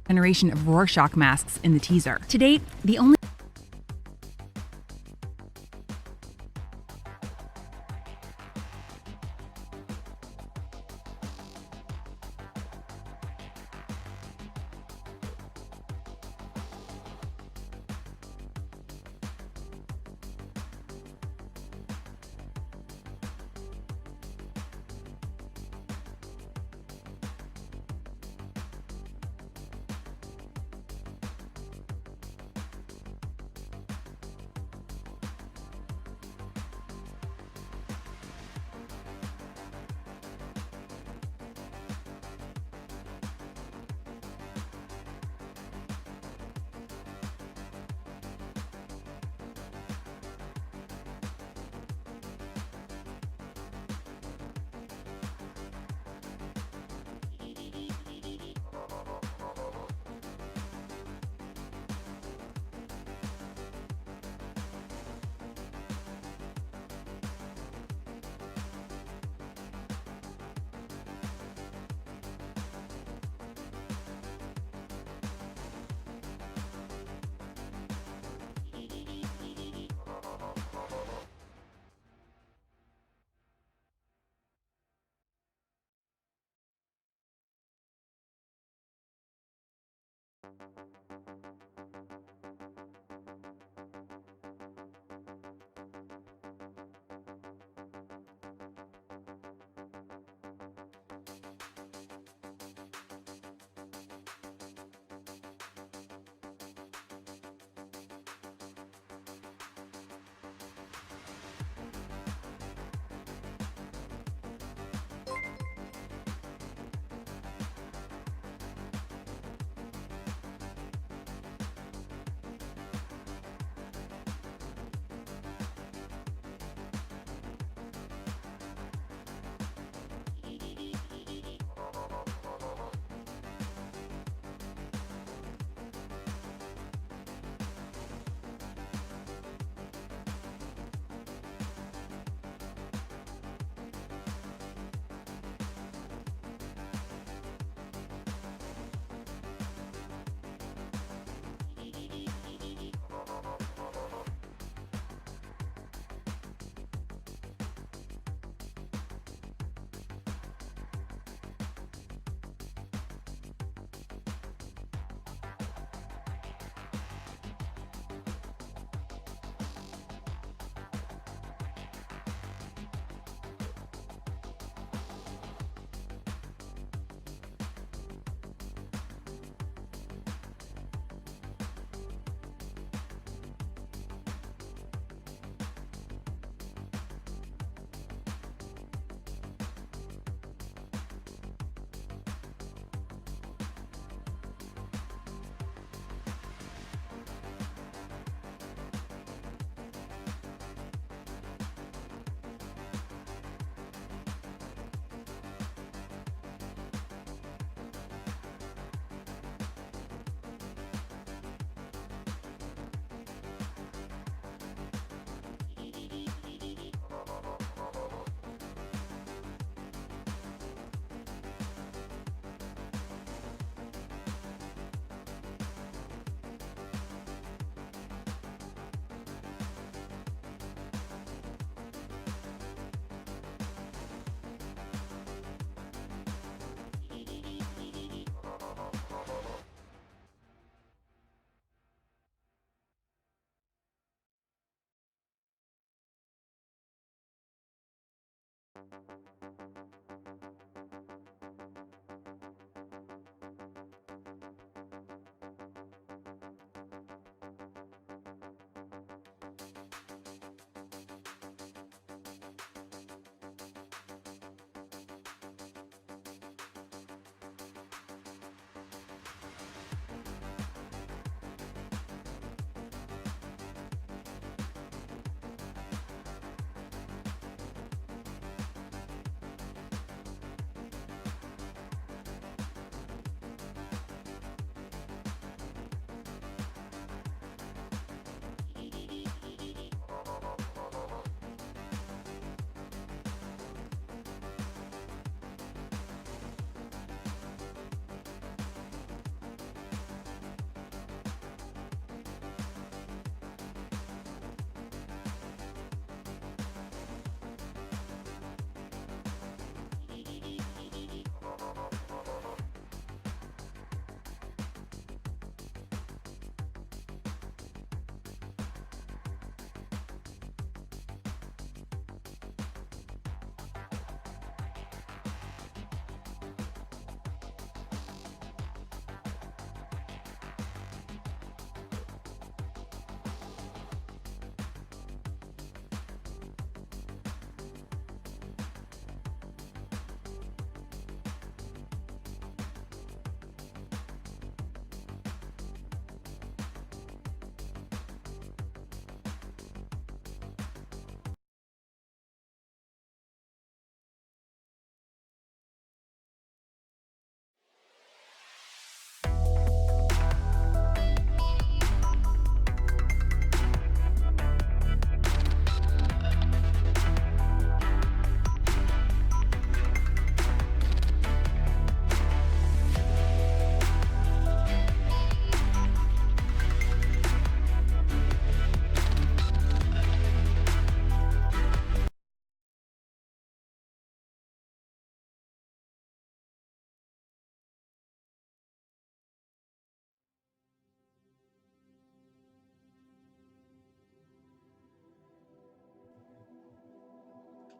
generation of Rorschach masks in the teaser. To date, the only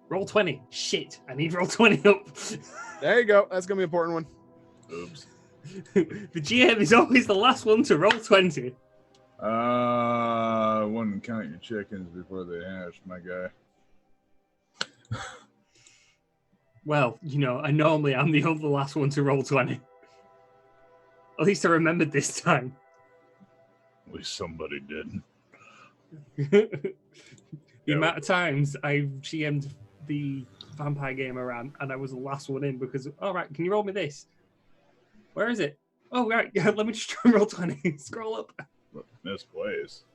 Roll 20. Shit, I need roll 20 up. There you go. That's going to be an important one. Oops. The GM is always the last one to roll 20. Wouldn't count your chickens before they hatch, my guy. Well, you know, I normally am the other last one to roll 20. At least I remembered this time. At least somebody did. The amount of times I GM'd the vampire game around and I was the last one in because, all right, can you roll me this? Where is it? Oh, right, yeah, let me just try and roll 20. Scroll up. Misplaced.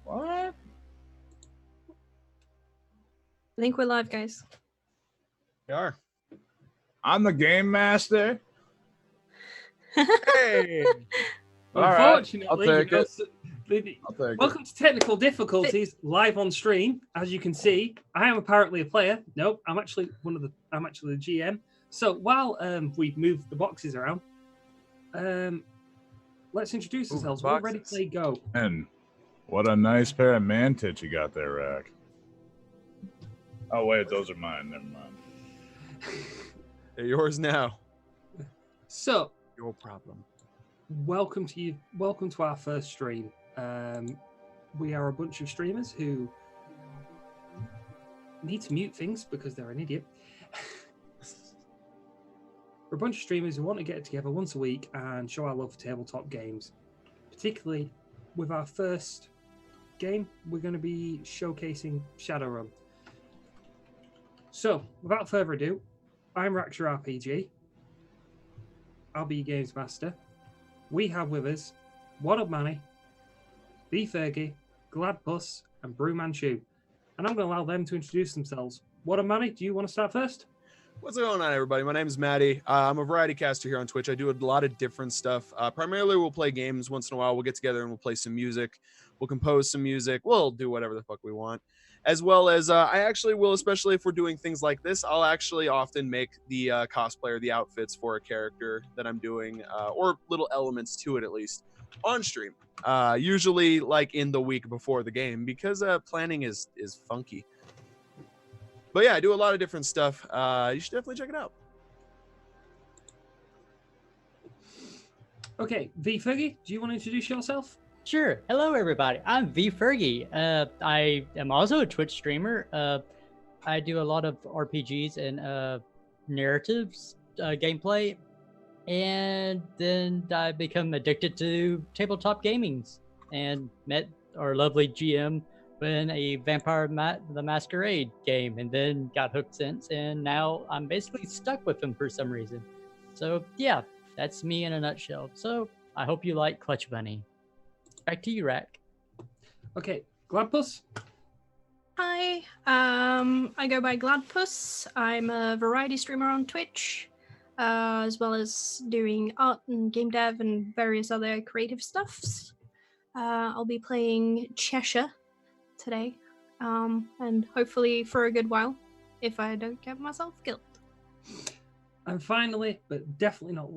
What? I think we're live, guys. We are. I'm the game master. Hey. All right, Unfortunately, I'll take it. I'll take welcome to technical difficulties live on stream. As you can see, I am apparently a player. Nope, I'm actually the GM. So while we move the boxes around, let's introduce ourselves. We're ready to play go. And what a nice pair of man tits you got there, Rack. Oh wait, those are mine. Never mind. They're yours now. So Your problem. welcome to our first stream. We are a bunch of streamers who need to mute things because they're an idiot. We're a bunch of streamers who want to get together once a week and show our love for tabletop games. Particularly with our first game, we're going to be showcasing Shadowrun. So, without further ado, I'm Raksha RPG. I'll be your games master. We have with us What Up Manny, B Fergie, Gladpuss, and Brew Manchu. And I'm going to allow them to introduce themselves. What Up Manny, do you want to start first? What's going on, everybody? My name is Maddie. I'm a variety caster here on Twitch. I do a lot of different stuff. Primarily, we'll play games once in a while. We'll get together and we'll play some music. We'll compose some music. We'll do whatever the fuck we want. As well as I actually will, especially if we're doing things like this, I'll actually often make the cosplayer, the outfits for a character that I'm doing, or little elements to it at least, on stream. Usually like in the week before the game, because planning is funky. But yeah, I do a lot of different stuff. You should definitely check it out. Okay, V Fergie, do you want to introduce yourself? Sure. Hello, everybody. I'm V Fergie. I am also a Twitch streamer. I do a lot of RPGs and narratives, gameplay, and then I become addicted to tabletop gamings and met our lovely GM in a Vampire the Masquerade game, and then got hooked since, and now I'm basically stuck with him for some reason. So yeah, that's me in a nutshell. So I hope you like Clutch Bunny. Back to you, Rack. Okay, Gladpuss? Hi, I go by Gladpuss. I'm a variety streamer on Twitch, as well as doing art and game dev and various other creative stuffs. I'll be playing Cheshire today, and hopefully for a good while, if I don't get myself killed. And finally, but definitely not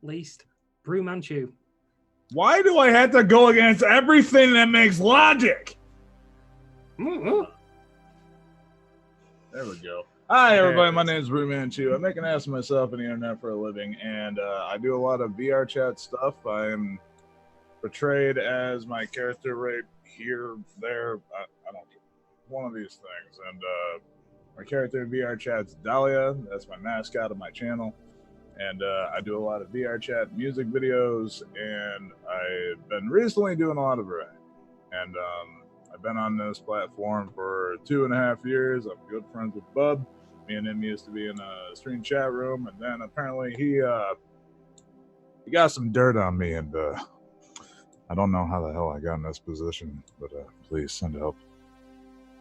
least, Brew Manchu. Why do I have to go against everything that makes logic? Mm-hmm. There we go. Hi, everybody. My name is Brew Manchu. I make an ass of myself on the internet for a living, and I do a lot of VR chat stuff. I am portrayed as my character right here, there. I don't one of these things. And my character in VR chat's Dahlia. That's my mascot of my channel. And I do a lot of VR chat music videos, and I've been recently doing a lot of variety. And I've been on this platform for 2.5 years. I'm good friends with Bub. Me and him used to be in a stream chat room, and then apparently he got some dirt on me, and I don't know how the hell I got in this position, but please send help.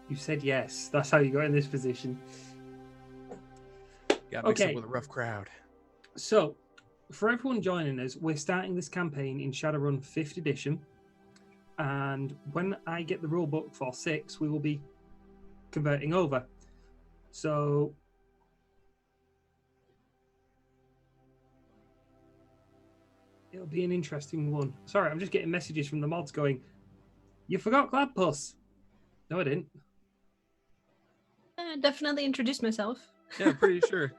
You said yes. That's how you got in this position. Got mixed up with a rough crowd. So, for everyone joining us, we're starting this campaign in Shadowrun 5th edition. And when I get the rulebook for 6, we will be converting over. So, it'll be an interesting one. Sorry, I'm just getting messages from the mods going, "You forgot Gladpuss." No, I didn't. Definitely introduced myself. Yeah, pretty sure.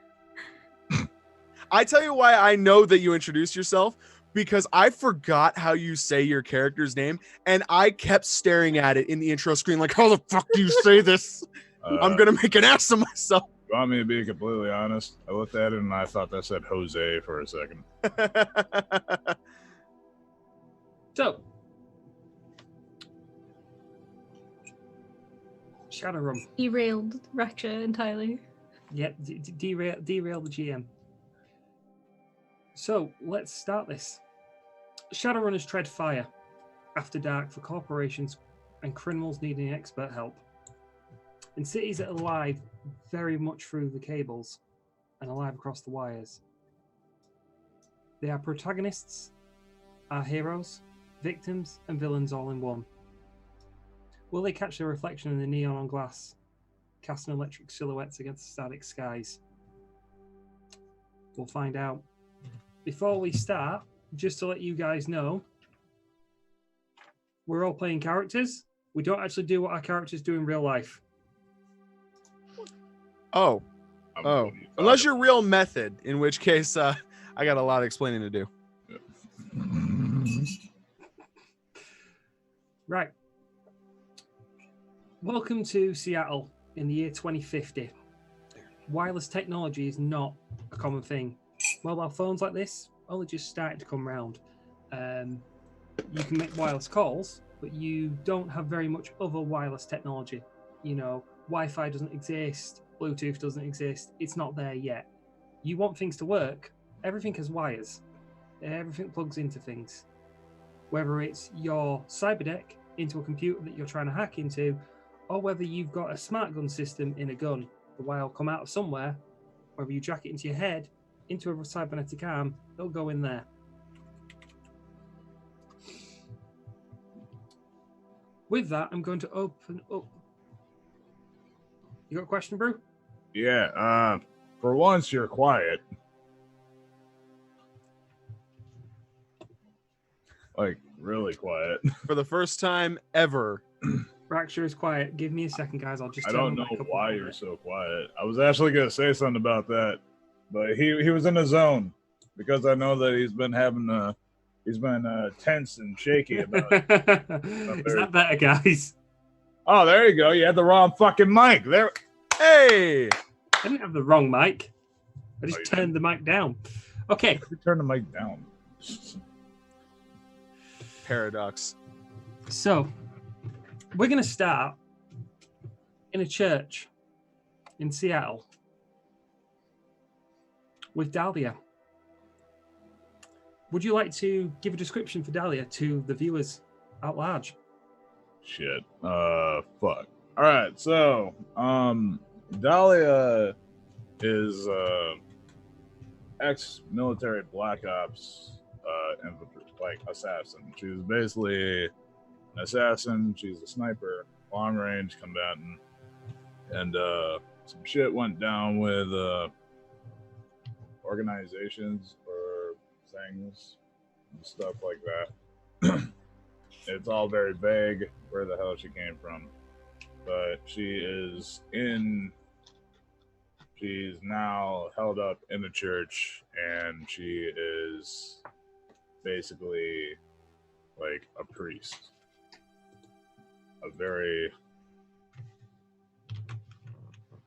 I tell you why I know that you introduced yourself, because I forgot how you say your character's name, and I kept staring at it in the intro screen like, how the fuck do you say this? I'm gonna make an ass of myself. You want me to be completely honest? I looked at it and I thought that said Jose for a second. So, Shadowrun. Derailed Raksha entirely. Yep, derail the GM. So, let's start this. Shadowrunners tread fire after dark for corporations and criminals needing expert help. In cities that are alive very much through the cables and alive across the wires. They are protagonists, are heroes, victims, and villains all in one. Will they catch their reflection in the neon on glass, casting electric silhouettes against static skies? We'll find out. Before we start, just to let you guys know, we're all playing characters. We don't actually do what our characters do in real life. Oh, unless you're real method, in which case I got a lot of explaining to do. Right. Welcome to Seattle in the year 2050. Wireless technology is not a common thing. Mobile phones like this only just started to come around. You can make wireless calls, but you don't have very much other wireless technology. You know, Wi-Fi doesn't exist, Bluetooth doesn't exist. It's not there yet. You want things to work, everything has wires. Everything plugs into things. Whether it's your cyberdeck into a computer that you're trying to hack into, or whether you've got a smart gun system in a gun, the wire will come out of somewhere, whether you jack it into your head, into a cybernetic arm, it'll go in there. With that, I'm going to open up. You got a question, Brew? Yeah, for once you're quiet. Like, really quiet. For the first time ever. Raksha is quiet. Give me a second, guys. I'll just I turn don't the know mic up a why little you're bit. so quiet. I was actually going to say something about that, but he was in the zone because I know that he's been tense and shaky about it. Is that better, guys? Oh, there you go. You had the wrong fucking mic. There. Hey! I didn't have the wrong mic. I just you turned the mic down. Okay. You turn the mic down. Paradox. So, we're going to start in a church in Seattle with Dahlia. Would you like to give a description for Dahlia to the viewers at large? Shit. Fuck. All right. So, Dahlia is ex-military Black Ops infantry, like assassin. She's basically an assassin. She's a sniper, long-range combatant, and some shit went down with organizations or things and stuff like that. It's all very vague where the hell she came from, but she's now held up in the church, and she is basically like a priest, a very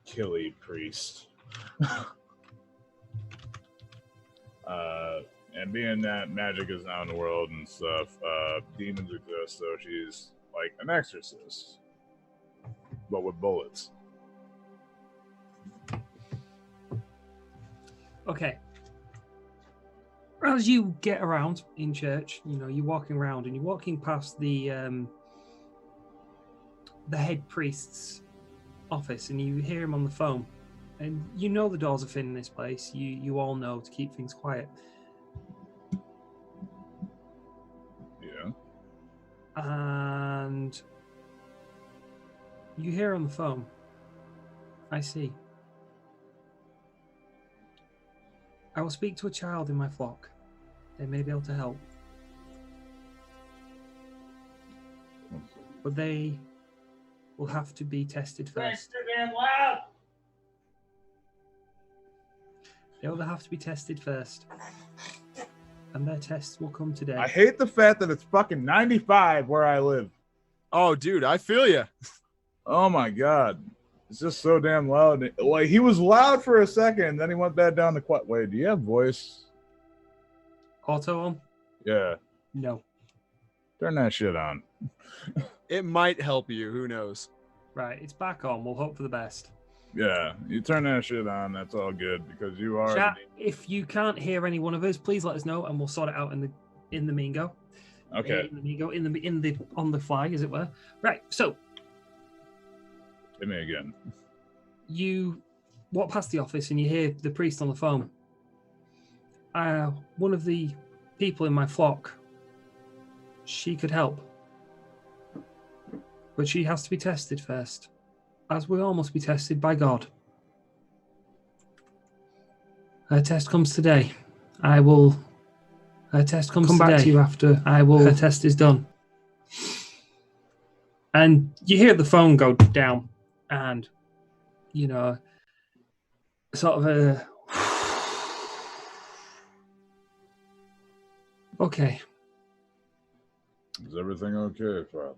killy priest. And being that magic is now in the world and stuff, demons exist, so she's like an exorcist, but with bullets. Okay. As you get around in church, you know, you're walking around and you're walking past the head priest's office, and you hear him on the phone. And you know the doors are thin in this place. You all know to keep things quiet. Yeah. And you hear on the phone, I see. I will speak to a child in my flock. They may be able to help. But they will have to be tested first. They will have to be tested first. And their tests will come today. I hate the fact that it's fucking 95 where I live. Oh, dude, I feel you. Oh my god. It's just so damn loud. Like, he was loud for a second, then he went back down to quiet. Wait, do you have voice? Auto on? Yeah. No. Turn that shit on. It might help you. Who knows? Right, it's back on. We'll hope for the best. Yeah, you turn that shit on, that's all good, because you are... Chat, if you can't hear any one of us, please let us know and we'll sort it out in the Mingo. Okay. In the Mingo, on the fly, as it were. Right, so Hit me again. you walk past the office and you hear the priest on the phone. One of the people in my flock, she could help. But she has to be tested first, as we all must be tested by God. Her test comes today. Her test comes today. Come back to you after her test is done. And you hear the phone go down, and, you know, sort of a... Okay. Is everything okay, Father?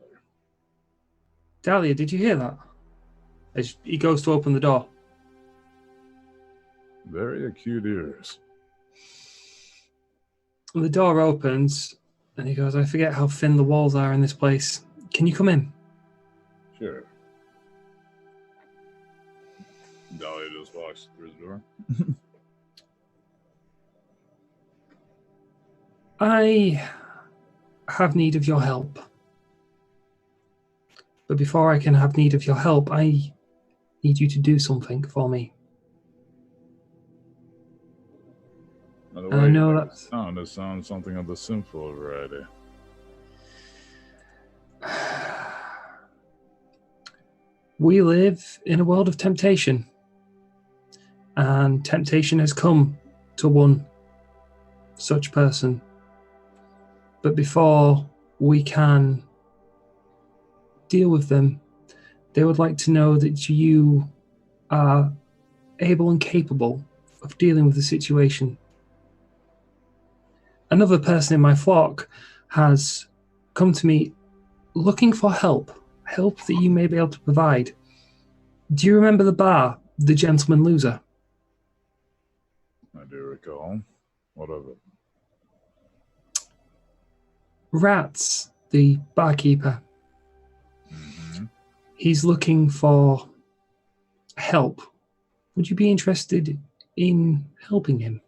Dahlia, did you hear that? As he goes to open the door. Very acute ears. And the door opens, and he goes, I forget how thin the walls are in this place. Can you come in? Sure. Dahlia just walks through the door. I have need of your help. But before I can have need of your help, I need you to do something for me. By the And way, I know that... it sounds something of the sinful variety. We live in a world of temptation. And temptation has come to one such person. But before we can deal with them, they would like to know that you are able and capable of dealing with the situation. Another person in my flock has come to me looking for help that you may be able to provide. Do you remember the bar, the Gentleman Loser? I do recall. What of it? Rats, the barkeeper. Mm-hmm. He's looking for help. Would you be interested in helping him?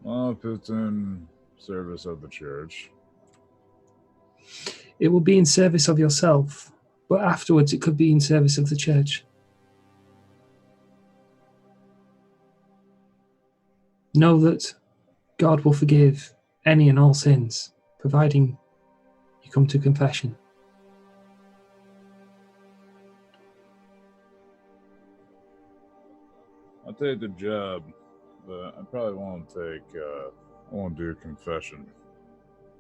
Well, if it's in service of the church. It will be in service of yourself, but afterwards it could be in service of the church. Know that God will forgive any and all sins, providing you come to confession. I'll take the job, but I probably won't do confession.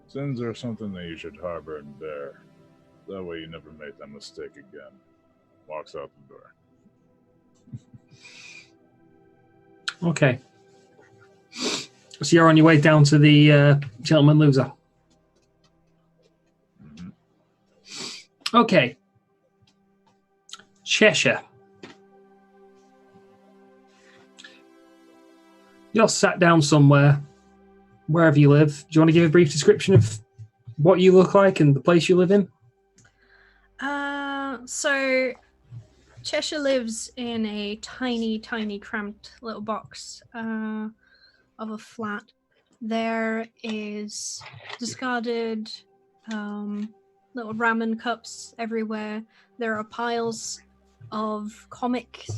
Sins are something that you should harbor and bear. That way you never make that mistake again. Walks out the door. Okay. So you're on your way down to the Gentleman Loser. Mm-hmm. Okay. Cheshire. You're sat down somewhere, wherever you live. Do you want to give a brief description of what you look like and the place you live in? So Cheshire lives in a tiny, cramped little box of a flat. There is discarded little ramen cups everywhere. There are piles of comics,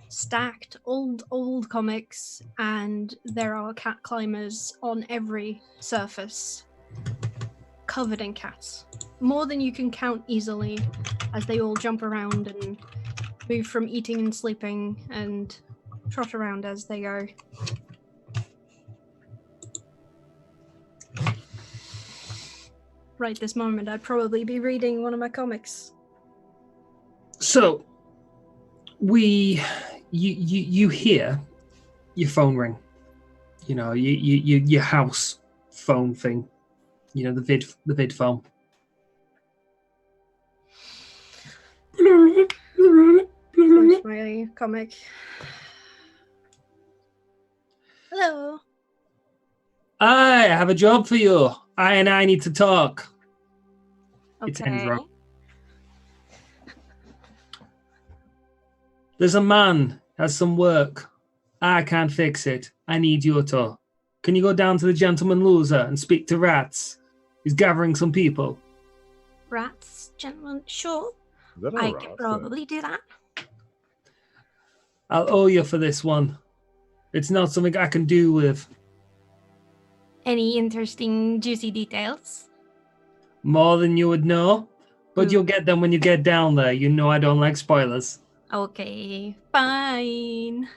stacked old comics, and there are cat climbers on every surface, covered in cats. More than you can count easily, as they all jump around and move from eating and sleeping and trot around as they go. right this moment, I'd probably be reading one of my comics. So, you hear your phone ring. You know, your house phone thing. You know, the vid phone. Close my comic. Hello. I have a job for you. I need to talk. It's Enzo. There's a man has some work. I can't fix it. I need you to. Can you go down to the Gentleman Loser and speak to Rats? He's gathering some people. Rats, gentlemen, sure. Is that a I rat could thing? probably do that. I'll owe you for this one. It's not something I can do with. Any interesting, juicy details? More than you would know. But Hmm. you'll get them when you get down there. You know I don't like spoilers. Okay, fine.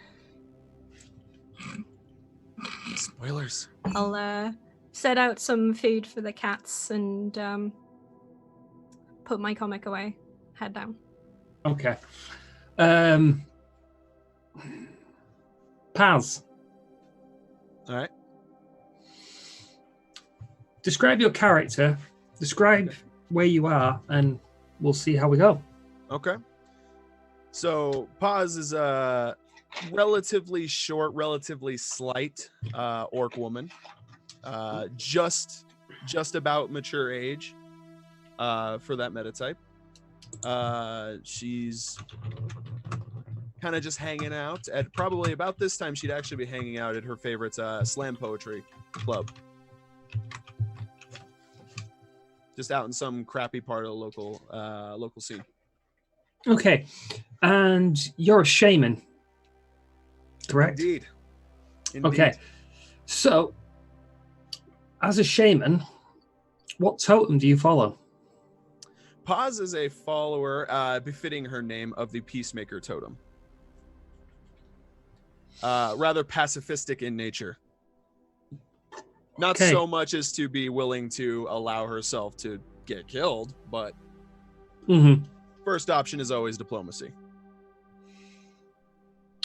Spoilers. I'll set out some food for the cats and put my comic away. Head down. Okay. Paz, All right. describe your character. Describe where you are, and we'll see how we go. Okay. So Paz is a relatively short, relatively slight orc woman, just about mature age for that meta type. She's kind of just hanging out at probably about this time. She'd actually be hanging out at her favorite slam poetry club, just out in some crappy part of the local scene. Okay. And you're a shaman, correct? Indeed. Okay. So, as a shaman, what totem do you follow? Paz is a follower, befitting her name, of the Peacemaker totem. Rather pacifistic in nature. Not Okay. so much as to be willing to allow herself to get killed, but Mm-hmm. first option is always diplomacy.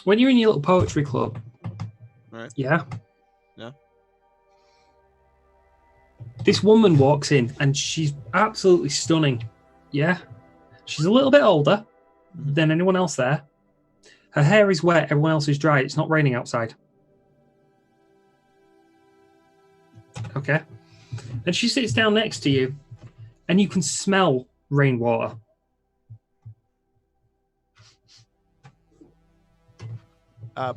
When you're in your little poetry club, Right. yeah? Yeah. This woman walks in, and she's absolutely stunning, yeah? She's a little bit older than anyone else there. Her hair is wet, everyone else is dry. It's not raining outside. Okay. And she sits down next to you, and you can smell rainwater.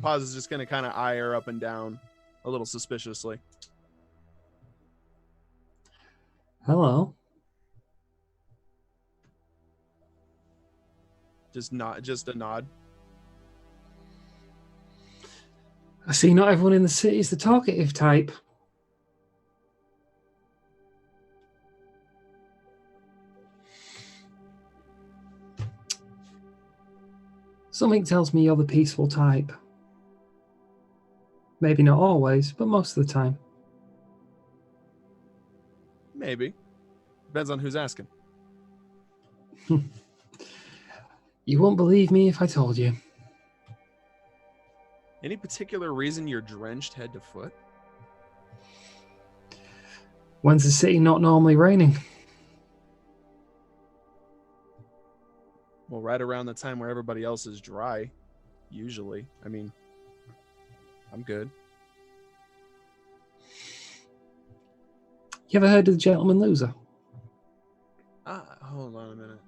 Paz is just going to kind of eye her up and down a little suspiciously. Hello. Just a nod. I see not everyone in the city is the talkative type. Something tells me you're the peaceful type. Maybe not always, but most of the time. Maybe. Depends on who's asking. You won't believe me if I told you. Any particular reason you're drenched head to foot? When's the city not normally raining? Well, right around the time where everybody else is dry, usually. I mean, I'm good. You ever heard of the Gentleman Loser? Hold on a minute.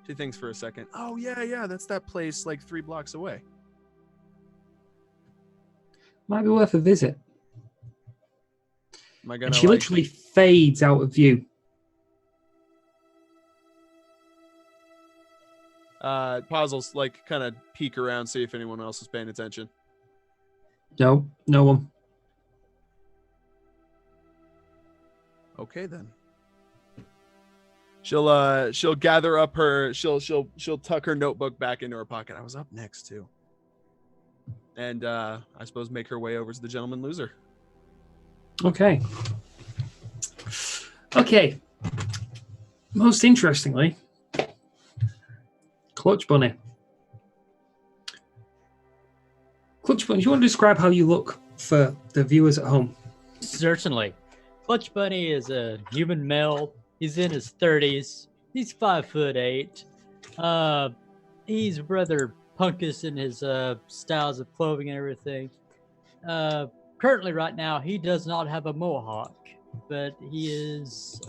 Two things for a second. Oh, yeah, that's that place like 3 blocks away. Might be worth a visit. Am I gonna And she literally fades out of view. Puzzles like kind of peek around, see if anyone else is paying attention. No, no one. Okay then. She'll gather up her she'll tuck her notebook back into her pocket. I was up next too. And I suppose make her way over to the Gentleman Loser. Okay. Okay. most interestingly, Clutch Bunny. Clutch Bunny, do you want to describe how you look for the viewers at home? Certainly. Clutch Bunny is a human male. He's in his 30s. He's 5'8". He's rather punkish in his styles of clothing and everything. Currently, right now, he does not have a mohawk, but he is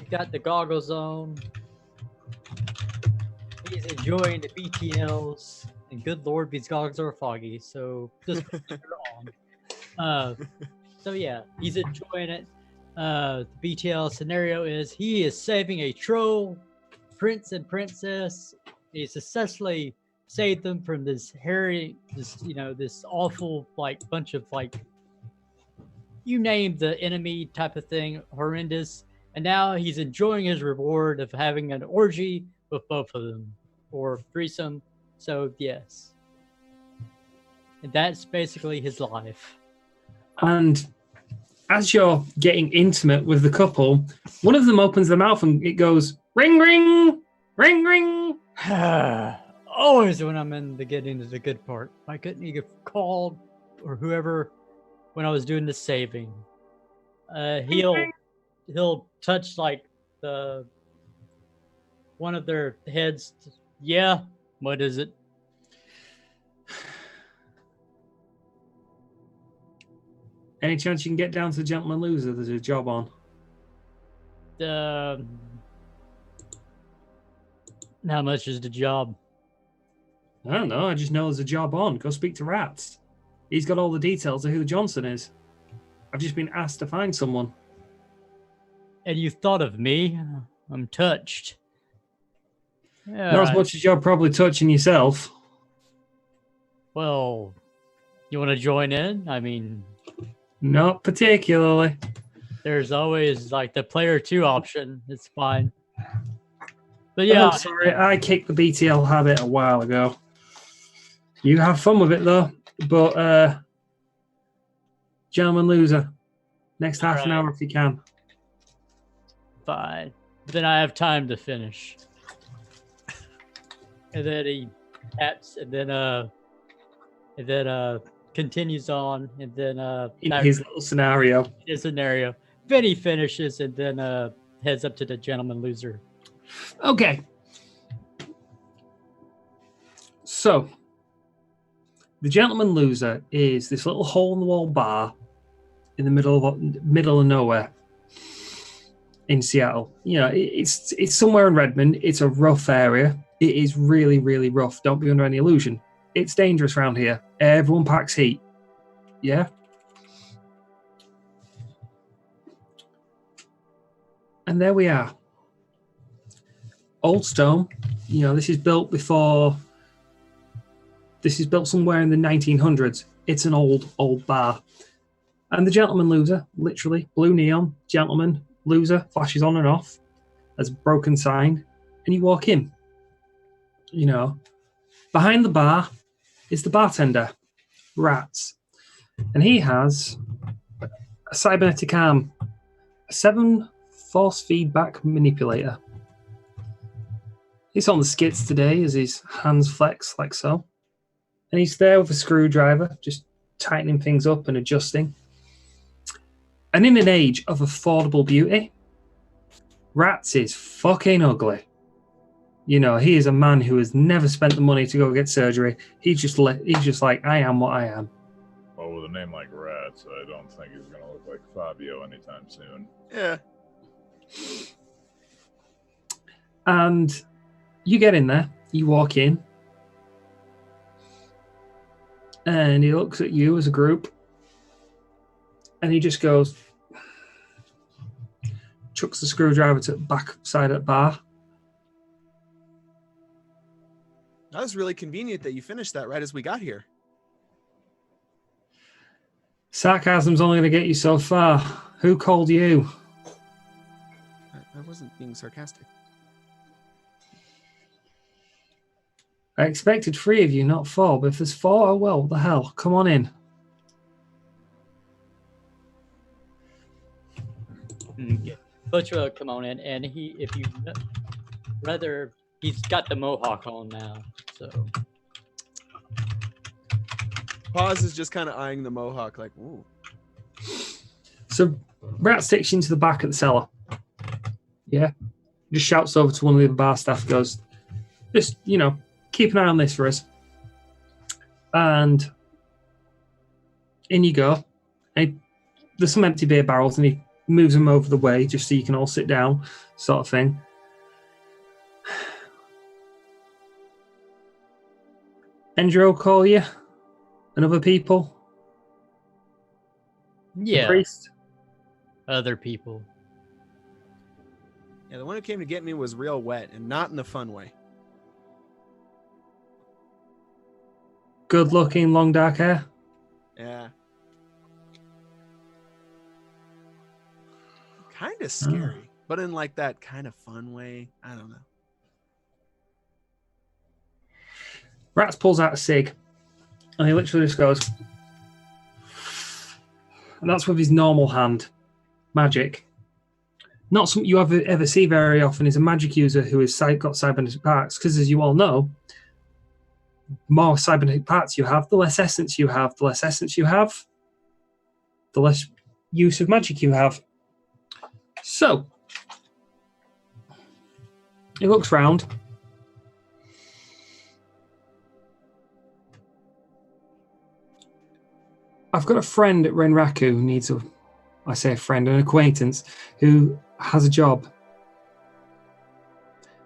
got the goggles on. He's enjoying the BTLs, and good lord, these goggles are foggy, so just put them on. So yeah, he's enjoying it. The BTL scenario is he is saving a troll prince and princess. He successfully saved them from this this awful bunch of you name the enemy type of thing, horrendous. And now he's enjoying his reward of having an orgy with both of them, or threesome. So yes, and that's basically his life. And as you're getting intimate with the couple, one of them opens their mouth and it goes, ring, ring, ring, ring. Always when I'm getting to the good part. I couldn't even call or whoever when I was doing the saving. He'll touch the one of their heads. Yeah, what is it? Any chance you can get down to the Gentleman Loser? There's a job on. How much is the job? I don't know. I just know there's a job on. Go speak to Rats. He's got all the details of who the Johnson is. I've just been asked to find someone. And you thought of me? I'm touched. Yeah, Not as much as you're probably touching yourself. Well, you want to join in? I mean... Not particularly. There's always the player 2 option. It's fine. But yeah. I'm sorry, I kicked the BTL habit a while ago. You have fun with it though. But Gentleman Loser. Next half an hour if you can. Fine. Then I have time to finish. And then he taps and then continues on, and then in his little scenario. His scenario. Then he finishes and then heads up to the Gentleman Loser. Okay. So the Gentleman Loser is this little hole in the wall bar in the middle of nowhere in Seattle. You know, it's somewhere in Redmond. It's a rough area. It is really, really rough. Don't be under any illusion. It's dangerous around here. Everyone packs heat. Yeah? And there we are. Old stone. You know, this is built somewhere in the 1900s. It's an old bar. And the Gentleman Loser, literally, blue neon, Gentleman Loser, flashes on and off as a broken sign. And you walk in. You know, behind the bar is the bartender, Rats. And he has a cybernetic arm, a 7 force feedback manipulator. He's on the skits today as his hands flex like so. And he's there with a screwdriver, just tightening things up and adjusting. And in an age of affordable beauty, Rats is fucking ugly. You know, he is a man who has never spent the money to go get surgery. He's just like, I am what I am. Well, with a name like Rats, I don't think he's going to look like Fabio anytime soon. Yeah. And you get in there, you walk in, and he looks at you as a group, and he just goes, chucks the screwdriver to the back side of the bar. That was really convenient that you finished that right as we got here. Sarcasm's only going to get you so far. Who called you? I wasn't being sarcastic. I expected 3 of you, not 4. But if there's 4, oh well, what the hell? Come on in. Butcher will come on in, and he's got the mohawk on now. So Paz is just kind of eyeing the mohawk, like, ooh. So Rat takes you into the back of the cellar. Yeah. Just shouts over to one of the bar staff, goes, just, keep an eye on this for us. And in you go. And there's some empty beer barrels, and he moves them over the way just so you can all sit down, sort of thing. Endro call you? And other people? yeah, The priest? other people. Yeah, the one who came to get me was real wet and not in the fun way. Good looking, long dark hair? Yeah. Kind of scary, but in like that kind of fun way. I don't know. Rats pulls out a cig, and he literally just goes, and that's with his normal hand. Magic. Not something you ever see very often is a magic user who has got cybernetic parts, because as you all know, more cybernetic parts you have, the less essence you have. The less essence you have, the less use of magic you have. So, he looks round. I've got a friend at Renraku who needs an acquaintance who has a job.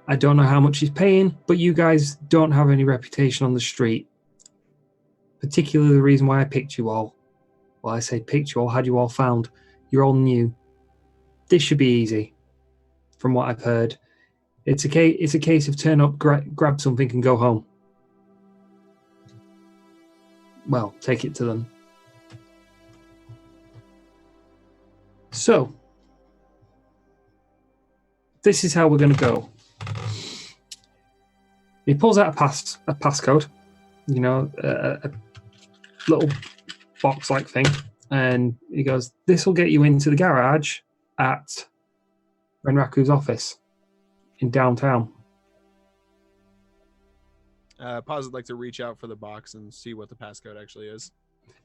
I don't know how much he's paying, but you guys don't have any reputation on the street. Particularly the reason why I picked you all. Well, I say picked you all, had you all found. You're all new. This should be easy, from what I've heard. It's a case of turn up, grab something, and go home. Well, take it to them. So, this is how we're going to go. He pulls out a passcode, a little box-like thing, and he goes, "This will get you into the garage at Renraku's office in downtown." Paz would like to reach out for the box and see what the passcode actually is.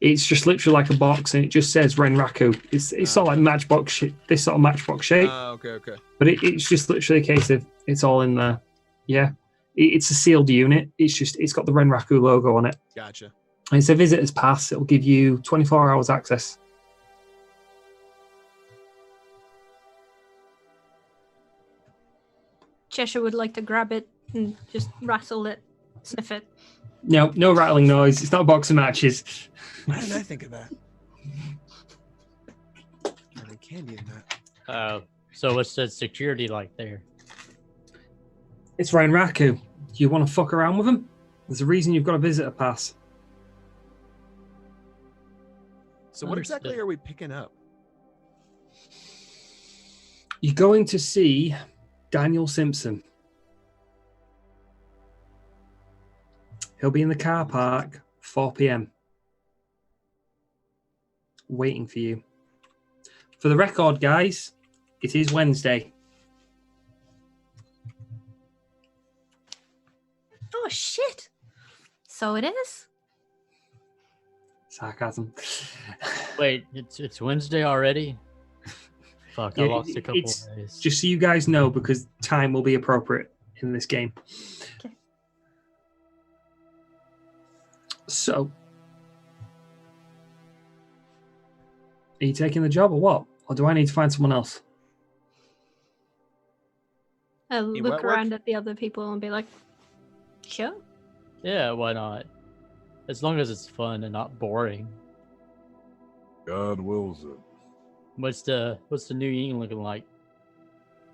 It's just literally like a box, and it just says Renraku. It's sort of like Matchbox, this sort of Matchbox shape. Okay. But it's just literally a case of it's all in there. Yeah, it's a sealed unit. It's got the Renraku logo on it. Gotcha. And it's a visitor's pass. It'll give you 24 hours access. Cheshire would like to grab it and just rattle it, sniff it. No rattling noise. It's not a box of matches. Why did I think of that? There's candy in that. So what's the security like there? It's Renraku. Do you want to fuck around with him? There's a reason you've got a visitor pass. So what exactly are we picking up? You're going to see Daniel Simpson. He'll be in the car park, 4 p.m. waiting for you. For the record, guys, it is Wednesday. Oh, shit. So it is? Sarcasm. Wait, it's Wednesday already? Fuck, I lost a couple of days. Just so you guys know, because time will be appropriate in this game. Okay. So, are you taking the job or what? Or do I need to find someone else? I'll Hey, look what around at the other people and be like, sure. Yeah, why not? As long as it's fun and not boring. God wills it. What's the New England looking like?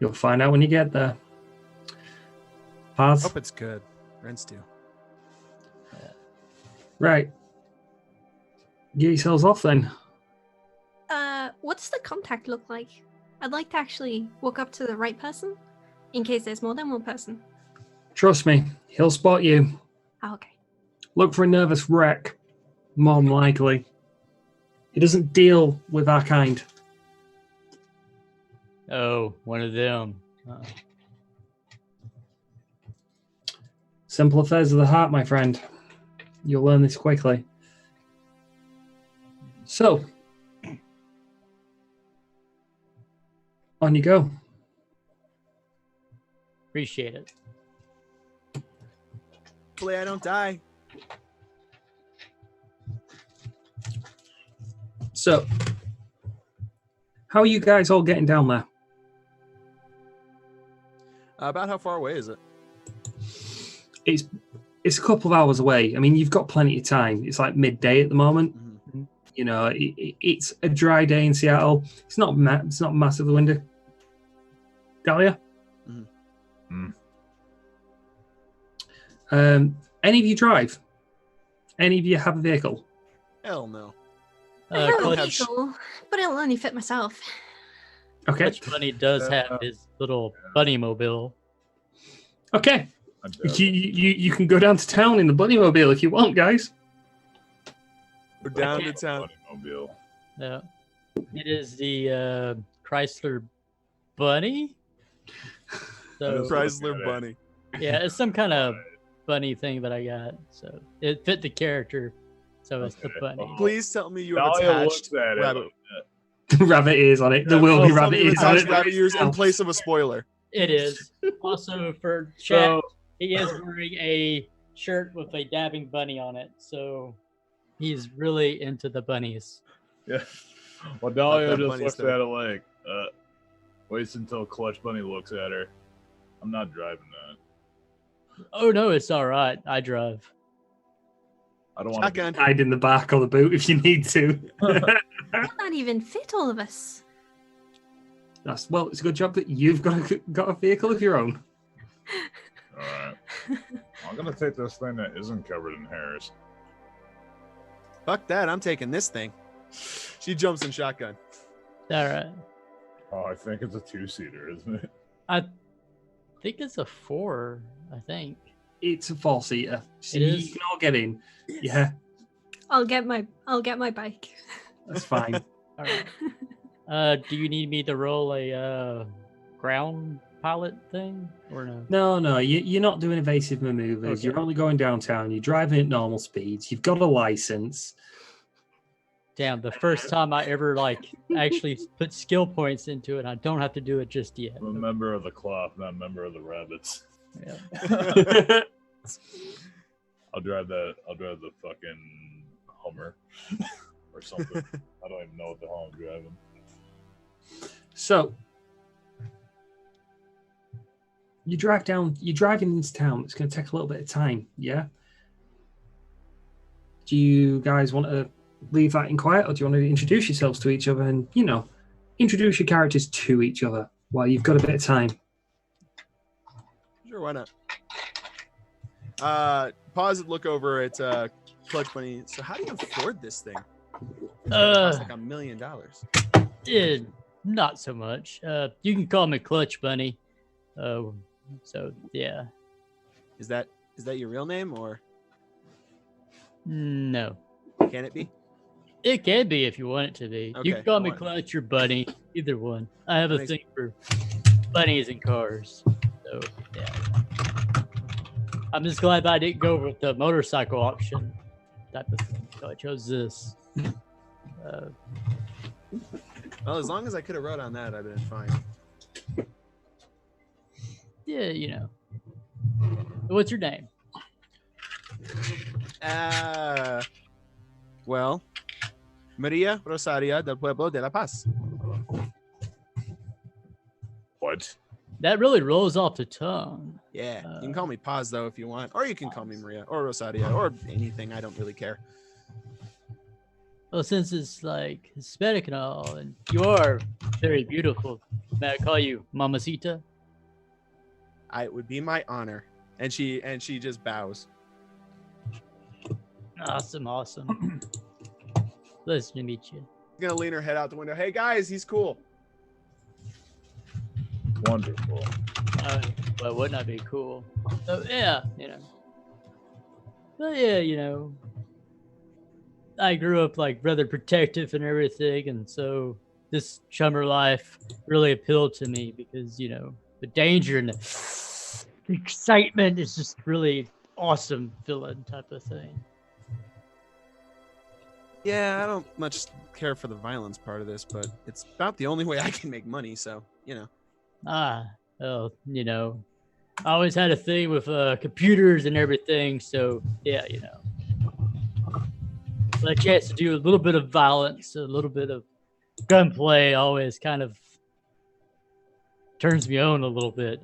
You'll find out when you get there. Paz? Hope it's good. Rents do. Right. Get yourselves off then. What's the contact look like? I'd like to actually walk up to the right person in case there's more than one person. Trust me, he'll spot you. Oh, okay. Look for a nervous wreck, more than likely. He doesn't deal with our kind. Oh, one of them. Simple affairs of the heart, my friend. You'll learn this quickly. So, on you go. Appreciate it. Hopefully I don't die. So, how are you guys all getting down there? About how far away is it? It's a couple of hours away. I mean, you've got plenty of time. It's like midday at the moment. Mhm. You know, it's a dry day in Seattle. It's not massively windy. Dahlia? Any of you drive? Any of you have a vehicle? Hell no. I have a don't have vehicle, but it'll only fit myself. Okay. Clutch Bunny does have his little bunny mobile. Okay. You can go down to town in the bunny mobile if you want, guys. We're down to town. Automobile. Yeah. It is the Chrysler Bunny. So Chrysler Bunny. yeah, it's some kind of bunny thing that I got. So it fit the character. So it's the Okay. bunny. Please tell me you have Dahlia attached looks at it. rabbit. Rabbit ears on it. There will be Tell me rabbit you ears on attached it. rabbit ears in place of a spoiler. It is. Also for chat, So, he is wearing a shirt with a dabbing bunny on it. So he's really into the bunnies. yeah. Well, Dahlia that just bunny looks stuff. at it like, waits until Clutch Bunny looks at her. I'm not driving that. Oh no, it's all right. I drive. I don't want to. Shotgun. Hide in the back or the boot if you need to. Will not even fit all of us. Well, it's a good job that you've got a vehicle of your own. All right. I'm gonna take this thing that isn't covered in hairs. Fuck that. I'm taking this thing. She jumps in shotgun. All right. Oh, I think it's a two-seater, isn't it? I think it's a 4. I think. It's a four-seater. So It you is? can all get in. Yeah, I'll get my bike. that's fine. All right. Do you need me to roll a ground pilot thing or no? No, you're not doing evasive maneuvers. Okay. You're only going downtown. You're driving at normal speeds. You've got a license. Damn, the first time I ever actually put skill points into it. I don't have to do it just yet. I'm a member of the cloth, not a member of the rabbits. Yeah. I'll drive the fucking Hummer or something. I don't even know what the hell I'm driving. So you drive down. You're driving into town. It's going to take a little bit of time. Yeah. Do you guys want to leave that in quiet, or do you want to introduce yourselves to each other and introduce your characters to each other while you've got a bit of time? Sure, why not? Pause and look over at Clutch Bunny. So how do you afford this thing? It costs like $1 million. Not so much. You can call me Clutch Bunny. So yeah. Is that your real name, or No. can it be? It can be if you want it to be. You Okay, can call I me want it. Clutch or Bunny. Either one. I have a Thanks. thing for bunnies and cars. So yeah. I'm just glad I didn't go with the motorcycle option type of thing. So I chose this. Well, as long as I could have rode on that, I'd been fine. Yeah, What's your name? Well, Maria Rosaria del Pueblo de La Paz. What? That really rolls off the tongue. Yeah, you can call me Paz though if you want, or you can call me Maria or Rosaria or anything. I don't really care. Well, since it's like Hispanic and all, and you are very beautiful, may I call you Mamacita? It would be my honor. And she just bows. Awesome. Pleasure to meet you. Gonna lean her head out the window. Hey guys, he's cool. Wonderful. Well, wouldn't that be cool? So yeah, But yeah, I grew up like rather protective and everything, and so this chummer life really appealed to me because the danger and the excitement is just really awesome feeling type of thing. Yeah, I don't much care for the violence part of this, but it's about the only way I can make money. So I always had a thing with computers and everything. So yeah, a chance to do a little bit of violence, a little bit of gunplay always kind of turns me on a little bit.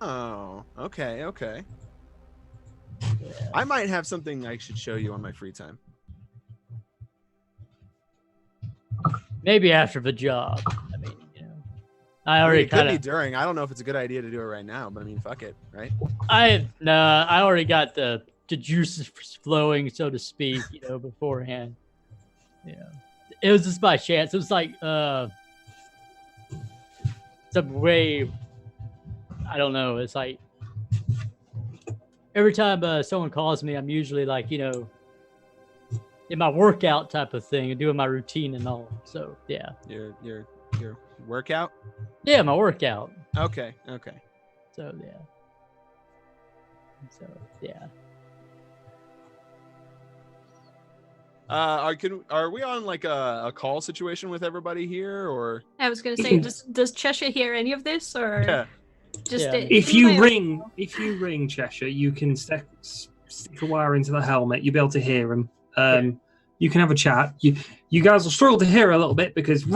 Oh, okay. Yeah. I might have something I should show you on my free time. Maybe after the job. I mean, I I mean, already it could kind be of. during. I don't know if it's a good idea to do it right now, but I mean, fuck it, right? I already got the juices flowing, so to speak, beforehand. Yeah, it was just by chance. It was like some way. I don't know. It's like every time someone calls me, I'm usually like, in my workout type of thing and doing my routine and all. So yeah. Your workout? Yeah, my workout. Okay. So yeah. Are we on like a call situation with everybody here, or I was going to say, does Cheshire hear any of this, or yeah? just Yeah. If you ring Cheshire, you can stick a wire into the helmet. You'll be able to hear him. You can have a chat. You guys will struggle to hear her a little bit because the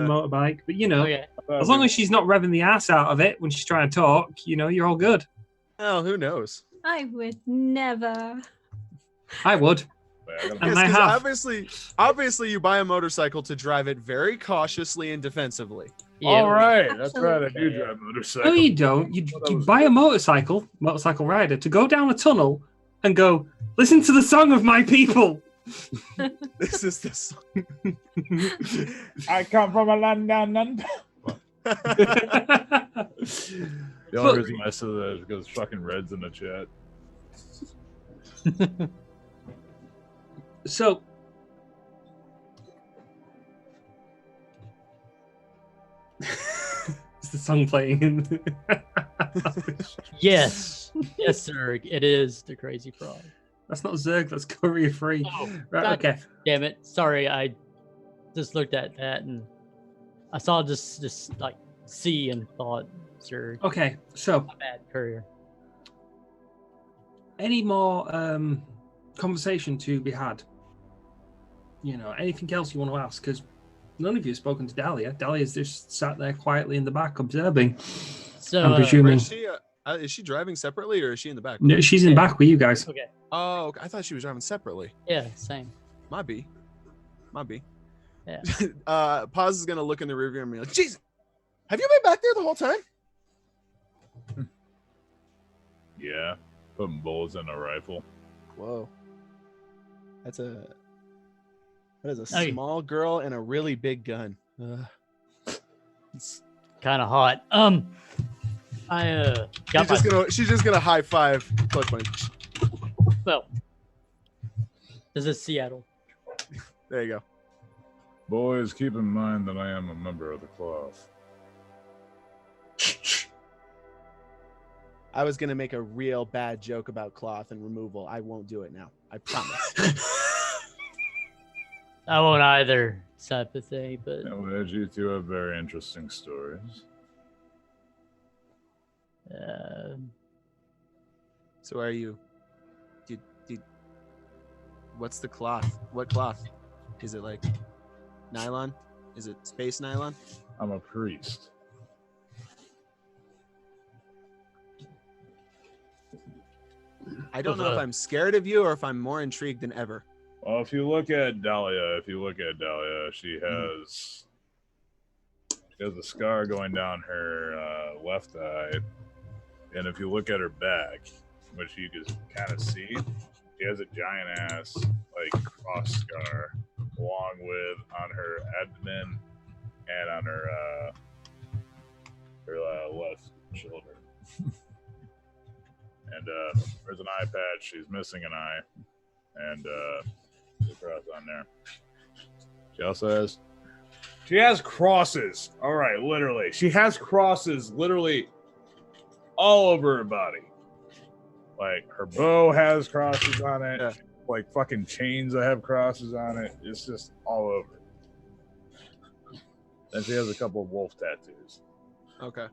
motorbike, but Okay. as long as she's not revving the ass out of it when she's trying to talk, you're all good. Oh, who knows? I would never. I would. Yeah, And I have. Obviously, you buy a motorcycle to drive it very cautiously and defensively. Yeah. All right, that's right. I Absolutely. do drive No, motorcycle. you don't. You buy a motorcycle rider, to go down a tunnel and go, listen to the song of my people. This is the song. I come from a land down under. The only reason I said that is because fucking Red's in the chat. So, is the song playing? Yes, sir. It is the Crazy Frog. That's not Zerg, that's Courier Free. Oh, Right, God okay. damn it! Sorry, I just looked at that and I saw this like C and thought, sir, Okay, so my bad, courier. any more conversation to be had? Anything else you want to ask? Because none of you have spoken to Dahlia. Dahlia's just sat there quietly in the back observing. So I'm presuming. Is she driving separately, or is she in the back? No, she's in the back with you guys. okay, Oh, I thought she was driving separately. yeah, same. Might be. Yeah. Paz is gonna look in the rearview and be like, "Jeez, have you been back there the whole time?" Yeah, putting bullets in a rifle. Whoa, that is a Hey. small girl and a really big gun. It's kind of hot. I got She's just gonna high five Clutch Bunny. well. This is Seattle. There you go. Boys, keep in mind that I am a member of the cloth. I was gonna make a real bad joke about cloth and removal. I won't do it now. I promise. I won't either, type of thing, but And you two have very interesting stories. So are you? What's the cloth? What cloth? Is it like nylon? Is it space nylon? I'm a priest. I don't know if I'm scared of you or if I'm more intrigued than ever. Well, if you look at Dahlia, she has a scar going down her left eye, and if you look at her back, which you can kind of see, she has a giant ass like cross scar, along with on her abdomen and on her left shoulder. And there's an eye patch. She's missing an eye, and the cross on there. She also has. She has crosses. All right, literally. She has crosses literally all over her body. Like, her bow has crosses on it. Yeah. Like, fucking chains that have crosses on it. It's just all over. And she has a couple of wolf tattoos. Okay.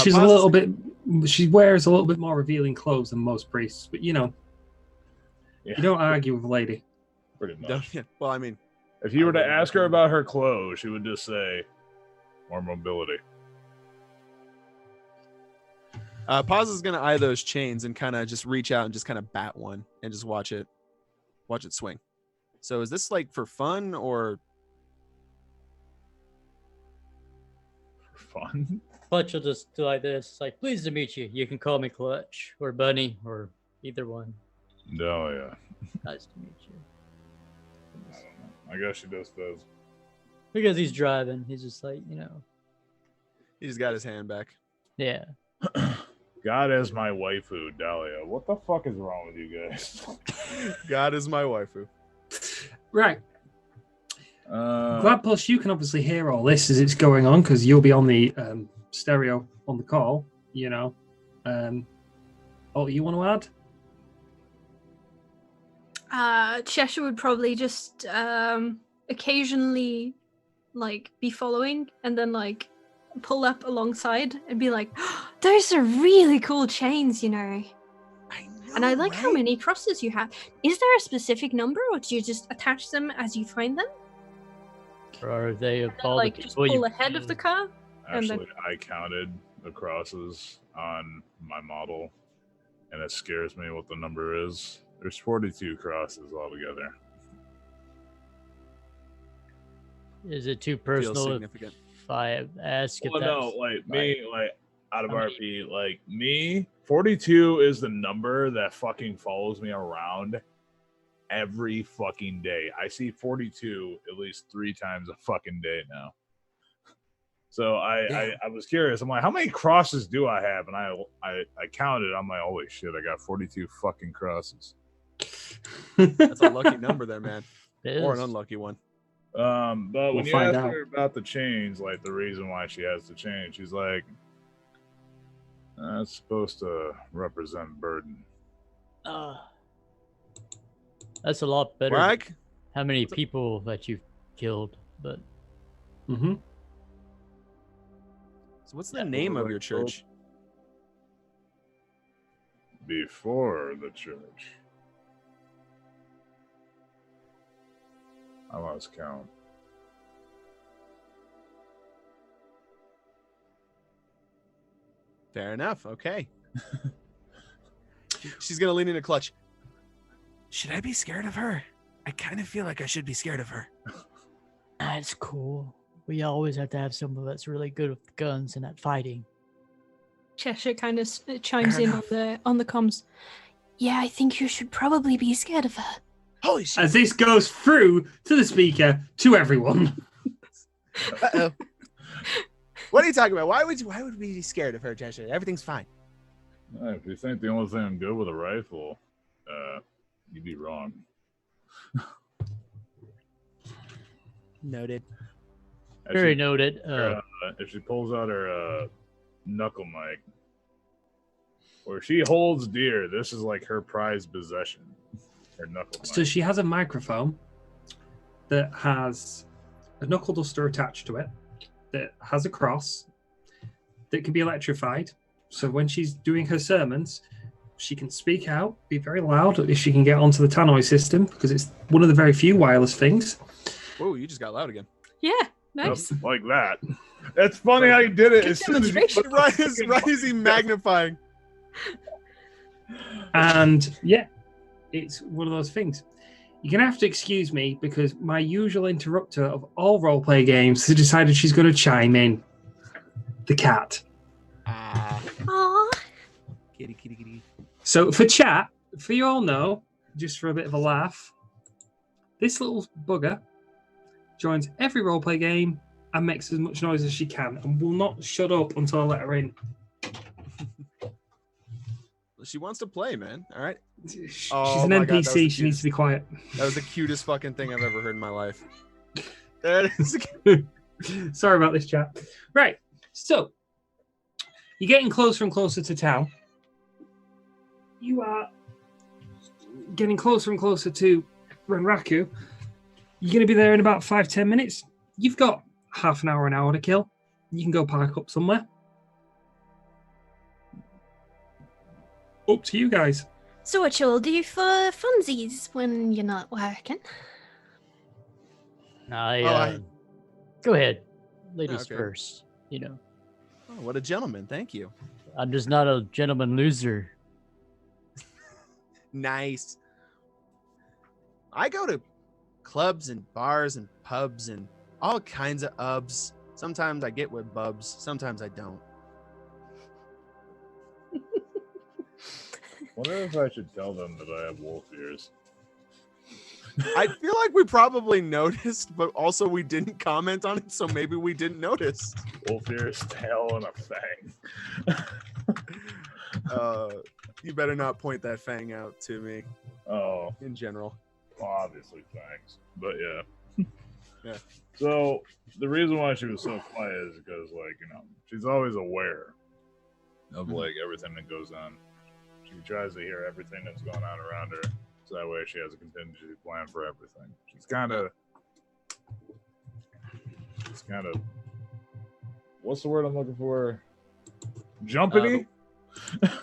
She's a Paz- little bit. She wears a little bit more revealing clothes than most priests, but Yeah, you don't argue with a lady. pretty much. Yeah, well, I mean, If you were to wouldn't ask her recommend about her clothes, she would just say, more mobility. Paz is gonna eye those chains and kind of just reach out and just kind of bat one and just watch it swing. So is this like for fun or? Fun. Clutch will just do like this, like, pleased to meet you. You can call me Clutch or Bunny or either one. Oh, yeah. Nice to meet you. I guess she just does. Because he's driving, he's just like, He just got his hand back. yeah. God is my waifu, Dahlia. What the fuck is wrong with you guys? God is my waifu. Right. Glad Plus, you can obviously hear all this as it's going on because you'll be on the stereo on the call. Oh, you want to add? Cheshire would probably just occasionally like be following and then like pull up alongside and be like, oh, those are really cool chains, I know, and I like how right? many crosses you have. Is there a specific number or do you just attach them as you find them? Or are they of And all like the just people pull you ahead of the car? And then- Actually, I counted the crosses on my model, and it scares me what the number is. There's 42 crosses altogether. Is it too Feels personal significant. if I ask if Well, no, that's like me, like out of How many- RP, like me, 42 is the number that fucking follows me around every fucking day. I see 42 at least 3 times a fucking day now. So I was curious. I'm like, how many crosses do I have? And I counted. I'm like, holy shit, I got 42 fucking crosses. That's a lucky number there, man, it or an is. unlucky one. But when We'll you find ask out. her about the chains, like the reason why she has the chain, she's like, that's supposed to represent burden. That's a lot better. than Bragg? how many people that you've killed, but Mm-hmm. So what's the name of your church? Before the church. I lost count. Fair enough. Okay. She's gonna lean into Clutch. Should I be scared of her? I kind of feel like I should be scared of her. that's cool. We always have to have someone that's really good with guns and at fighting. Cheshire kind of chimes Fair in enough. on the comms. Yeah, I think you should probably be scared of her. Holy shit! As this goes through to the speaker to everyone. Uh-oh. What are you talking about? Why would we be scared of her, Cheshire? Everything's fine. If you think the only thing I'm good with a rifle, you'd be wrong. Noted. If Very she- noted. if she pulls out her knuckle mic, or she holds deer, this is like her prized possession. Her knuckle mic. So she has a microphone that has a knuckle duster attached to it, that has a cross, that can be electrified. So when she's doing her sermons, she can speak out, be very loud if she can get onto the tannoy system, because it's one of the very few wireless things. Whoa, you just got loud again. Yeah, Yep, nice. like that. It's funny how you did it. Good as soon as you demonstration. put the Right fucking as he magnifying. And yeah, it's one of those things. You're going to have to excuse me because my usual interrupter of all roleplay games has decided she's going to chime in. The cat. Aww. Kitty. So for chat, for you all know, just for a bit of a laugh, this little bugger joins every roleplay game and makes as much noise as she can and will not shut up until I let her in. She wants to play, man. All right. She's Oh an my God, that was NPC. the She needs to be quiet. That was the cutest fucking thing I've ever heard in my life. That is. Sorry about this, chat. Right. So, you're getting closer and closer to town. You are getting closer and closer to Renraku. You're going to be there in about 5-10 minutes. You've got half an hour to kill. You can go park up somewhere. Up to you guys. So what you'll do for funsies when you're not working? Go ahead. Ladies Okay. first, you know. Oh, what a gentleman. Thank you. I'm just not a gentleman loser. Nice. I go to clubs and bars and pubs and all kinds of ubs. Sometimes I get with bubs. Sometimes I don't. Wonder if I should tell them that I have wolf ears. I feel like we probably noticed, but also we didn't comment on it, so maybe we didn't notice. Wolf ears, tail, and a fang. You better not point that fang out to me Oh, in general. well, obviously fangs. But yeah. Yeah. So the reason why she was so quiet is because, like, you know, she's always aware of like everything that goes on. She tries to hear everything that's going on around her, so that way she has a contingency plan for everything. She's kind of, what's the word I'm looking for? Jumpity,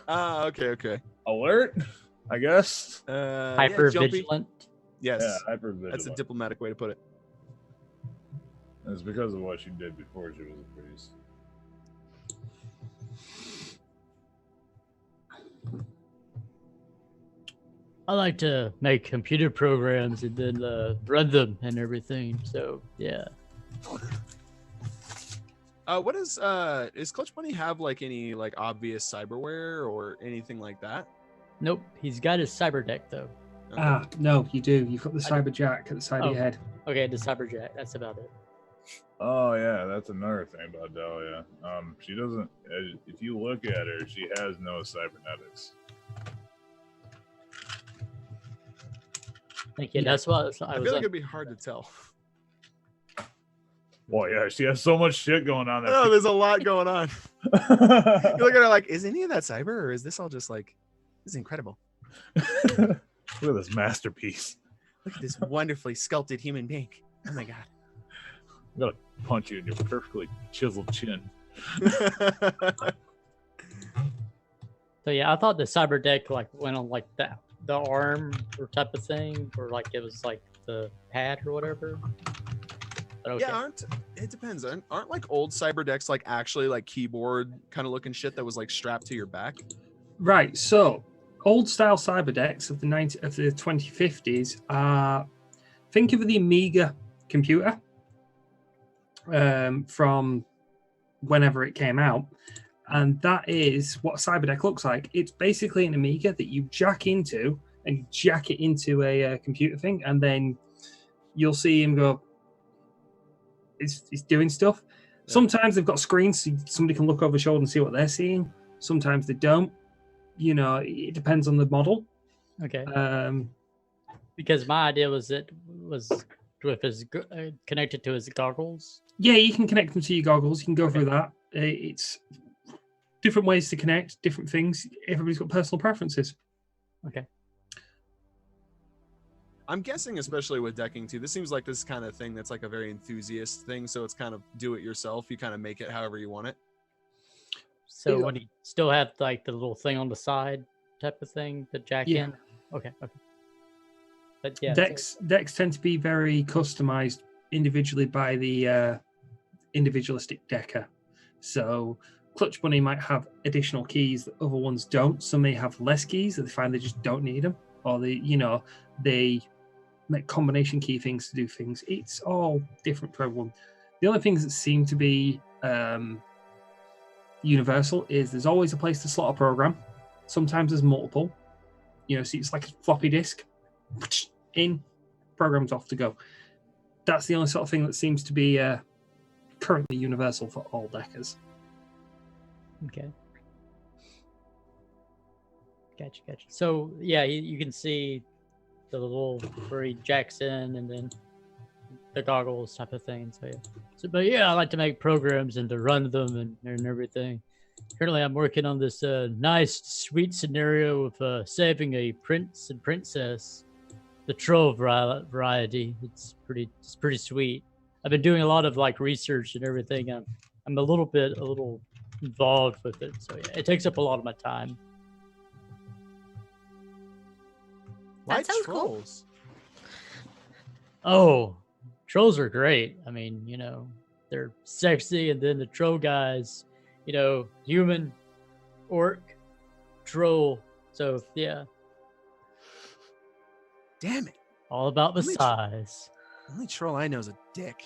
Okay. alert, I guess. Hyper jumpy. vigilant. Yes, Yeah, hyper vigilant. that's a diplomatic way to put it. It's because of what she did before she was a priest. I like to make computer programs and then run them and everything. So yeah. What is Clutch Bunny have like any like obvious cyberware or anything like that? Nope. He's got his cyber deck though. Okay. No, you do. You've got the I cyber jack at the side of Oh. your head. Okay, the cyberjack. That's about it. Oh yeah, that's another thing about Dahlia. She doesn't. If you look at her, she has no cybernetics. Thank you. Yeah. That's what I I feel was. like it'd be hard to tell. Well, yeah, she has so much shit going on. Oh, there's a lot going on. You look at her like, is any of that cyber, or is this all just like, this is incredible? Look at this masterpiece. Look at this wonderfully sculpted human being. Oh my god. I'm gonna punch you in your perfectly chiseled chin. So yeah, I thought the cyber deck like went on like the arm or type of thing, or like it was like the pad or whatever. But okay. Yeah, it depends. Aren't like old cyber decks like actually like keyboard kind of looking shit that was like strapped to your back? Right. So, old style cyber decks of the 2050s. Think of the Amiga computer from whenever it came out, and that is what a cyber deck looks like. It's basically an Amiga that you jack into, and you jack it into a computer thing, and then you'll see him go. It's doing stuff. Yeah. Sometimes they've got screens so somebody can look over the shoulder and see what they're seeing. Sometimes they don't. You know, it depends on the model. Okay. Um, Because my idea was it was with his connected to his goggles. yeah, you can connect them to your goggles. You can go through that. It's different ways to connect, different things. Everybody's got personal preferences. Okay. I'm guessing, especially with decking too, this seems like this kind of thing that's like a very enthusiast thing. So it's kind of do it yourself. You kind of make it however you want it. So Yeah. when you still have like the little thing on the side type of thing to jack Yeah. in. Okay. But yeah. so- Decks tend to be very customized individually by the individualistic decker. So Clutch Bunny might have additional keys that other ones don't. Some may have less keys that they find they just don't need them, or they make combination key things to do things. It's all different for everyone. The only things that seem to be universal is there's always a place to slot a program. Sometimes there's multiple. So it's like a floppy disk. In, programs off to go. That's the only sort of thing that seems to be currently universal for all deckers. Okay. Gotcha. So yeah, you can see the little where he jacks in, and then the goggles type of thing. So yeah. But yeah, I like to make programs and to run them and everything. Currently, I'm working on this nice, sweet scenario of saving a prince and princess, the troll variety. It's pretty sweet. I've been doing a lot of like research and everything. I'm a little involved with it, so yeah, it takes up a lot of my time. Why That sounds cool. trolls? Oh, trolls are great. I mean, they're sexy, and then the troll guys, human, orc, troll. So yeah, Damn it. all about the Only size. The only troll I know is a dick.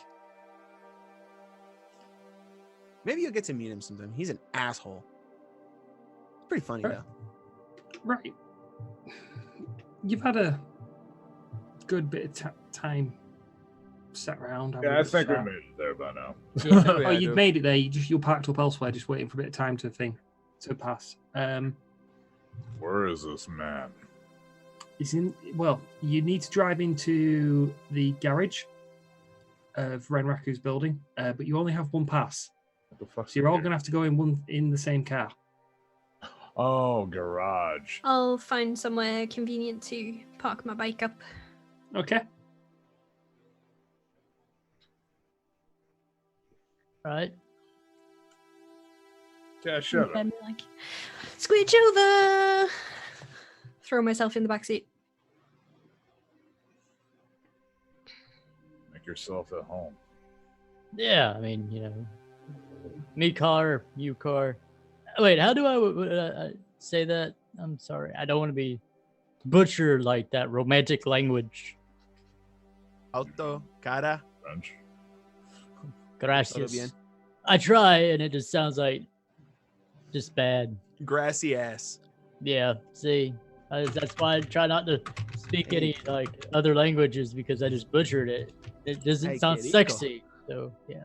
Maybe you'll get to meet him sometime. He's an asshole. It's pretty funny, though. Right. You've had a good bit of time sat around. Yeah, I think we made it there by now. Yeah. Oh, you've made it there. You're packed up elsewhere, just waiting for a bit of time to pass. Where is this man? He's in. Well, you need to drive into the garage of Renraku's building, but you only have one pass, What the fuck? so you're all gonna have to go in the same car. Oh, garage. I'll find somewhere convenient to park my bike up. Okay. Right? Yeah, shut up. And like, squidge over. Throw myself in the back seat. Make yourself at home. Yeah, I mean, me car, you car. Wait, how do I say that? I'm sorry. I don't want to be butcher like that romantic language. Auto, cara. French. Todo Gracias. bien. I try, and it just sounds like just bad. Grassy ass. Yeah, see, that's why I try not to speak any like other languages, because I just butchered it. It doesn't Ay, sound qué rico. sexy. So yeah.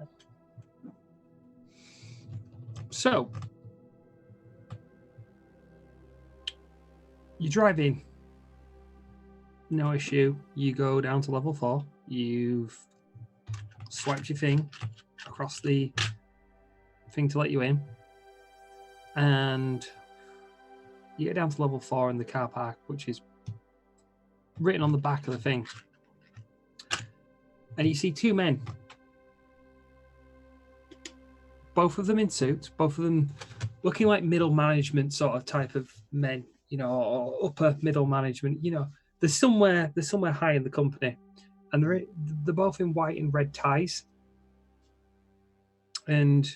So you drive in. No issue. You go down to level 4. You've swiped your thing across the thing to let you in. And you get down to level 4 in the car park, which is written on the back of the thing. And you see 2 men. Both of them in suits, both of them looking like middle management sort of type of men, or upper middle management, They're somewhere high in the company, and they're both in white and red ties. And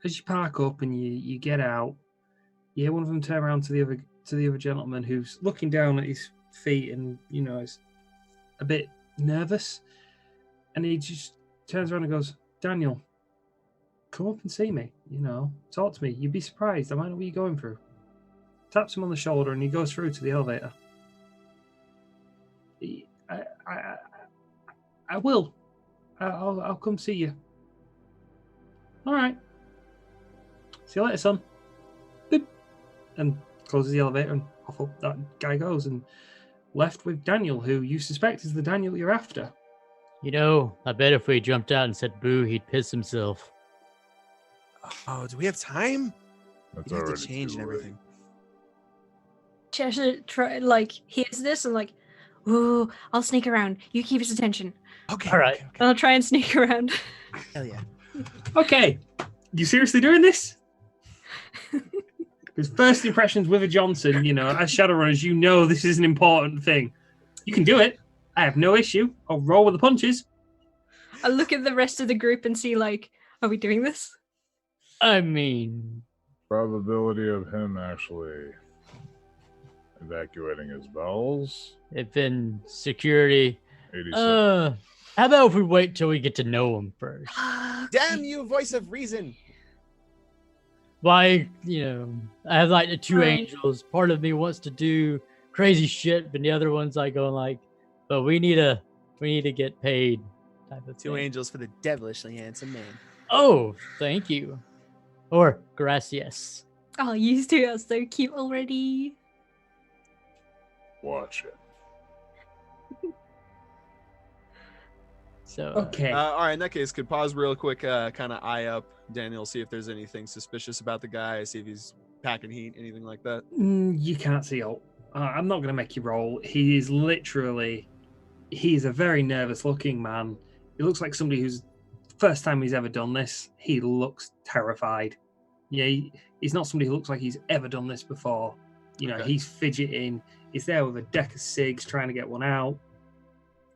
as you park up and you get out, you hear one of them turn around to the other gentleman, who's looking down at his feet and is a bit nervous, and he just turns around and goes, "Daniel, come up and see me. Talk to me. You'd be surprised. I might know what you're going through." Taps him on the shoulder, and he goes through to the elevator. I will. I'll come see you. All right. See you later, son. Boop. And closes the elevator, and off up that guy goes, and left with Daniel, who you suspect is the Daniel you're after. I bet if we jumped out and said boo, he'd piss himself. Oh, do we have time? That's We have already to change too and late. everything. Cheshire hears this and like, ooh, I'll sneak around. You keep his attention. Okay. All right. okay, And I'll try and sneak around. okay. Hell yeah. Okay. You seriously doing this? Because first impressions with a Johnson, as Shadowrunners, this is an important thing. You can do it. I have no issue. I'll roll with the punches. I look at the rest of the group and see are we doing this? I mean, Probability of him actually evacuating his bowels. if in security, 87. how about if we wait till we get to know him first? Damn you, voice of reason. Why, I have like the 2 Right. angels. Part of me wants to do crazy shit, but the other one's like going like, but we need to get paid type of 2 thing. angels for the devilishly handsome man. Oh, thank you. Or gracias. Oh, you two are so cute already. Watch it. So Okay. All right, in that case, could pause real quick, kind of eye up Daniel, see if there's anything suspicious about the guy, see if he's packing heat, anything like that. You can't see all. I'm not going to make you roll. He is literally. He's a very nervous looking man. He looks like somebody who's first time he's ever done this. He looks terrified. Yeah, he's not somebody who looks like he's ever done this before. You know, Okay. he's fidgeting. He's there with a deck of cigs trying to get one out.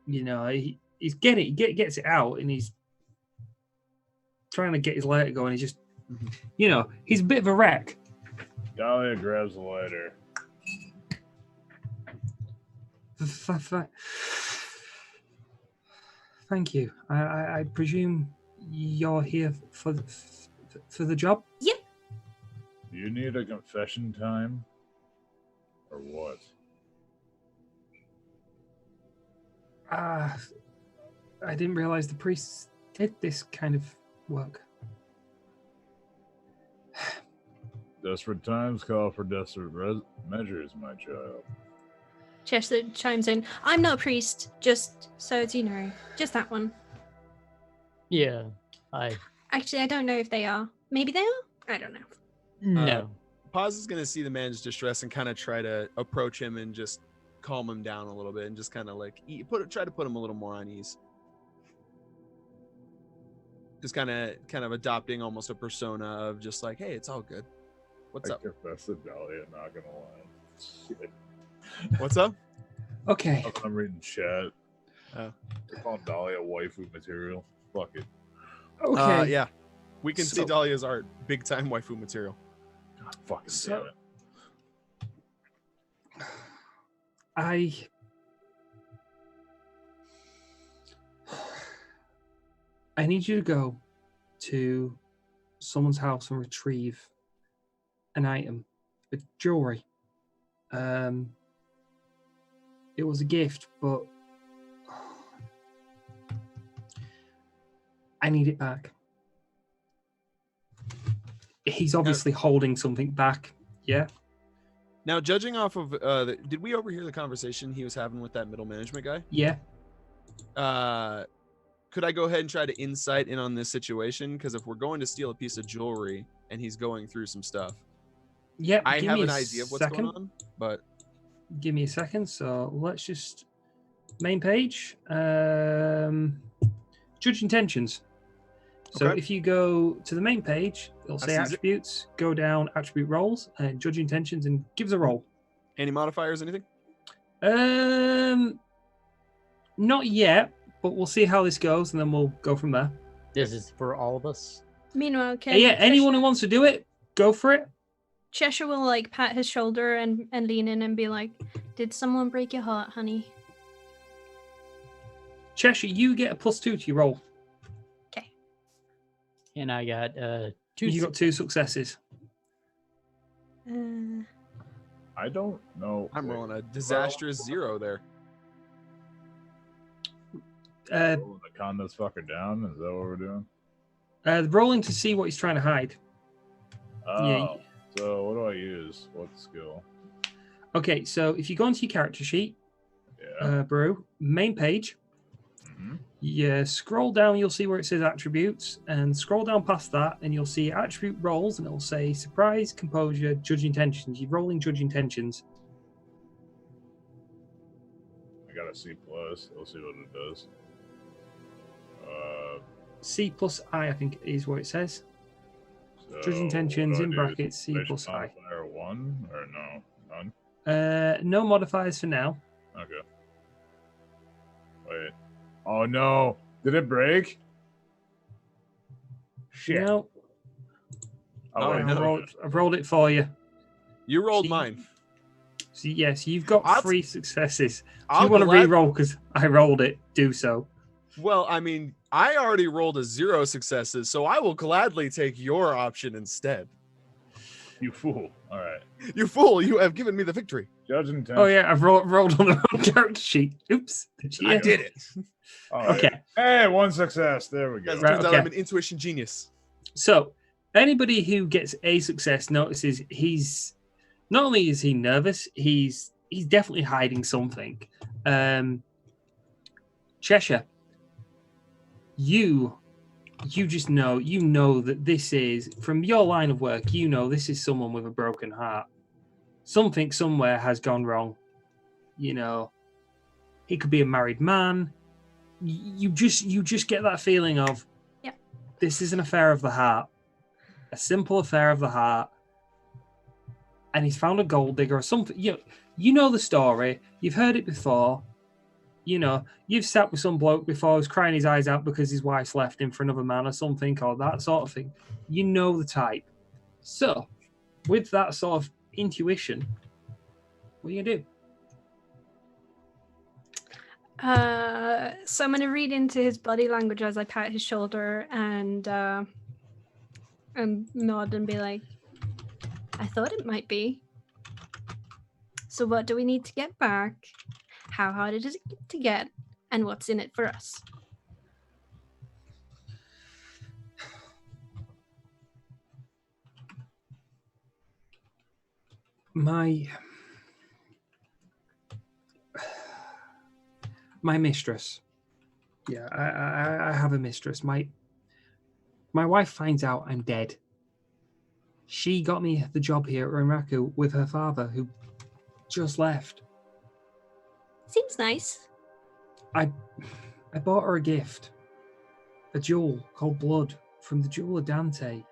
You know, he's getting it, gets it out, and he's trying to get his lighter going. He's just, you know, he's a bit of a wreck. Dahlia grabs the lighter. Thank you. I presume you're here for the job. Yep. Do you need a confession time? Or what? I didn't realize the priests did this kind of work. Desperate times call for desperate measures, my child. Chester chimes in. I'm not a priest, just so as you know. Just that one. yeah, I Actually, I don't know if they are. Maybe they are? I don't know. no. Paz is gonna see the man's distress and kind of try to approach him and just calm him down a little bit and just kind of like try to put him a little more on ease. Just kind of adopting almost a persona of just like, hey, it's all good. What's I up? confess to Dahlia, not gonna lie. Shit. What's up? Okay. I'm reading chat. Oh. They're calling Dahlia waifu material. Fuck it. Okay. Yeah, we can see So- Dahlia's art, big time waifu material. God fucking So- damn it. I need you to go to someone's house and retrieve an item, a jewelry. It was a gift, but I need it back. He's obviously holding something back. Yeah. Now, judging off of, did we overhear the conversation he was having with that middle management guy? Yeah. Could I go ahead and try to insight in on this situation? Because if we're going to steal a piece of jewelry and he's going through some stuff, Yep. I give have me an a idea of what's second. going on. But Give me a second. So let's just main page. Judge intentions. So Okay. if you go to the main page, it'll say sees it. attributes. Go down attribute roles and judge intentions and give us a roll. any modifiers, anything? Not yet, but we'll see how this goes and then we'll go from there. This is for all of us. Meanwhile, Yeah, anyone who wants to do it, go for it. Cheshire will like pat his shoulder and lean in and be like, "Did someone break your heart, honey?" Cheshire, you get a +2 to your roll. Okay. And I got two. You got 2 successes. I don't know. I'm Wait, rolling a disastrous 0 there. rolling to calm this fucker down? Is that what we're doing? Rolling to see what he's trying to hide. Oh, Yeah. so what do I use? What skill? Okay, so if you go into your character sheet, Yeah. Brew, main page, Mhm. you scroll down, you'll see where it says attributes, and scroll down past that, and you'll see attribute roles, and it'll say surprise, composure, judge intentions. You're rolling judge intentions. I got a C+. We'll see what it does. C+I, I think is what it says. So Judge intentions what in do I do? brackets, C Information plus I. modifier 1 or no? None? No modifiers for now. Okay. Wait. Oh no! Did it break? Shit. No, Oh, wait, no. I've rolled it for you. You rolled See? mine. So yes, you've got I'll- 3 successes. If I'll you want to glad- re-roll because I rolled it, do so. Well, I mean, I already rolled a 0 successes, so I will gladly take your option instead. You fool. All right. You fool! You have given me the victory. Judge intent. Oh yeah, I've rolled on the wrong character sheet. Oops. I did it. All right. Okay. Hey, 1 success. There we go. Guys, it Right, turns out okay. I'm an intuition genius. So anybody who gets a success notices he's not only is he nervous, he's he's definitely hiding something. Cheshire, you just know, that this is, from your line of work, this is someone with a broken heart. Something somewhere has gone wrong. He could be a married man. You just get that feeling of, this is an affair of the heart, a simple affair of the heart. And he's found a gold digger or something. You know the story. You've heard it before. You've sat with some bloke before who's crying his eyes out because his wife's left him for another man or something, or that sort of thing. You know the type. So, with that sort of intuition, what are you going to do? So I'm going to read into his body language as I pat his shoulder and nod and be like, I thought it might be. So what do we need to get back? How hard is it to get? And what's in it for us? My mistress. Yeah, I have a mistress. My wife finds out I'm dead. She got me the job here at Renraku with her father, who just left. Seems nice. I bought her a gift. A jewel called Blood from the jeweler Dante.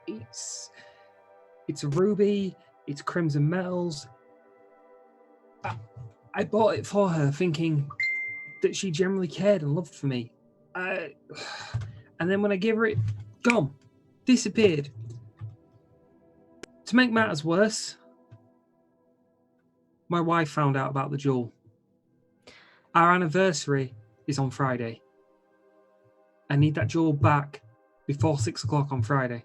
It's a ruby. It's crimson metals. I bought it for her thinking that she generally cared and loved for me. And then when I gave her it, gone. Disappeared. To make matters worse, my wife found out about the jewel. Our anniversary is on Friday. I need that jewel back before 6 o'clock on Friday.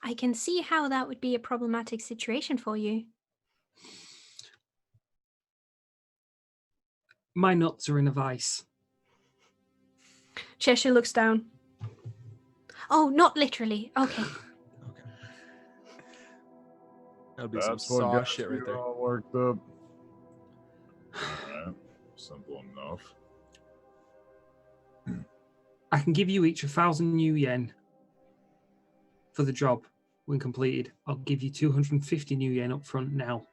I can see how that would be a problematic situation for you. My nuts are in a vice. Cheshire looks down. Oh, not literally. Okay. That'll be That's some what saw got shit you right there. all worked up. Alright, simple enough. I can give you each 1,000 new yen for the job when completed. I'll give you 250 new yen up front now.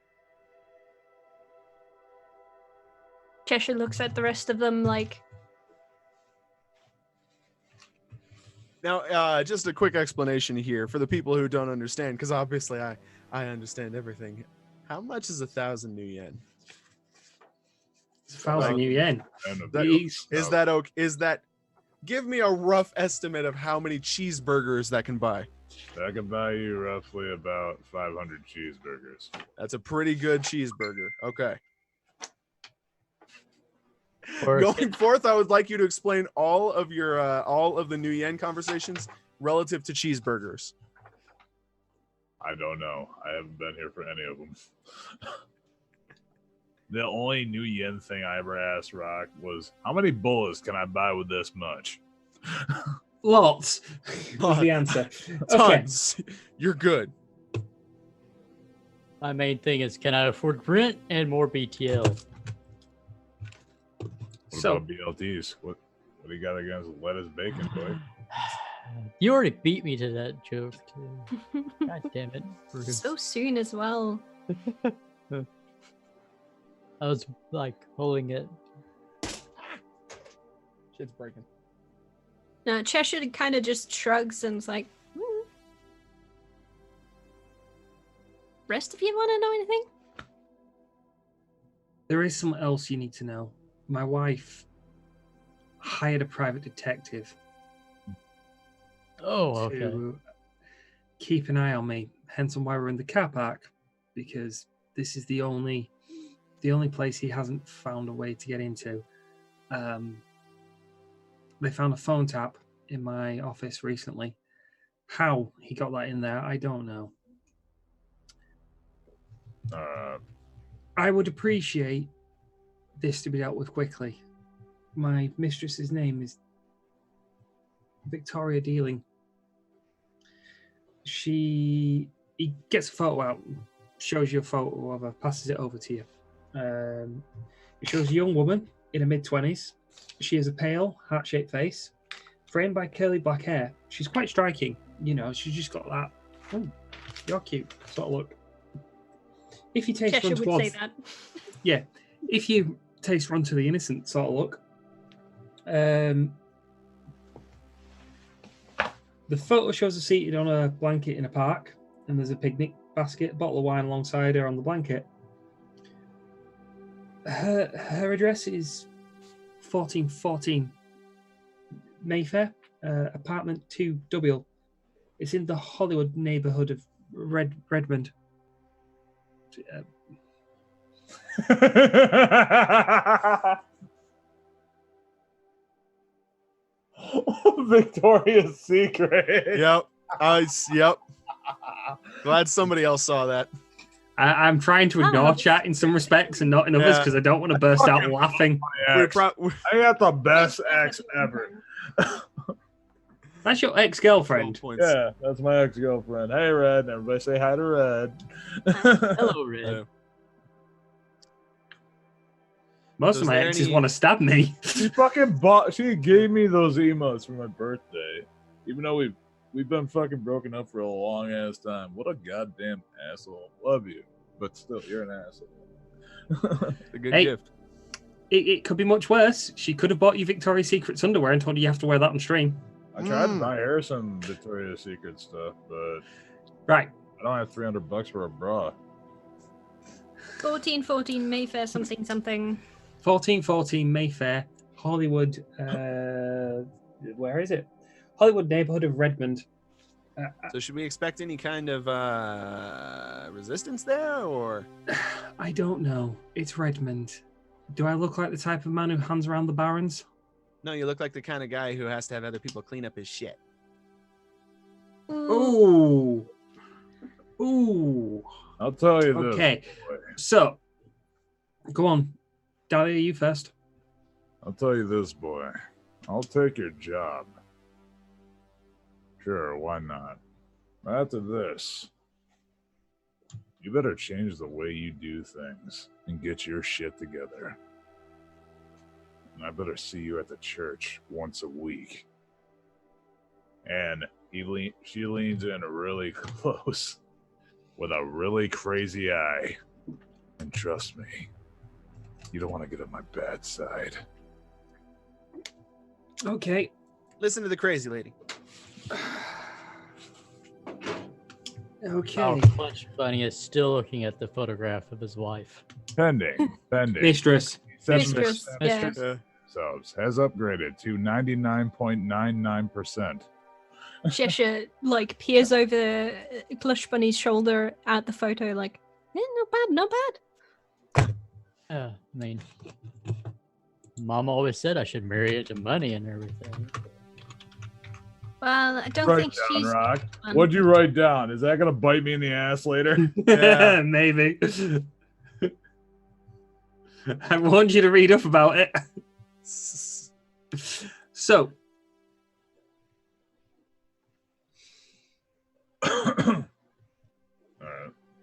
Cheshire looks at the rest of them like, Now, just a quick explanation here for the people who don't understand, because obviously I understand everything. How much is 1,000 new yen? It's 1,000 new yen. And a That- big Is that okay? Is that? Give me a rough estimate of how many cheeseburgers that can buy. That could buy you roughly about 500 cheeseburgers. That's a pretty good cheeseburger. Okay. Or- Going forth, I would like you to explain all of the new yen conversations relative to cheeseburgers. I don't know. I haven't been here for any of them. The only new yen thing I ever asked Rock was, how many bullets can I buy with this much? Lots was the answer. Okay. Tons. You're good. My main thing is, can I afford rent and more BTL? What So- about BLTs? What do you got against lettuce bacon, boy? You already beat me to that joke, too. God damn it. Bruce. so soon as well. I was like holding it. Shit's breaking. No, Cheshire kind of just shrugs and is like, Rest of you want to know anything? There is something else you need to know. My wife hired a private detective Oh, okay. to keep an eye on me. Hence why we're in the car park, because this is the only place he hasn't found a way to get into. They found a phone tap in my office recently. How he got that in there, I don't know. I would appreciate this to be dealt with quickly. My mistress's name is Victoria Dealing. She he gets a photo out, shows you a photo of her, passes it over to you. It shows a young woman in her mid-20s. She has a pale, heart-shaped face, framed by curly black hair. She's quite striking. You know, she's just got that, oh, you're cute sort of look. If you taste Cheshire run would towards, say that. yeah, if you taste run to the innocent sort of look, the photo shows her seated on a blanket in a park, and there's a picnic basket, a bottle of wine alongside her on the blanket. Her address is 1414 Mayfair, apartment 2W. It's in the Hollywood neighborhood of Redmond. Victoria's Secret. Yep. Yep. Glad somebody else saw that. I'm trying to ignore chat in some respects and not in others Yeah. because I don't want to burst out laughing. We Ex. pro- I got the best ex ever. That's your ex-girlfriend. points. Yeah, that's my ex-girlfriend. Hey, Red. Everybody say hi to Red. Hello, Red. Yeah. Most So of is my there exes any- want to stab me. She gave me those emotes for my birthday. Even though we've been fucking broken up for a long ass time. What a goddamn asshole. Love you. But still, you're an asshole. A good Hey. gift. It could be much worse. She could have bought you Victoria's Secret's underwear and told you have to wear that on stream. I tried to buy her some Victoria's Secret stuff, but Right. I don't have $300 for a bra. 1414 Mayfair something something. 1414 Mayfair, Hollywood. Where is it? Hollywood neighborhood of Redmond. So should we expect any kind of resistance there, or I don't know. It's Redmond. Do I look like the type of man who hangs around the barons? no? You look like the kind of guy who has to have other people clean up his shit. Ooh. Ooh. I'll tell you this. Okay. boy. So, go on. Dahlia, you first. I'll tell you this, boy. I'll take your job. Sure, why not? But after this, you better change the way you do things and get your shit together. And I better see you at the church once a week. And she leans in really close with a really crazy eye. And trust me, you don't want to get on my bad side. Okay. Listen to the crazy lady. Okay. Oh, Clutch Bunny is still looking at the photograph of his wife. Pending. Mistress. Mistress, yeah. Mistress. Subs has upgraded to 99.99%. Cheshire like peers over Plush Bunny's shoulder at the photo, like, not bad, not bad. I mean, Mom always said I should marry into money and everything. Well, I don't Write think down, she's. Rock. one. What'd you write down? Is that gonna bite me in the ass later? Yeah. Maybe. I want you to read up about it. So, Alright.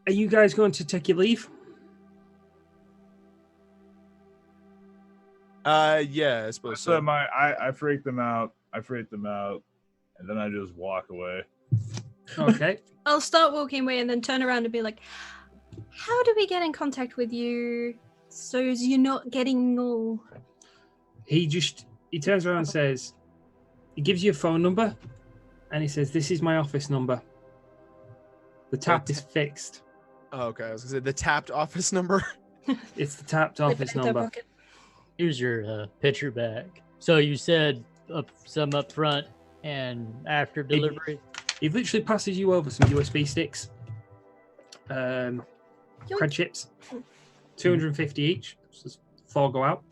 are you guys going to take your leave? Yeah, I suppose So so. I freaked them out. And then I just walk away. Okay. I'll start walking away and then turn around and be like, how do we get in contact with you so as you're not getting all. He turns around and says, he gives you a phone number and he says, this is my office number. The tap is fixed. Oh, okay. I was gonna say the tapped office number. It's the tapped office Slip it into her number. pocket. Here's your picture back. So you said some up front and after delivery. He literally passes you over some USB sticks. Yoink. Cred chips. 250 each. So 4 go out.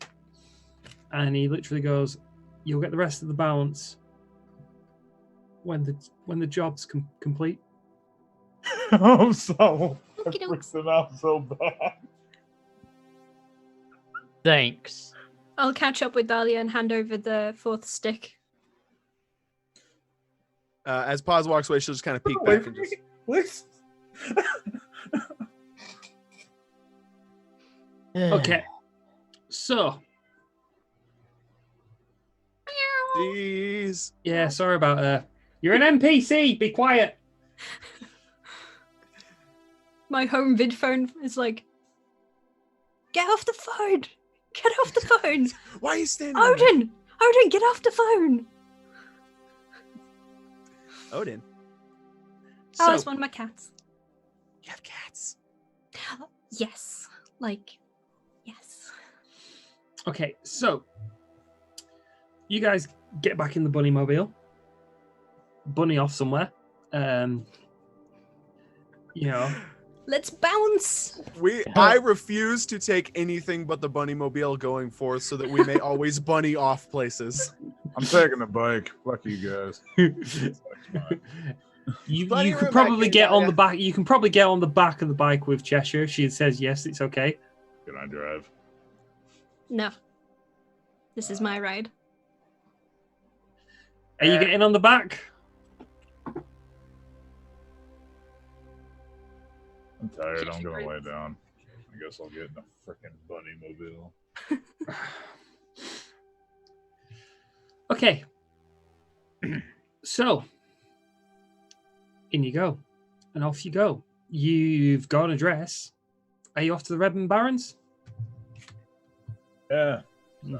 And he literally goes, you'll get the rest of the balance when the job's complete. I'm so I Okey-doke. freaked them out so bad. Thanks. I'll catch up with Dahlia and hand over the 4th stick. As Paz walks away, she'll just kind of peek Wait back for and me, just. please. Okay. So, Jeez. yeah, sorry about you're an NPC. Be quiet. My home vid phone is like, get off the phone. Get off the phone. Why are you standing there? Odin! Odin, get off the phone. Odin. Oh, So, it's one of my cats. You have cats. Yes. Like, yes. okay, so you guys get back in the bunny mobile. Bunny off somewhere. You know, Let's bounce. I refuse to take anything but the bunny mobile going forth so that we may always bunny off places. I'm taking a bike. Fuck you guys. you Bunny could room probably back get in, on yeah. the back. You can probably get on the back of the bike with Cheshire. If she says yes, it's okay. Can I drive? No. This is my ride. Are you getting on the back? I'm tired. I'm gonna lay down. I guess I'll get in a freaking bunny mobile. Okay. So, in you go, and off you go. You've got a dress. Are you off to the Redmond Barrens? Yeah.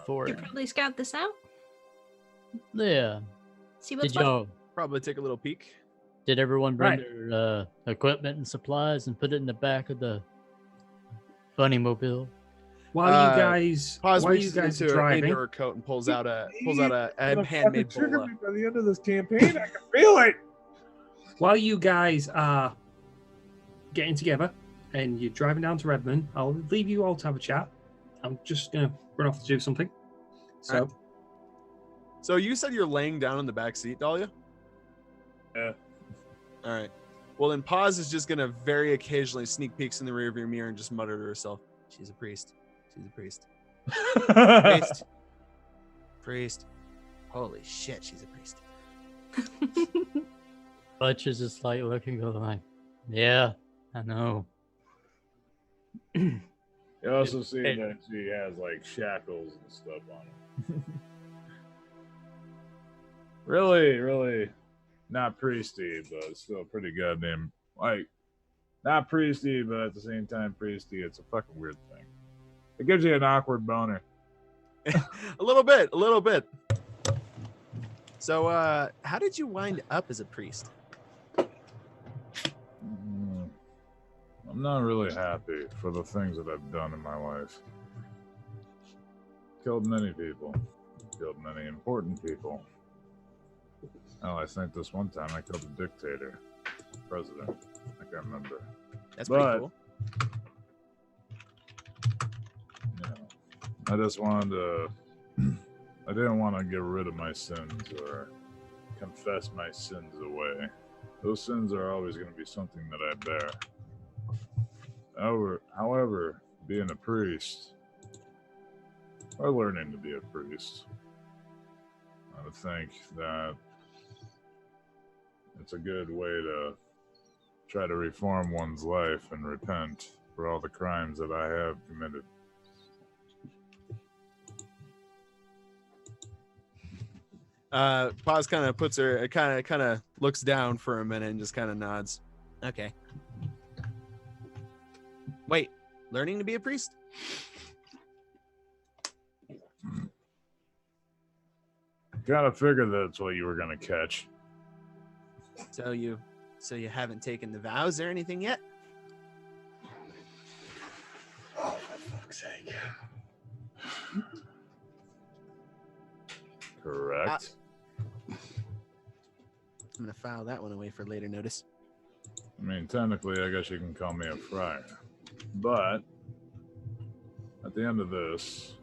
For You it. probably scout this out. Yeah. See what's Did what. y'all? Probably take a little peek. Did everyone bring Right. their equipment and supplies and put it in the back of the bunny mobile? While you guys, Pause while you reaches guys are into driving, her coat and pulls out a Gonna handmade fucking trigger bola. me by the end of this campaign. I can feel it. while you guys are getting together and you're driving down to Redmond, I'll leave you all to have a chat. I'm just gonna run off to do something. So, Alright. So you said you're laying down in the back seat, Dahlia? Yeah. All right. Well, then Paz is just gonna very occasionally sneak peeks in the rearview mirror and just mutter to herself, "She's a priest. She's a priest. Priest. Priest. Holy shit, she's a priest." Butch is just like looking going like, yeah, I know. You also see It- that she has like shackles and stuff on her. really not priesty, but still pretty goddamn like not priesty, but at the same time priesty. It's a fucking weird thing. It gives you an awkward boner. A little bit. So, how did you wind up as a priest? I'm not really happy for the things that I've done in my life. Killed many people. Killed many important people. Oh, I think this one time I killed a dictator. President. I can't remember. That's pretty But- cool. I just wanted to. I didn't want to get rid of my sins or confess my sins away. Those sins are always going to be something that I bear. However, being a priest, or learning to be a priest, I would think that it's a good way to try to reform one's life and repent for all the crimes that I have committed. Paz kind of puts her, kind of looks down for a minute and just kind of nods. Okay. Wait, learning to be a priest? Kind of figured that's what you were gonna catch. So you haven't taken the vows or anything yet? oh, for fuck's sake. Correct. I'm gonna file that one away for later notice. I mean, technically, I guess you can call me a friar. But at the end of this,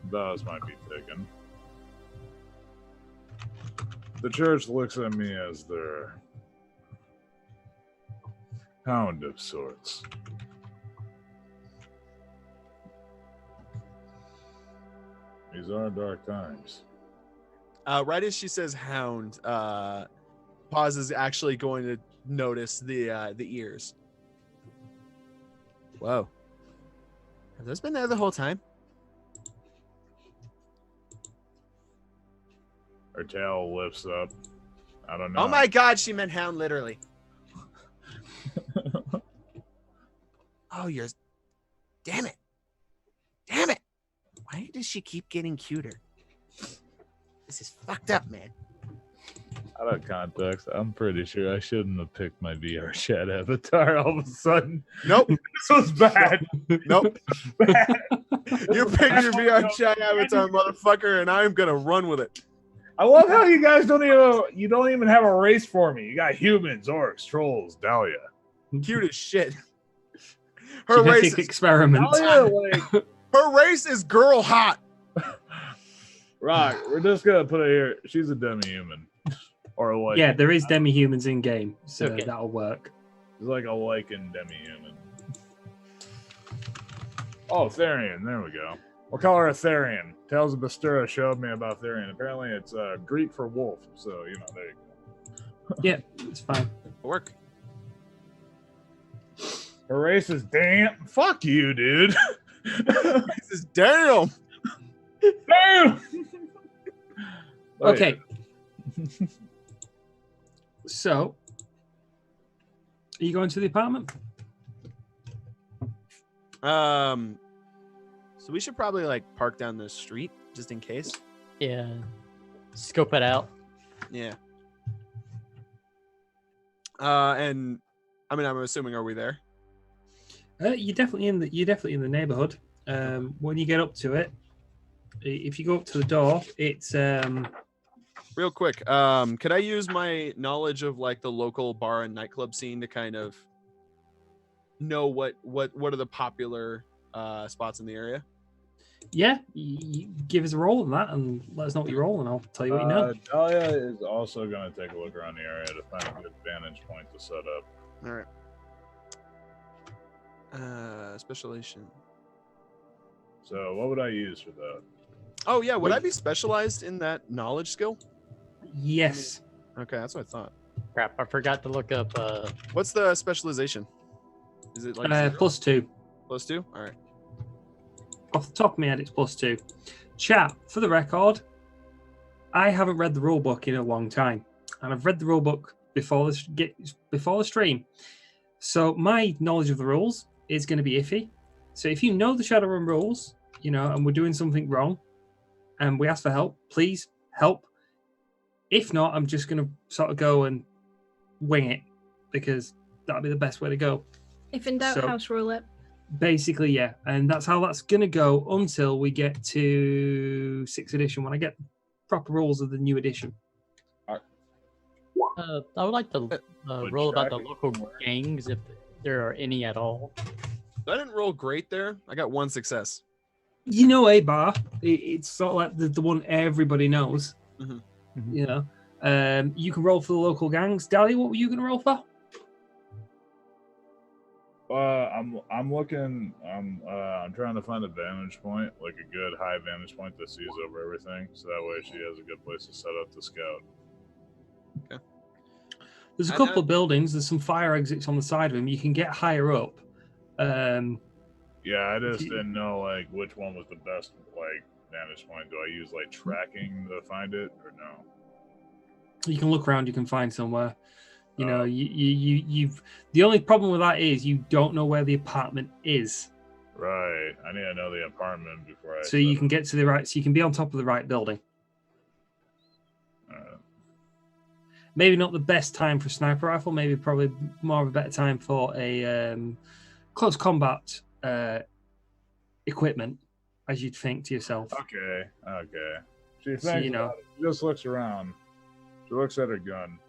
vows might be taken. The church looks at me as their hound of sorts. These are dark times. Right as she says hound, Paz is actually going to notice the ears. Whoa. Have those been there the whole time? Her tail lifts up. I don't know. Oh my god, she meant hound literally. Oh, you're... Damn it. Damn it. Why does she keep getting cuter? This is fucked up, man. Out of context, I'm pretty sure I shouldn't have picked my VR chat avatar all of a sudden. Nope. This was bad. Nope. Bad. You picked your VR chat avatar, motherfucker, and I'm gonna run with it. I love how you guys don't even have a race for me. You got humans, orcs, trolls, Dahlia. Cute as shit. Her Genetic race, is, experiment. Dahlia, like, her race is girl hot. Rock, we're just gonna put it here. She's a demi-human. Or like Yeah, there is demi-humans in game, so Okay. that'll work. It's like a lichen demi-human. Oh, Therian. There we go. We'll call her a Therian. Tales of Bastura showed me about Therian. Apparently, it's Greek for wolf. So, there you go. Yeah, it's fine. Work. Her race is damn. Fuck you, dude. This is damn. Damn. Okay. So, are you going to the apartment? So we should probably like park down the street just in case. Yeah. Scope it out. Yeah. And I mean, I'm assuming, are we there? You're definitely in the neighborhood. When you get up to it, if you go up to the door, it's Real quick, could I use my knowledge of like the local bar and nightclub scene to kind of know what are the popular spots in the area? yeah. You give us a roll on that and let us know what you roll, and I'll tell you what you know. Dahlia is also going to take a look around the area to find a good vantage point to set up. All right. Specialization. So, what would I use for that? Oh yeah, would I be specialized in that knowledge skill? Yes. Okay, that's what I thought. Crap, I forgot to look up. What's the specialization? Is it like zero? +2. +2? All right. Off the top of my head, it's +2. Chat, for the record, I haven't read the rule book in a long time, and I've read the rule book before the stream. So my knowledge of the rules is going to be iffy. So if you know the Shadowrun rules, and we're doing something wrong, and we ask for help, please help. If not, I'm just going to sort of go and wing it, because that'll be the best way to go. If in doubt, So- house rule it. Basically, yeah. And that's how that's going to go until we get to 6th edition, when I get proper rules of the new edition. I would like to Would roll about the tracking local work? gangs, if there are any at all. So I didn't roll great there. I got 1 success. A bar. It's sort of like the one everybody knows. Mhm. You can roll for the local gangs. Dali, what were you going to roll for? I'm looking. I'm trying to find a vantage point, like a good high vantage point that sees over everything, so that way she has a good place to set up the scout. There's a And, couple of buildings. There's some fire exits on the side of them. You can get higher up. Yeah, I just didn't know like which one was the best like vantage point. Do I use like tracking to find it or no? You can look around. You can find somewhere. You've the only problem with that is you don't know where the apartment is. Right. I need to know the apartment before I. So you set can get to the right. So you can be on top of the right building. up. Maybe not the best time for a sniper rifle. Maybe probably more of a better time for a close combat equipment, as you'd think to yourself. Okay. She thinks So, about it. She just looks around. She looks at her gun,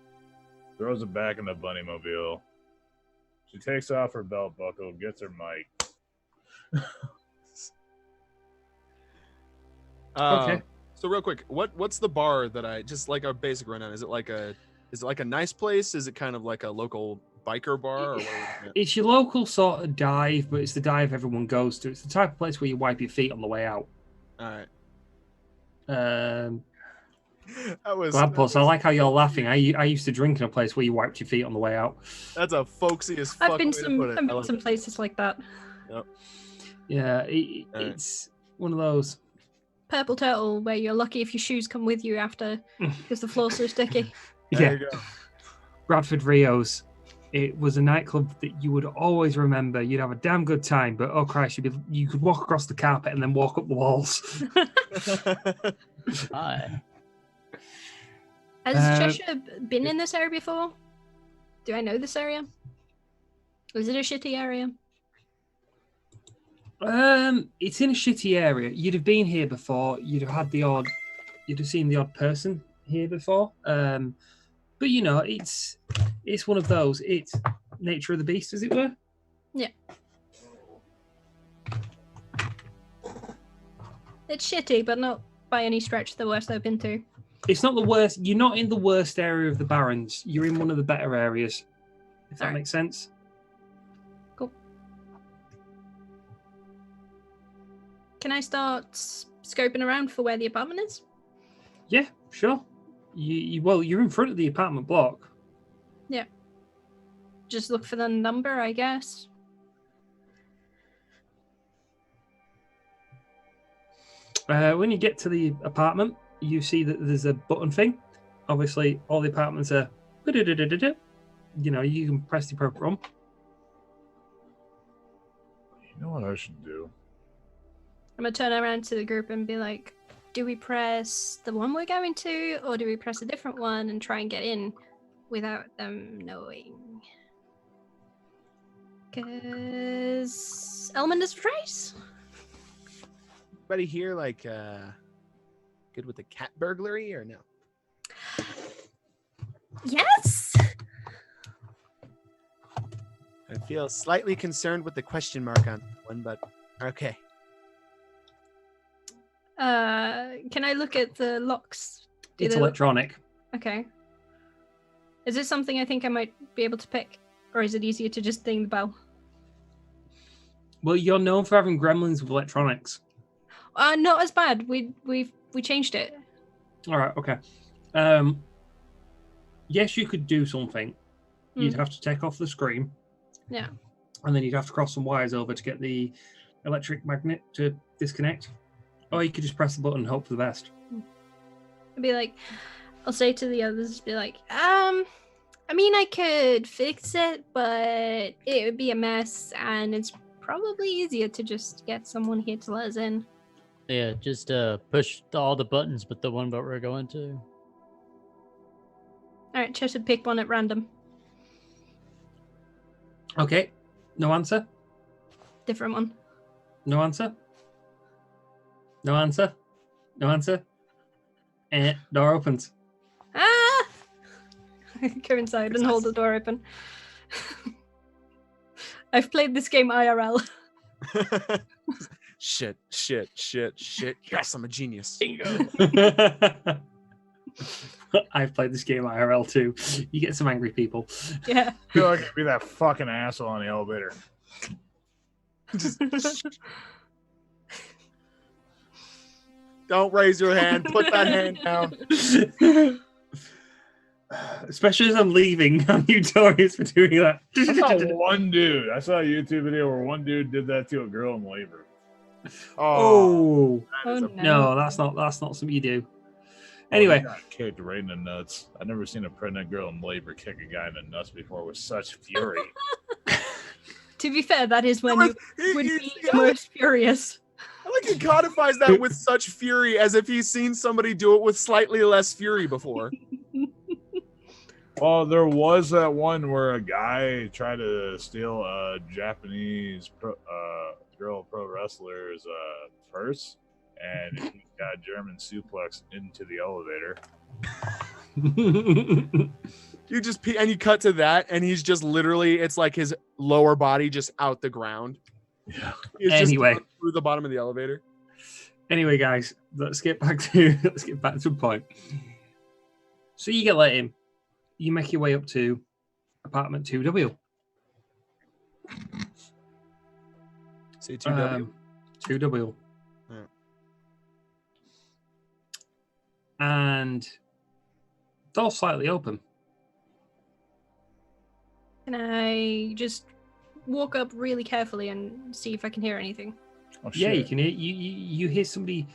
throws it back in the bunny mobile. She takes off her belt buckle, gets her mic. Okay. So real quick, what's the bar that I just like a basic rundown? Is it like a nice place? Is it kind of like a local biker bar? Or what are we looking at? It's your local sort of dive, but it's the dive everyone goes to. It's the type of place where you wipe your feet on the way out. All right. That was Gladpuss, I like how you're laughing. I used to drink in a place where you wiped your feet on the way out. that's a folksy as fuck I've been way to put it. I've I been love some it. places like that. Yeah, Alright. it's one of those. Purple Turtle, where you're lucky if your shoes come with you after because the floor's so sticky. There Yeah, you go. Bradford Rios. It was a nightclub that you would always remember. You'd have a damn good time, but oh Christ, you could walk across the carpet and then walk up the walls. Hi. Has Cheshire been in this area before? Do I know this area? Is it a shitty area? It's in a shitty area. You'd have been here before. You'd have seen the odd person here before. But you know, it's one of those. It's nature of the beast, as it were. Yeah. It's shitty, but not by any stretch the worst I've been to. It's not the worst. You're not in the worst area of the Barrens. You're in one of the better areas. If that Alright. makes sense. Cool. Can I start scoping around for where the apartment is? Yeah, sure. You're in front of the apartment block. Just look for the number, I guess. When you get to the apartment, you see that there's a button thing. Obviously, all the apartments are. You know, you can press the appropriate one. You know what I should do? I'm gonna turn around to the group and be like, do we press the one we're going to, or do we press a different one and try and get in without them knowing? Because Elmond is right. Anybody here like good with the cat burglary or no? Yes. I feel slightly concerned with the question mark on one, but okay. Can I look at the locks? It's they look- electronic. Okay. Is this something I think I might be able to pick, or is it easier to just ding the bell? Well, you're known for having gremlins with electronics. Not as bad. We changed it. All right, okay. Yes, you could do something. You'd have to take off the screen. Yeah. And then you'd have to cross some wires over to get the electric magnet to disconnect. Or you could just press the button and hope for the best. I'd be like, I'll say to the others, be like, I mean, I could fix it, but it would be a mess, and it's probably easier to just get someone here to let us in. Yeah, just push all the buttons, but the one that we're going to. All right, Cheshire, pick one at random. Okay. No answer? Different one. No answer? No answer? No answer? Door opens. Ah! Go inside and hold the door open. I've played this game IRL. Shit. Yes, I'm a genius. I've played this game IRL too. You get some angry people. Yeah. I feel like I'd be that fucking asshole on the elevator. Don't raise your hand. Put that hand down. Especially as I'm leaving, I'm notorious for doing that. I saw one dude. I saw a YouTube video where one dude did that to a girl in labor. Oh Oh, no, that's not something you do. Anyway, He got kicked right in the nuts. I've never seen a pregnant girl in labor kick a guy in the nuts before with such fury. To be fair, that is when you would be I most furious. like he codifies that with such fury as if he's seen somebody do it with slightly less fury before. Well, there was that one where a guy tried to steal a Japanese girl pro wrestler's purse, and he got German suplex into the elevator. You just and you cut to that, and he's just literally, it's like his lower body just out the ground. Yeah. He's Anyway. just through the bottom of the elevator. Anyway, guys, let's get back to the point. So you get let in. You make your way up to apartment 2W. C2W. 2W. Yeah. and door slightly open. Can I just walk up really carefully and see if I can hear anything? Oh, Yeah, you shit. can hear you hear somebody.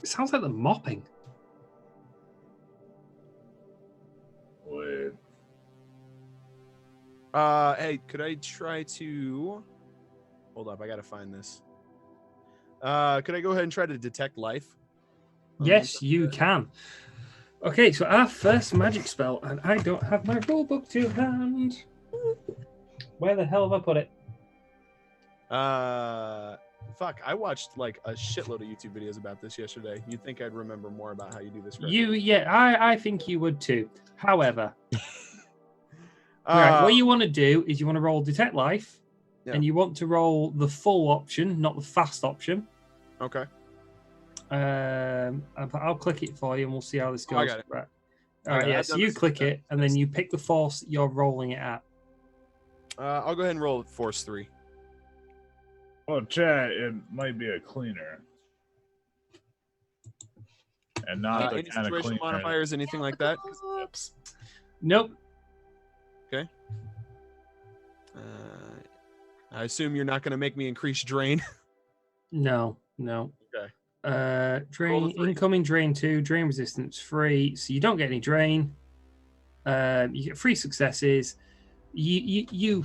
It sounds like they're mopping. Wait. Hey, could I try to hold up? I gotta find this. Could I go ahead and try to detect life? Yes, you can. Okay, so our first magic spell, and I don't have my rulebook to hand. Where the hell have I put it? Fuck, I watched like a shitload of YouTube videos about this yesterday. You'd think I'd remember more about how you do this. I think you would too. However, right, what you want to do is you want to roll detect life, and you want to roll the full option, not the fast option. Okay. I'll click it for you, and we'll see how this goes. I got it. Right. All right, yeah. So you click it, and then you pick the force you're rolling it at. I'll go ahead and roll force 3. Well, chat, it might be a cleaner. And not the Any kind of situational cleaner. modifiers, anything like that? Oops. Nope. Okay. I assume you're not going to make me increase drain. No. Okay. Drain, 3. incoming drain 2, drain resistance 3, so you don't get any drain. You get 3 successes. You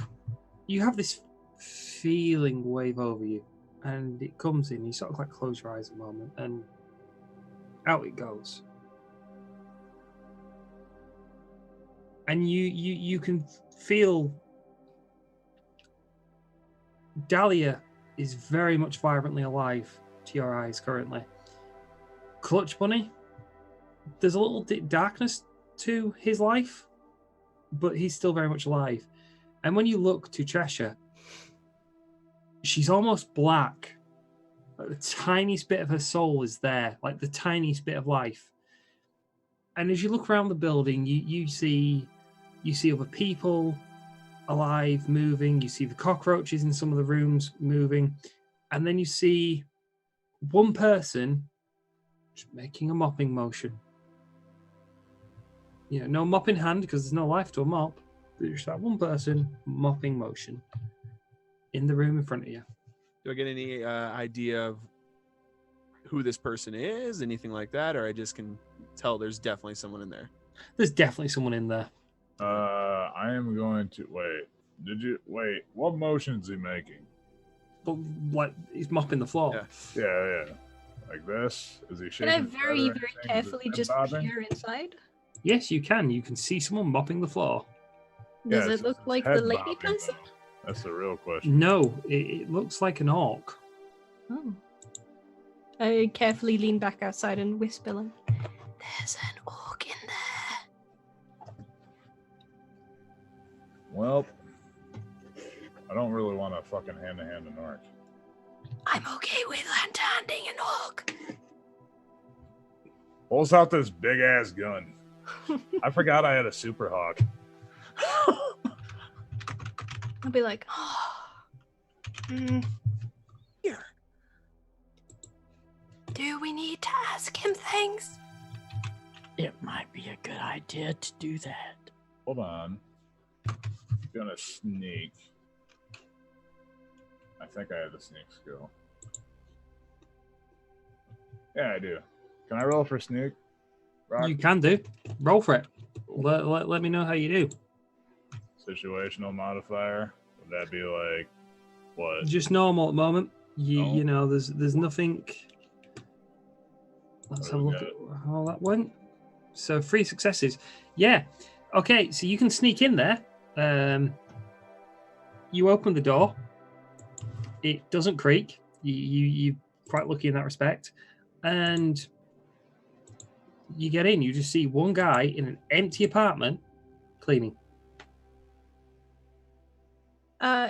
have this feeling wave over you, and it comes in. You sort of like close your eyes a moment, and out it goes. And you can feel Dahlia is very much vibrantly alive to your eyes currently. Clutch Bunny, there's a little darkness to his life, but he's still very much alive. And when you look to Cheshire, she's almost black. Like the tiniest bit of her soul is there, like the tiniest bit of life. And as you look around the building, you see other people alive, moving. You see the cockroaches in some of the rooms moving. And then you see one person just making a mopping motion. No mop in hand because there's no life to a mop. There's just that one person mopping motion in the room in front of you. Do I get any idea of who this person is, anything like that, or I just can tell there's definitely someone in there? There's definitely someone in there. I am going to wait. What motion is he making? But like he's mopping the floor. Yeah. Yeah. Like this? Is he Can shaking? I his very, head or very anything? carefully Is it just bobbing? peer inside? Yes, you can. You can see someone mopping the floor. Does Yeah, it look his like head the lady bobbing, person? though. That's the real question. No, it looks like an orc. Oh. I carefully lean back outside and whisper like, "There's an orc in there." Well, I don't really want to fucking hand-to-hand an orc. I'm okay with hand-handing an orc. Pulls out this big-ass gun. I forgot I had a Super Hawk. I'll be like, Here. do we need to ask him things? It might be a good idea to do that. Hold on. Gonna sneak. I think I have the sneak skill. Yeah, I do. Can I roll for sneak? Rock? You can do. Roll for it. Let me know how you do. Situational modifier. Would that be like what? Just normal at the moment. No. You know, there's nothing. Let's have a What look do at we how that went. So 3 successes. Yeah. Okay, so you can sneak in there. You open the door. It doesn't creak. You're quite lucky in that respect. And you get in. You just see one guy in an empty apartment cleaning.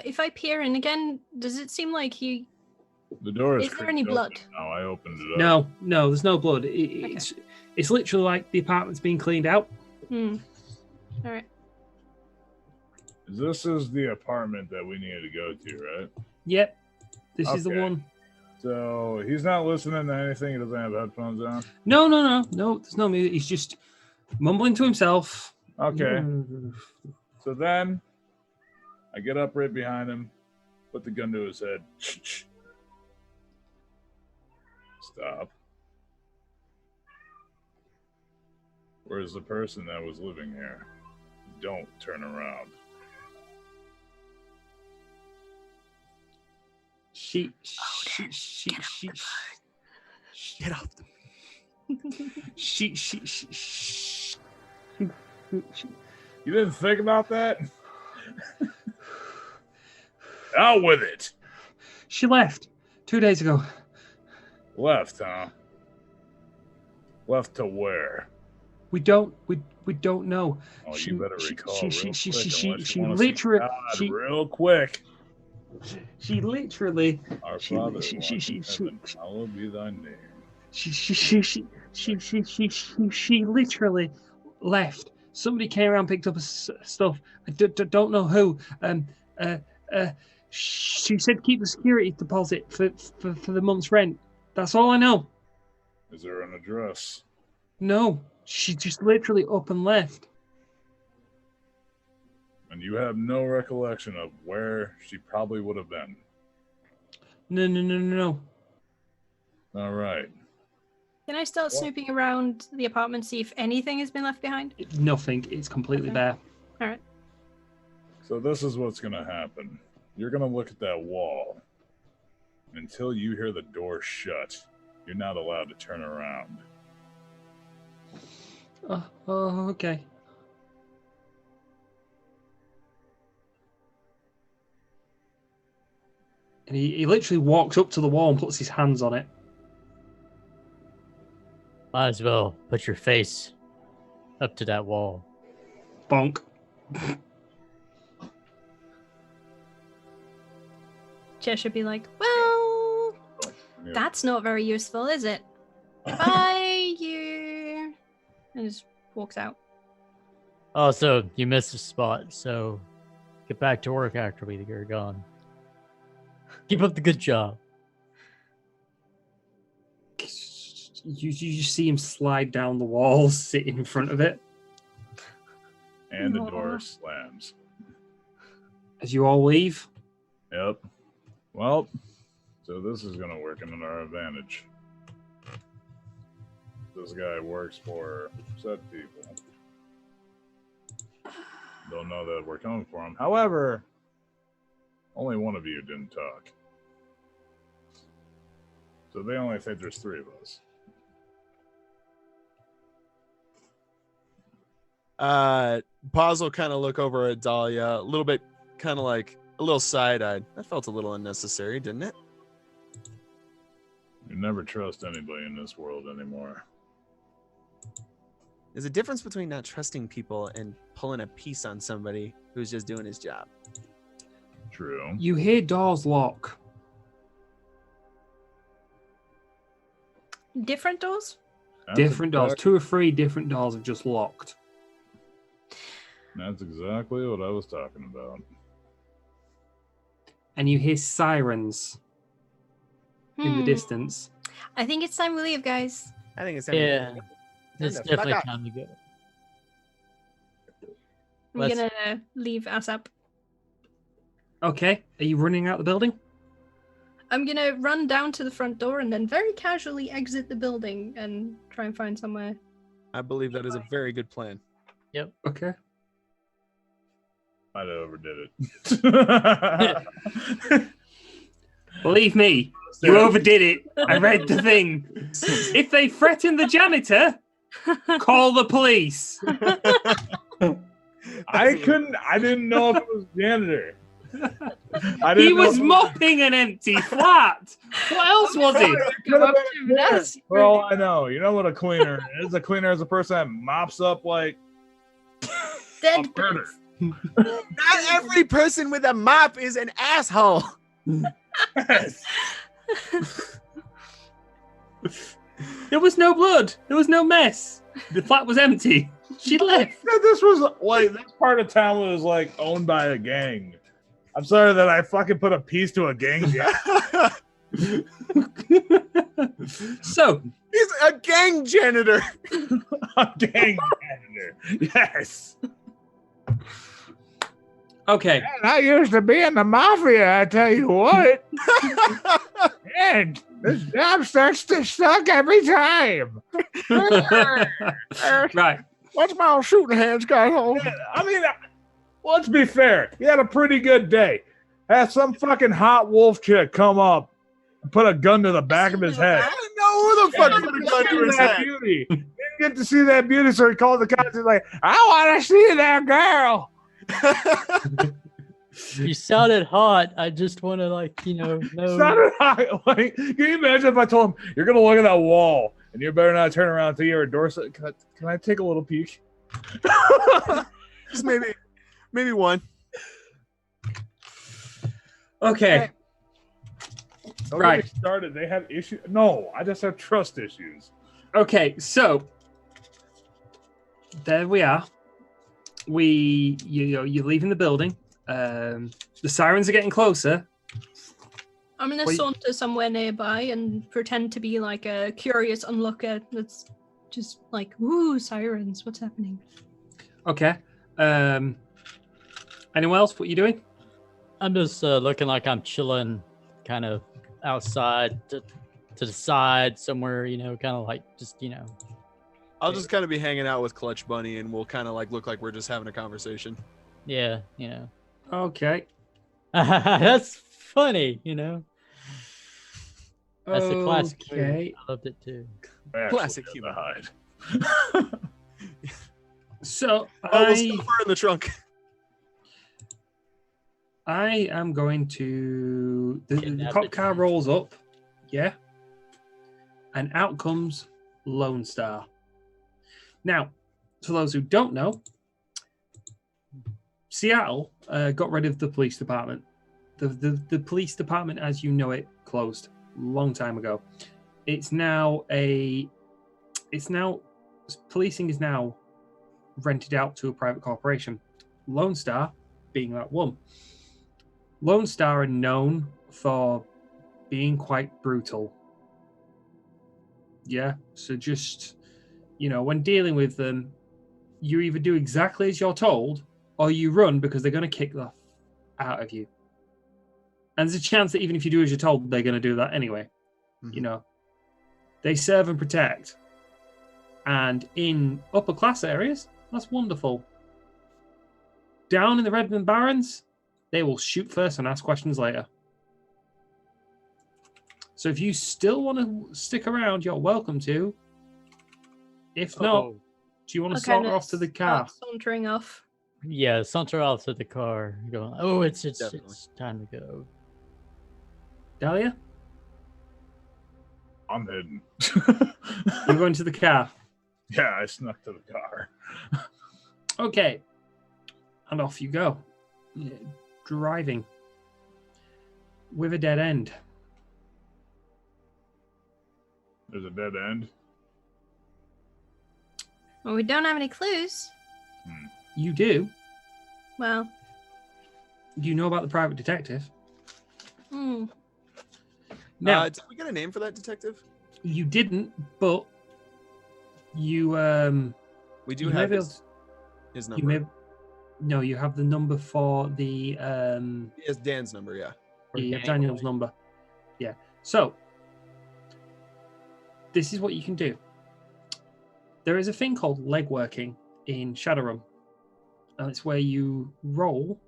If I peer in again, does it seem like he... The door is. Is there any creaked open blood? now. I opened it up. No, there's no blood. It's literally like the apartment's being cleaned out. All right. This is the apartment that we needed to go to, right? Yep. This is the Okay. one. So he's not listening to anything. He doesn't have headphones on. No. There's no music. He's just mumbling to himself. Okay. So then I get up right behind him, put the gun to his head. Stop. Where's the person that was living here? Don't turn around. Get off You didn't think about that? Out with it. She left 2 days ago. Left, huh? Left to where? We don't know. Oh, She- you better she- recall she- real she- quick. she- unless she- you she wanna see literally- God she- real quick. She literally Our she- Father, she- who she- art she- in she- heaven, hallowed be thy name. she literally left. Somebody came around, picked up stuff. I don't know who. She said keep the security deposit for the month's rent. That's all I know. Is there an address? No, she just literally up and left. And you have no recollection of where she probably would have been. No. All right. Can I start snooping around the apartment, see if anything has been left behind? Nothing. It's completely Okay. bare. All right. So this is what's going to happen. You're going to look at that wall. Until you hear the door shut, you're not allowed to turn around. Oh, okay. And he literally walks up to the wall and puts his hands on it. Might as well put your face up to that wall. Bonk. Jess should be like, well, Yeah. that's not very useful, is it? Bye, you. And just walks out. Also, you missed a spot, so get back to work after we're gone. Keep up the good job. You just see him slide down the wall, sitting in front of it. And the Aw. door slams. As you all leave. Yep. Well, so this is going to work in our advantage. This guy works for said people. Don't know that we're coming for him. However, only one of you didn't talk. So they only think there's three of us. Paz will kind of look over at Dahlia, a little bit, kind of like a little side-eyed. That felt a little unnecessary, didn't it? You never trust anybody in this world anymore. There's a difference between not trusting people and pulling a piece on somebody who's just doing his job. True. You hear doors lock. Different doors? Different doors. 2 or 3 different doors have just locked. That's exactly what I was talking about. And you hear sirens in the Hmm. distance. I think it's time we leave, guys. I think it's time Yeah. to go. It's Time to fuck definitely up. time to go. We're Let's- gonna leave ASAP. Okay. Are you running out the building? I'm gonna run down to the front door and then very casually exit the building and try and find somewhere. I believe that is a very good plan. Okay. Might have overdid it. Believe me, you overdid it. I read the thing. If they threaten the janitor, call the police. I didn't know if it was janitor. He was mopping an empty flat. What else was it? Go up to him and ask. For all I know, you know what a cleaner is? A cleaner is a person that mops up like Dead a murder. Not every person with a mop is an asshole. There was no blood. There was no mess. The flat was empty. She left. This was like this part of town was like owned by a gang. I'm sorry that I fucking put a piece to a gang. So, He's a gang janitor. A gang janitor. Yes. okay. Man, I used to be in the mafia, I tell you what. And this job starts to suck every time. Right. What's my old shooting hands got hold? I mean, let's be fair. He had a pretty good day. Had some fucking hot wolf chick come up and put a gun to the back of his head. I didn't know who the fuck put a gun to his That head. beauty. Didn't get to see that beauty, so he called the cops. He's like, I want to see that girl. You sounded hot. I just want to know. Sounded hot. Like, can you imagine if I told him, you're going to look at that wall and you better not turn around until you're a Dorset? Can I take a little peek? Just maybe one. Okay. Don't Right. get me started. They have issues. No, I just have trust issues. Okay. So there we are. You're leaving the building. The sirens are getting closer. I'm gonna Wait. saunter somewhere nearby and pretend to be like a curious onlooker that's just like, "Ooh, sirens! What's happening?" Okay. Anyone else? What you doing? I'm just looking like I'm chilling, kind of outside to the side somewhere. Kind of like just I'll just kind of be hanging out with Clutch Bunny, and we'll kind of like look like we're just having a conversation. Yeah. Okay. That's funny. That's a classic. movie. Okay. I loved it too. Classic Actually, humor. hide. So Oh, we'll stuff her in the trunk. I am going to the Kidnap cop it. car rolls up, yeah, and out comes Lone Star. Now, for those who don't know, Seattle got rid of the police department. The police department, as you know it, closed a long time ago. Policing is now rented out to a private corporation. Lone Star being that one. Lone Star are known for being quite brutal. Yeah, so just, when dealing with them, you either do exactly as you're told, or you run because they're going to kick the out of you. And there's a chance that even if you do as you're told, they're going to do that anyway. Mhm. They serve and protect. And in upper class areas, that's wonderful. Down in the Redmond Barrens, they will shoot first and ask questions later. So if you still want to stick around, you're welcome to. If not, do you want to saunter off to the car? Sauntering off. Yeah, saunter off to the car. Going, oh, it's Definitely. time to go. Dahlia, I'm hidden. you're going to the car. Yeah, I snuck to the car. Okay. And off you go. Yeah, driving. With a dead end. There's a dead end. Well, we don't have any clues. You do. Well, You know about the private detective. hmm. Now, Did we get a name for that detective? you didn't, but you We do you may have be able his you number. may no, you have the number for the He has Dan's number, yeah. yeah, Okay. Daniel's number. Yeah. So this is what you can do. There is a thing called legworking in Shadowrun. And it's where you roll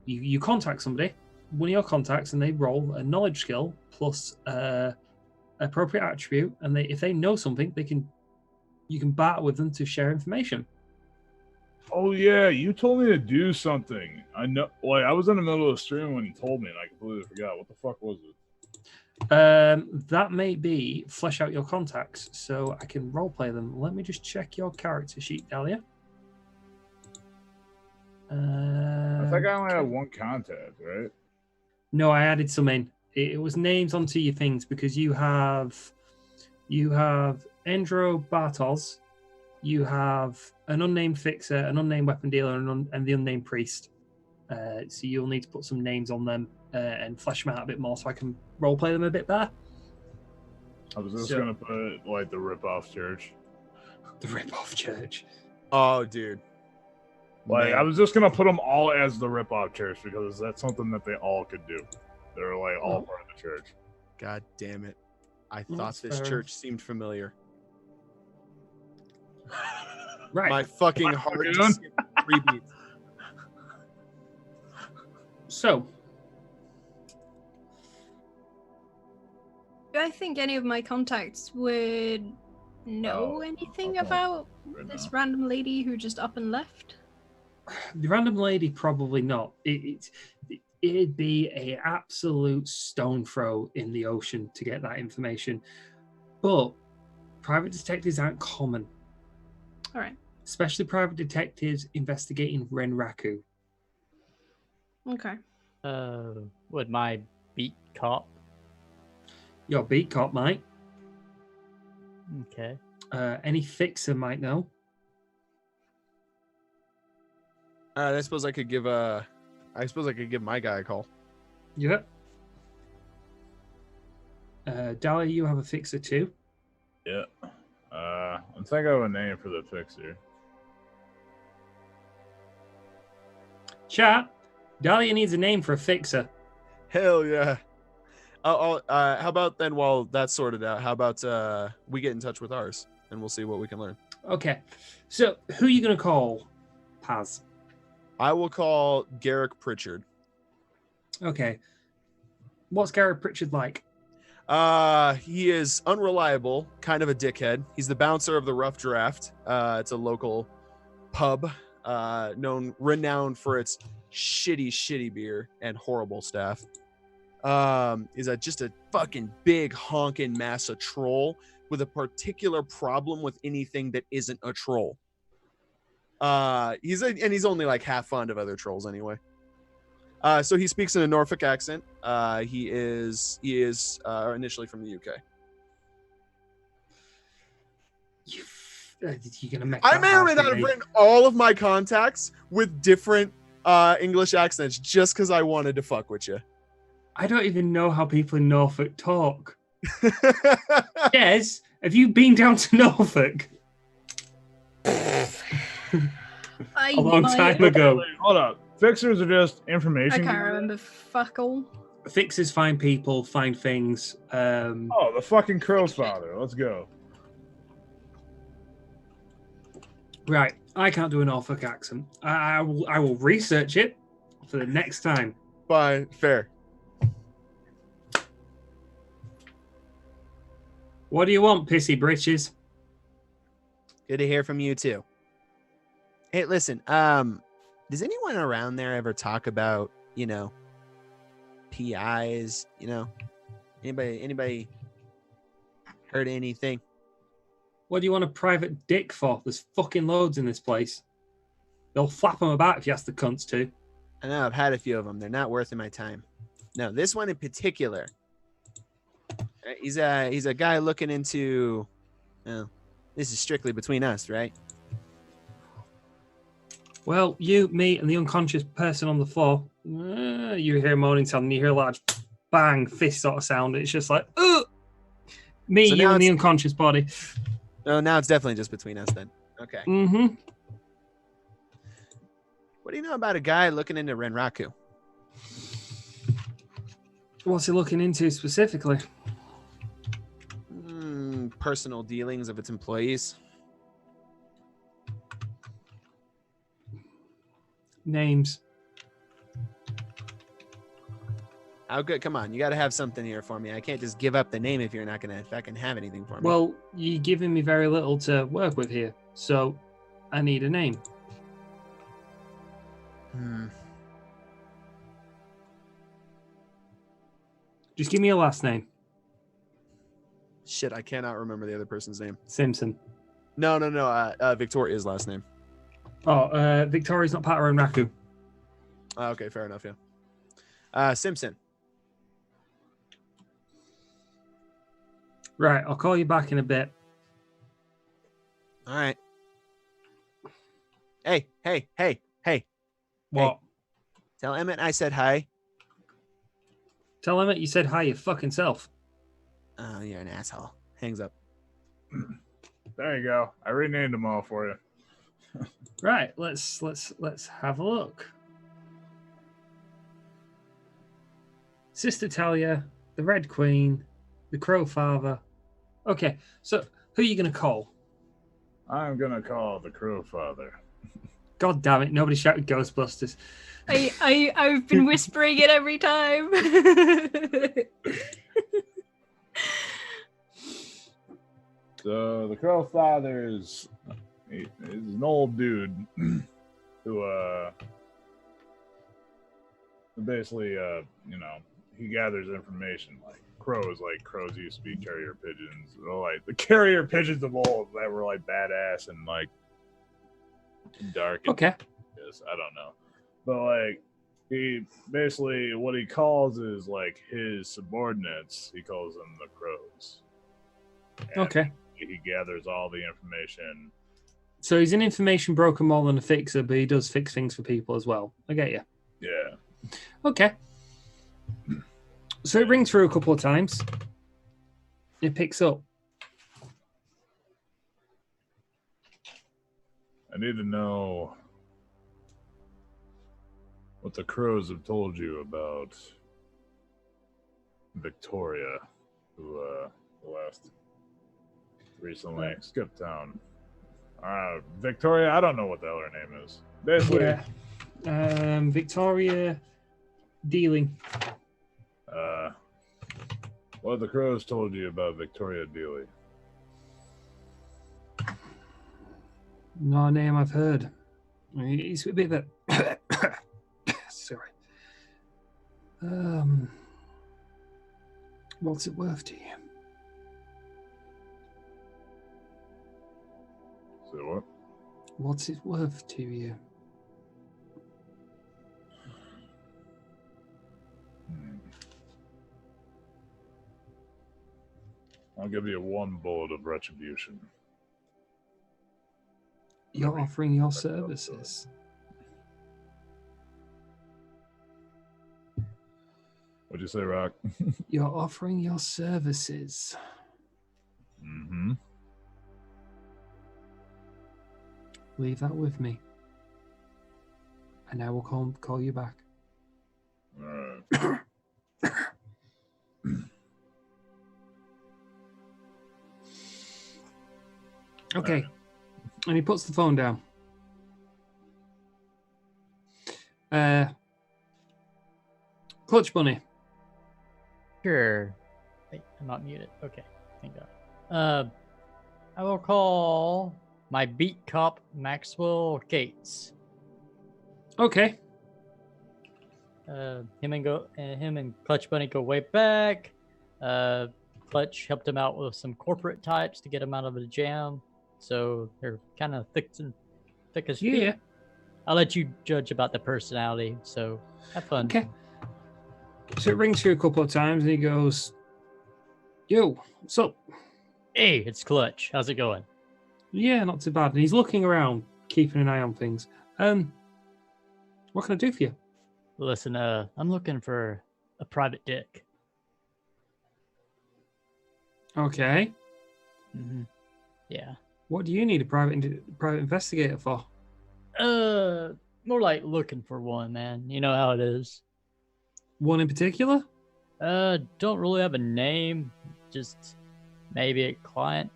you contact somebody, one of your contacts, and they roll a knowledge skill plus appropriate attribute, and if they know something, you can barter with them to share information. Oh yeah, you told me to do something. I know. Like I was in the middle of the stream when you told me, and I completely forgot. What the fuck was it? That may be flesh out your contacts, so I can roleplay them. Let me just check your character sheet, Dahlia. I think I only have one contact, right? No, I added some in. It was names onto your things because you have Endro Bartos, you have an unnamed fixer, an unnamed weapon dealer, and the unnamed priest. So you'll need to put some names on them and flesh them out a bit more so I can roleplay them a bit better. I was just So- gonna put like the rip-off church. The rip-off church. Oh, dude. Like, Man. I was just gonna put them all as the rip-off church because that's something that they all could do. They're like all part of the church. God damn it. I Well, thought that's this fair church seemed familiar. Right. My fucking Am I heart fucking just skipped 3 beats. So, Do I think any of my contacts would know Oh, anything okay. about Right this now. random lady who just up and left? the random lady probably not. It'd be a absolute stone throw in the ocean to get that information. But private detectives aren't common, All right. especially private detectives investigating Renraku. Okay. Would my beat cop? Your beat cop might. Okay. Any fixer might know. All right, I suppose I could give my guy a call. Yep. Dahlia, you have a fixer too. Yeah. I think I have a name for the fixer. Chat. Dahlia needs a name for a fixer. Hell yeah. How about then while that's sorted out, how about we get in touch with ours and we'll see what we can learn. Okay. So who are you gonna call? Paz. I will call Garrick Pritchard. Okay. What's Garrett Pritchard like? He is unreliable, kind of a dickhead. He's the bouncer of the Rough Draft. It's a local pub, renowned for its shitty beer and horrible staff. Is just a fucking big honking massa troll with a particular problem with anything that isn't a troll. He's only like half fond of other trolls anyway. So he speaks in a Norfolk accent. He is initially from the UK. You're gonna make I that may or hard may for not have me. written all of my contacts with different English accents just because I wanted to fuck with you. I don't even know how people in Norfolk talk. Des, have you been down to Norfolk I a long might- time ago? Wait, hold up. Fixers are just I information. can't givers? remember fuck all. Fixers find people, find things. Oh, the fucking crow's father. Let's go. Right, I can't do a Norfolk accent. I will research it for the next time. Fine, fair. What do you want, pissy britches? Good to hear from you too. Hey, listen, does anyone around there ever talk about, PIs, anybody heard anything? What do you want a private dick for? There's fucking loads in this place. They'll flap them about if you ask the cunts to. I know I've had a few of them. They're not worth my time. No, this one in particular. He's a guy looking into. Oh, this is strictly between us, right? Well, you, me, and the unconscious person on the floor, you hear a moaning sound and you hear a large bang, fist sort of sound. It's just like, ugh! Me, So you, now and the it's- unconscious body. Oh, now it's definitely just between us then. Okay. Mm-hmm. What do you know about a guy looking into Renraku? What's he looking into specifically? Personal dealings of its employees. Names. How good? Come on, you got to have something here for me. I can't just give up the name if you're not gonna fucking have anything for me. Well, you're giving me very little to work with here, so I need a name. Just give me a last name. Shit, I cannot remember the other person's name. Simpson. No. Victoria's last name. Oh, Victoria's not part of Renraku. Okay, fair enough. Yeah. Simpson. Right, I'll call you back in a bit. All right. Hey. What? Tell Emmett I said hi. Tell him that you said hi your fucking self. Oh, you're an asshole. hangs up. There you go. I renamed them all for you. Right, let's have a look. Sister Talia, the Red Queen, the Crow Father. Okay, so who are you gonna call? I'm gonna call the Crow Father. God damn it! Nobody shouted Ghostbusters. I've been whispering it every time. So the Crow Father is an old dude who basically he gathers information like crows used to be carrier pigeons, or like the carrier pigeons of old that were like badass and like dark. And Okay. yes, I don't know, but like he basically what he calls is like his subordinates. He calls them the crows. And Okay. he gathers all the information. So he's an information broker more than a fixer, but he does fix things for people as well. I get you. Yeah. Okay. So it rings through a couple of times. It picks up. I need to know what the crows have told you about Victoria, who left recently. Skipped town. Victoria, I don't know what the hell her name is. Basically, Yeah. Victoria Dealing. what have the crows told you about Victoria Dealey? Not a name I've heard. He's a bit of a... Sorry. What's it worth to you? So what? What's it worth to you? I'll give you one bullet of retribution. You're offering your services. What'd you say, Rock? You're offering your services. Mm-hmm. Leave that with me. And I will call you back. All right. Okay. And he puts the phone down. Clutch Bunny. Sure. Wait, I'm not muted. Okay, thank God. I will call my beat cop Maxwell Gates. Okay. Him and Clutch Bunny go way back. Clutch helped him out with some corporate types to get him out of the jam. So they're kind of thick as feet. Yeah. I'll let you judge about the personality. So have fun. Okay. So it rings through a couple of times and he goes, "Yo, what's up?" Hey, it's Clutch. How's it going? Yeah, not too bad. And he's looking around, keeping an eye on things. What can I do for you? Listen, I'm looking for a private dick. Okay. Mm-hmm. Yeah. What do you need a private investigator for? More like looking for one, man. You know how it is. One in particular? Don't really have a name. Just maybe a client.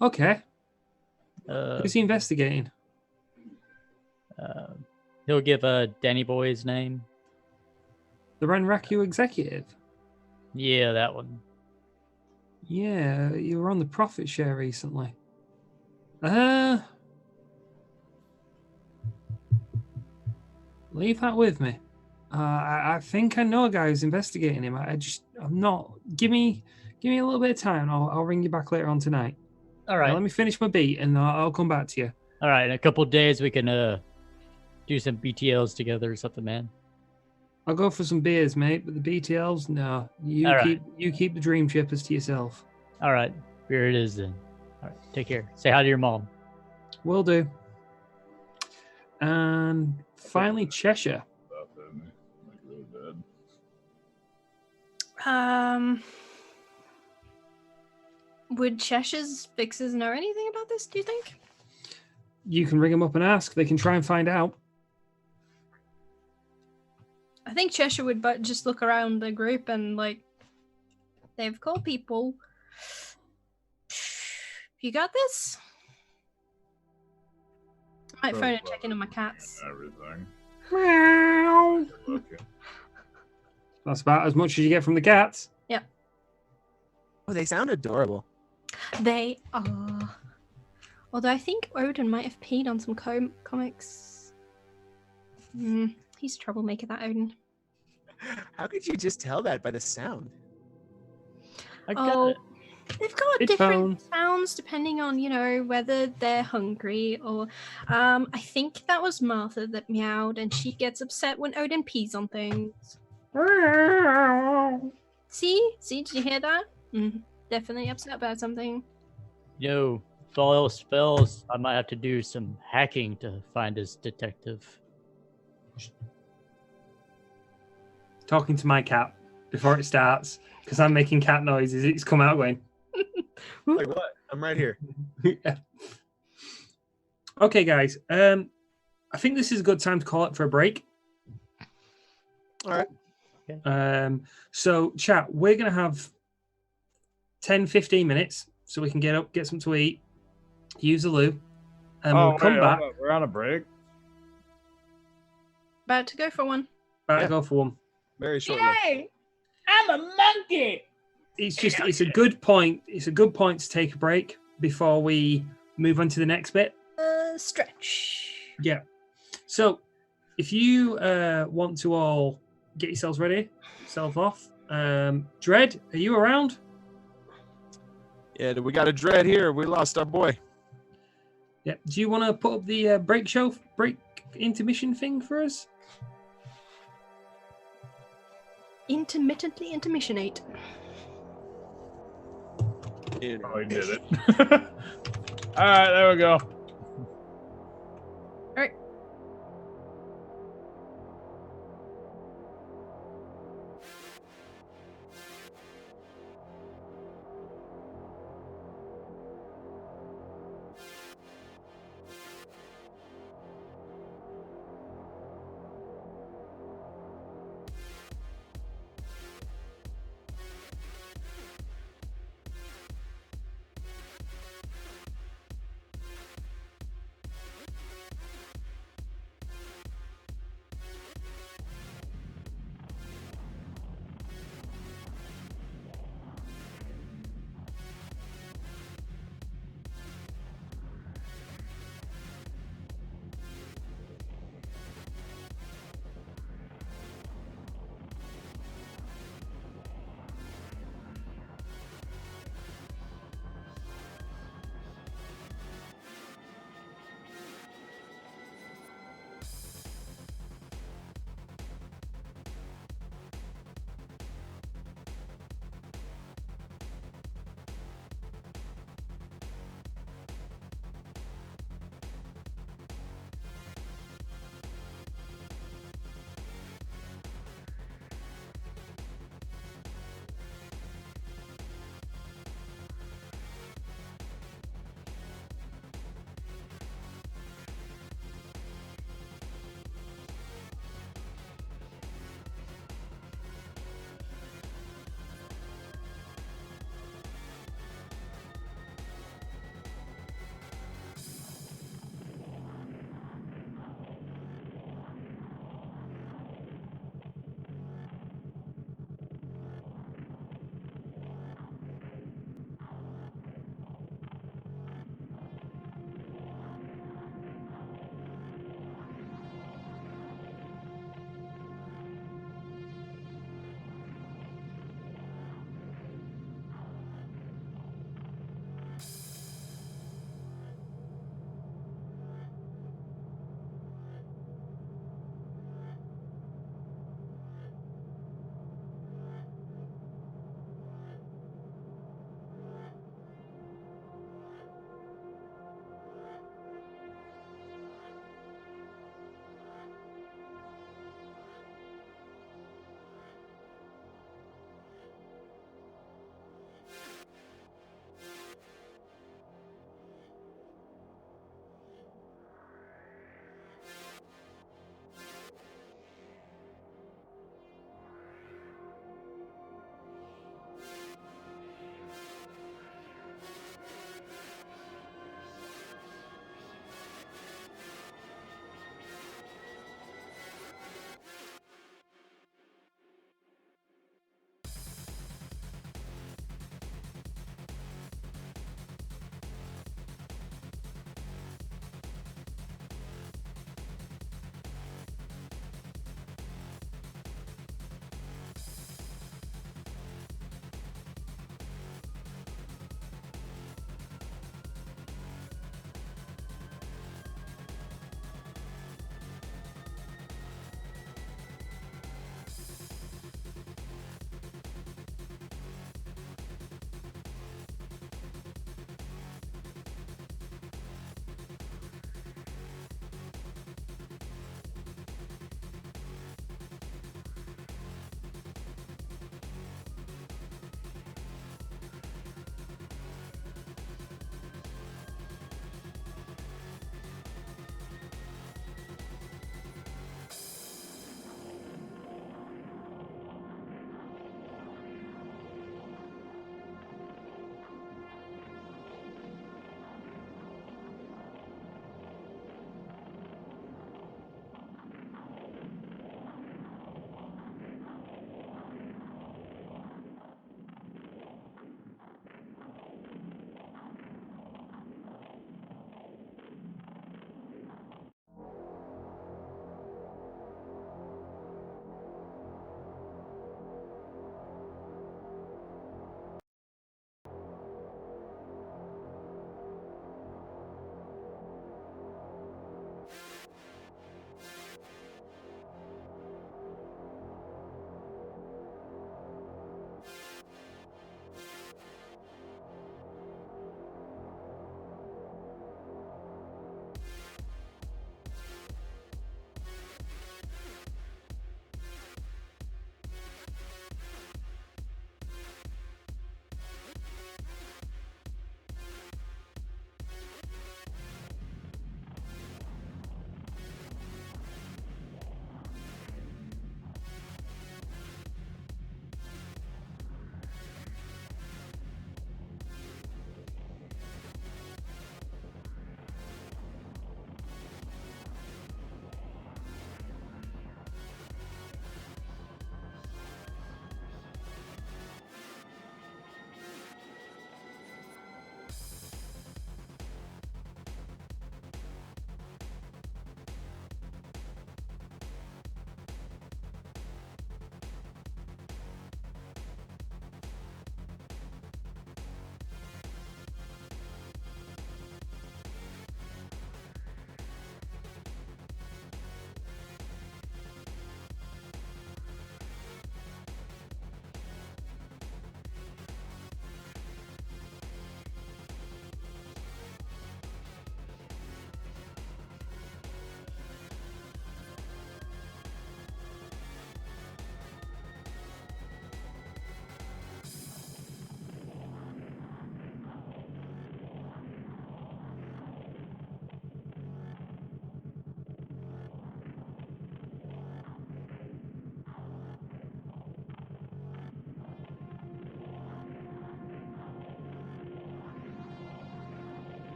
Okay. Uh, Who's he investigating? He'll give Danny Boy his name. The Renraku executive? Yeah, that one. Yeah, you were on the profit share recently. Leave that with me. I think I know a guy who's investigating him. I'm not. Give me a little bit of time. I'll ring you back later on tonight. All right. Now, let me finish my beat and I'll come back to you. All right. In a couple of days, we can do some BTLs together or something, man. I'll go for some beers, mate. But the BTLs, no. All right. You keep the dream chippers to yourself. All right. Here it is then. All right. Take care. Say hi to your mom. Will do. And finally, Cheshire. Like really bad. Would Cheshire's fixers know anything about this, do you think? You can ring them up and ask. They can try and find out. I think Cheshire would just look around the group and, like, they've called people. You got this? I might phone and check in on my cats. Everything. Meow. Okay. That's about as much as you get from the cats. Oh, they sound adorable. They are. Although I think Odin might have peed on some comics. He's a troublemaker, that Odin. How could you just tell that by the sound? I got Oh, it. they've got It's different sounds depending on, whether they're hungry or. I think that was Martha that meowed, and she gets upset when Odin pees on things. See, did you hear that? Definitely upset about something. Yo, if all else fails, I might have to do some hacking to find this detective. Talking to my cat before it starts because I'm making cat noises. It's come out going. Like what? I'm right here. Yeah. Okay, guys. I think this is a good time to call it for a break. All right. So, chat, we're going to have 10, 15 minutes so we can get up, get something to eat, use the loo, and we'll come wait, back. hold on. We're on a break. About to go for one. Back to go for one. Very short. I'm a monkey! It's a good point. It's a good point to take a break before we move on to the next bit. Stretch. Yeah. So, if you want to all get yourselves ready, self off. Dread, are you around? Yeah, we got a dread here. We lost our boy. Yeah. Do you want to put up the break intermission thing for us? Intermittently intermissionate. Oh, he did it. All right, there we go. Alright.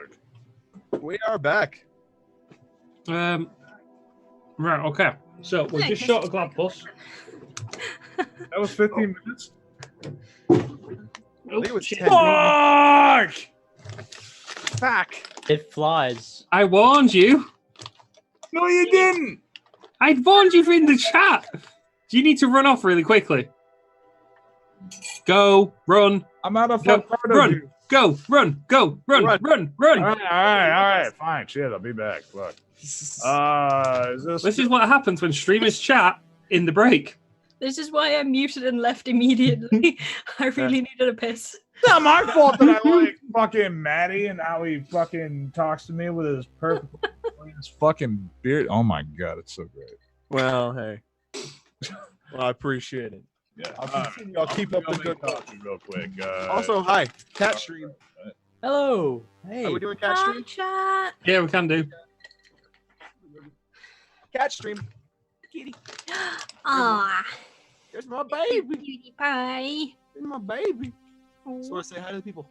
work. We are back. Right, okay. So we're Yeah, just I short guess- of Gladpuss. That was 15 minutes. I think it was shit. 10. Fuck! Fuck. It flies. I warned you. No, you didn't. I warned you in the chat. Do you need to run off really quickly? Go, run, I'm out of go, fuck part run, of you. go, run, go, run, Run. run, run. All right. Fine. Shit, I'll be back. Fuck. This is what happens when streamers chat in the break. This is why I muted and left immediately. I really needed a piss. It's not my fault that I like fucking Maddie and how he fucking talks to me with his perfect his fucking beard. Oh my god, it's so great. Well, hey. Well, I appreciate it. Yeah. I'll keep up the good work. coffee real quick. Also, hi, cat stream. Hello. Hey. Are we doing cat stream? Chat. Yeah, we can do. Cat stream. Kitty, Ah, there's my baby. cutie pie. There's my baby. So I say hi to the people.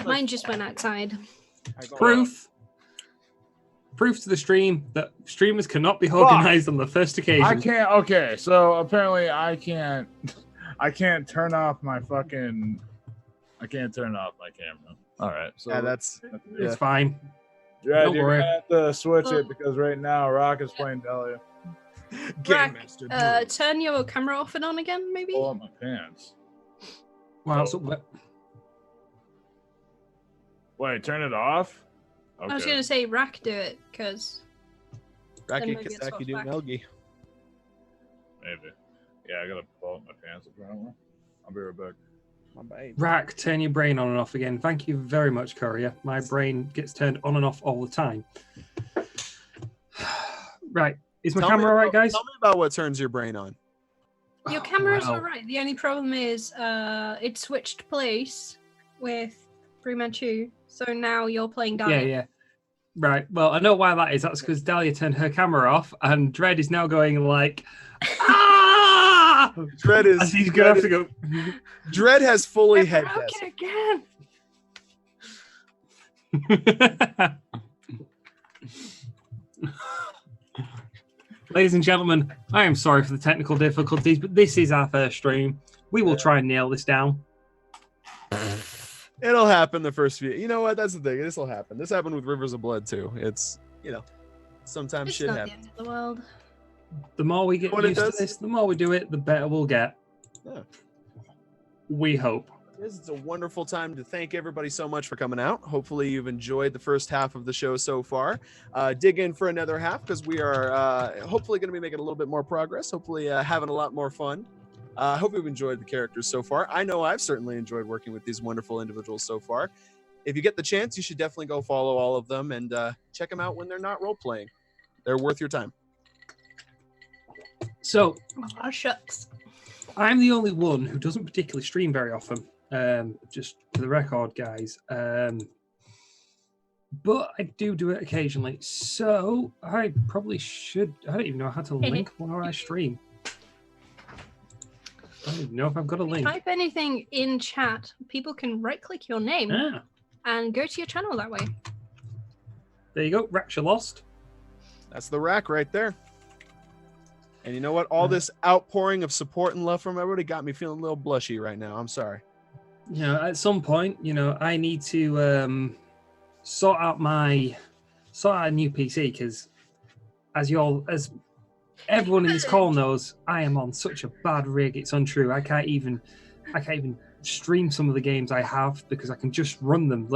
Mine just went outside. Proof to the stream that streamers cannot be organized on the first occasion. I can't. Okay, so apparently I can't. I can't turn off my fucking. I can't turn off my camera. All right. So Yeah, that's It's fine. yeah. don't You're worry. gonna have to switch it because right now Rock is playing Dahlia. Rack, Master. turn your camera off and on again, maybe? Pull up my pants. Wow, so what? Wait, turn it off. I was going to say Rack do it, because... Raki maybe it's Kasaki do back. Melgi. Maybe. Yeah, I gotta pull up my pants apparently. I'll be right back. My baby. Rack, turn your brain on and off again. Thank you very much, Courier. My brain gets turned on and off all the time. Right. Is my Tell me camera all right, about- guys? Tell me about what turns your brain on. Your camera's Wow. alright. The only problem is it switched place with Fu Manchu, so now you're playing Yeah, Dahlia. yeah. Right. Well, I know why that is. That's because Dahlia turned her camera off, and Dread is now going like, ah! Dread is. As he's gonna have to go. Dread has fully head Broken desk. again. Ladies and gentlemen, I am sorry for the technical difficulties, but this is our first stream. We will try and nail this down. It'll happen the first few. You know what? That's the thing. This will happen. This happened with Rivers of Blood too. It's sometimes It's shit not the happens. end of the world. The more we get What it used to does? this, the more we do it, the better we'll get. Yeah. We hope. It's a wonderful time to thank everybody so much for coming out. Hopefully you've enjoyed the first half of the show so far. Dig in for another half because we are hopefully going to be making a little bit more progress. Hopefully having a lot more fun. I hope you've enjoyed the characters so far. I know I've certainly enjoyed working with these wonderful individuals so far. If you get the chance, you should definitely go follow all of them and check them out when they're not role playing. They're worth your time. So, Oh, shucks. I'm the only one who doesn't particularly stream very often. Just for the record, guys. But I do it occasionally. So I probably should. I don't even know how to link while I stream. I don't even know if I've got a link. Type anything in chat. People can right-click your name Ah, and go to your channel that way. there you go. Rapture lost. That's the rack right there. And you know what? All this outpouring of support and love from everybody got me feeling a little blushy right now. I'm sorry. You know, at some point, I need to sort out a new PC because, as everyone in this call knows, I am on such a bad rig. It's untrue. I can't even stream some of the games I have because I can just run them.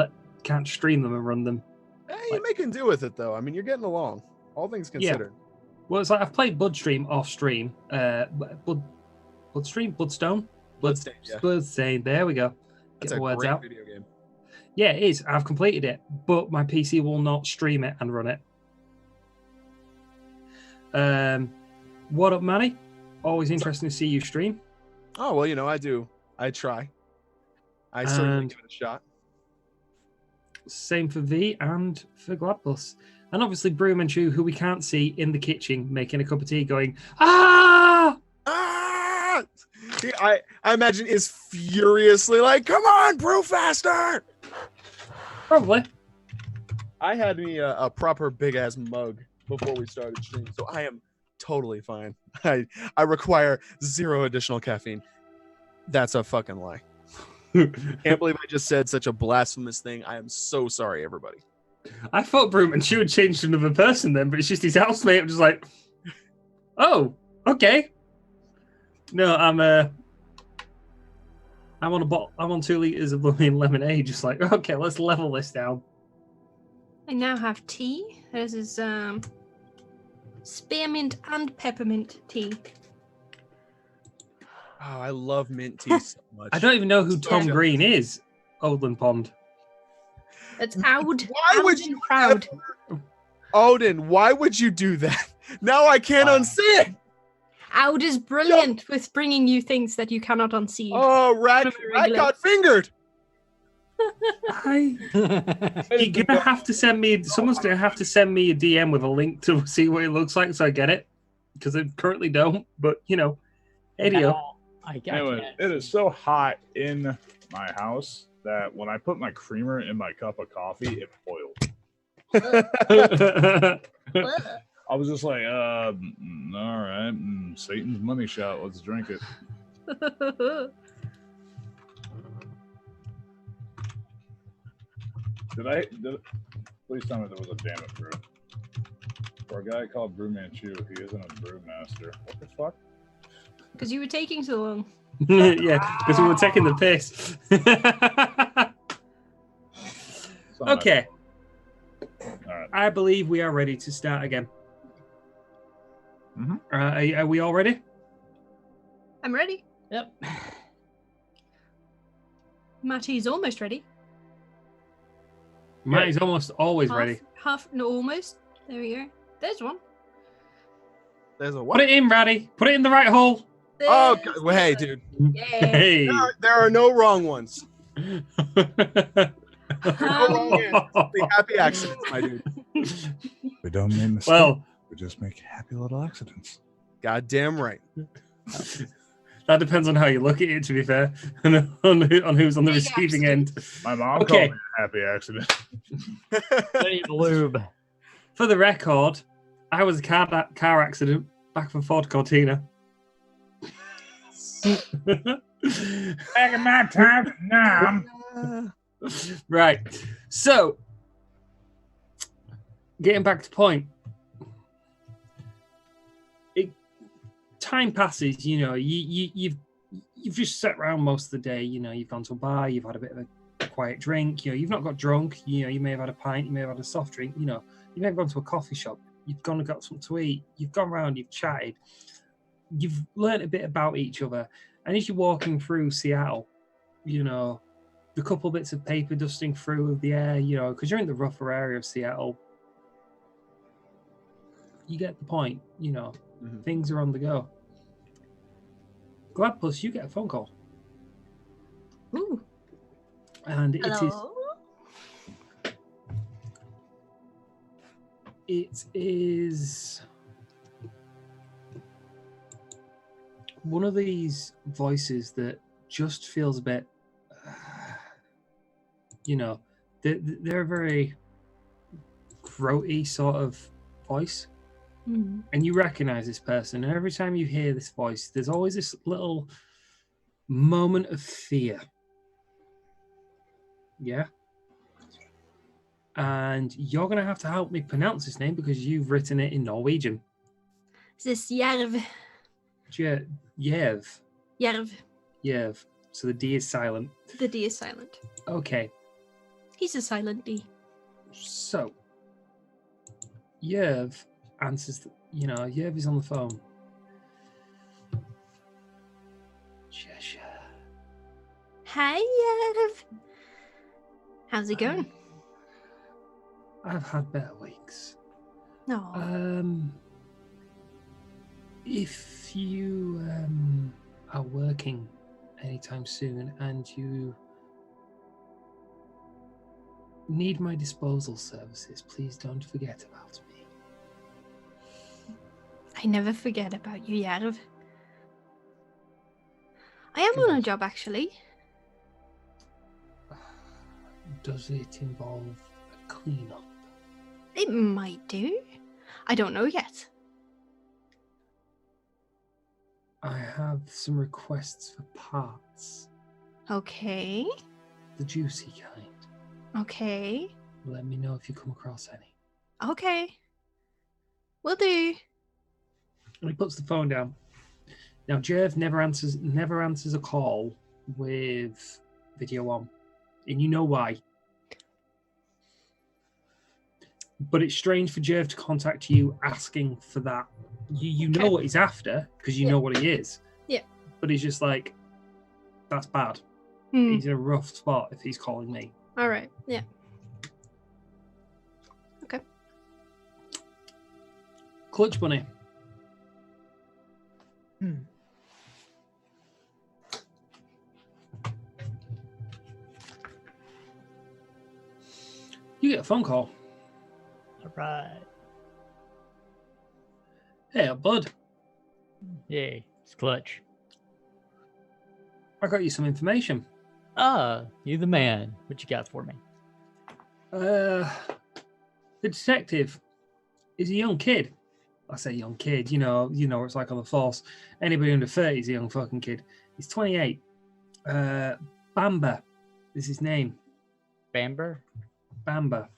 Can't stream them and run them. Hey, you're making do with it though. I mean, you're getting along. All things considered. Well, it's like I've played Bloodstream off stream. Bloodstone. Bloodstained, yeah. Bloodstained. There we go. That's Get a the words great out. video game. Yeah, it is. I've completed it, but my PC will not stream it and run it. What up, Manny? Always interesting to see you stream. Oh well, I do. I try. I certainly And- give it a shot. Same for V and for Gladpuss. And obviously Brew Manchu, who we can't see in the kitchen making a cup of tea going, ah! Ah! I imagine is furiously like, come on, brew faster. Probably. I had me a proper big ass mug before we started streaming, so I am totally fine. I require 0 additional caffeine. That's a fucking lie. Can't believe I just said such a blasphemous thing. I am so sorry, everybody. I thought Broom and Chew had changed to another person then, but it's just his housemate. I'm just like, oh, okay. No, I'm on 2 liters of blooming lemonade. Just like, okay, let's level this down. I now have tea. This is spearmint and peppermint tea. Oh, I love mint tea so much. I don't even know who Yeah. Tom Green is. Oldland Pond. It's Aud. Why would Aud you and proud? Odin, why would you do that? Now I can't unsee it. Aud is brilliant with bringing you things that you cannot unsee. Oh, rat Regular. got fingered. You're gonna have to send me. Someone's gonna have to send me a DM with a link to see what it looks like, so I get it. Because I currently don't. But you know, Edio. I Anyway, can't. it is so hot in my house that when I put my creamer in my cup of coffee, it boiled. I was just like, all right, Satan's money shot. Let's drink it. Please tell me there was a damn it brew. For a guy called Brewman Chew, he isn't a brewmaster. What the fuck? Because you were taking so long. Yeah, because we were taking the piss. It's not my Okay, fault. All right. I believe we are ready to start again. Mhm. Are we all ready? I'm ready. Yep. Matty's almost ready. Matty's almost always ready. No, almost. There we go. There's one. There's a Put what? it in, Raddy. Put it in the right hole. Oh, There's well, hey, one. dude. Yeah. Hey. There are no wrong ones. No wrong Um, answers. Only happy accidents, my dude. We don't make mistakes. Well, We just make happy little accidents. Goddamn right. that depends on how you look at it, to be fair, and on who's on the Big receiving accident. end. My mom Okay. called me a happy accident. Plenty of lube. For the record, I was a car accident back from Ford Cortina. Back in my time, nah. Right. So, getting back to point. Time passes, you know, you've just sat around most of the day, you know, you've gone to a bar, you've had a bit of a quiet drink, you know, you've not got drunk, you know, you may have had a pint, you may have had a soft drink, you know, you may have gone to a coffee shop, you've gone and got something to eat, you've gone around, you've chatted, you've learned a bit about each other, and as you're walking through Seattle, you know, the couple bits of paper dusting through the air, you know, because you're in the rougher area of Seattle, you get the point, you know, things are on the go. Gladpuss, you get a phone call, Ooh. and Hello. it is one of these voices that just feels a bit, you know, they're a very throaty sort of voice. Mhm. And you recognize this person, and every time you hear this voice, there's always this little moment of fear. Yeah. And you're going to have to help me pronounce his name because you've written it in Norwegian. This Jerv. Yev. Jerv. Yev. So the D is silent. The D is silent. Okay. He's a silent D. So, Yev answers, you know, Yev is on the phone. Cheshire. Hi, Jerv. How's it going? I've had better weeks. No. If you are working anytime soon and you need my disposal services, please don't forget about me. I never forget about you, Jerv. I am on a job, actually. Does it involve a cleanup? It might do. I don't know yet. I have some requests for parts. Okay. The juicy kind. Okay. Let me know if you come across any. Okay. Will do. And he puts the phone down. Now, Jerv never answers a call with video on. And you know why. But it's strange for Jerv to contact you asking for that. You know Okay. what he's after, because you Yeah. know what he is. Yeah. But he's just like, that's bad. Hmm. He's in a rough spot if he's calling me. All right. Yeah. Okay. Clutch Bunny. You get a phone call. All right. Hey, bud. Yay. It's Clutch. I got you some information. Ah, you the man. What you got for me? The detective is a young kid. I say young kid, you know what it's like on the force. Anybody under 30 is a young fucking kid. He's 28. Bamba is his name. Bamber? Bamba.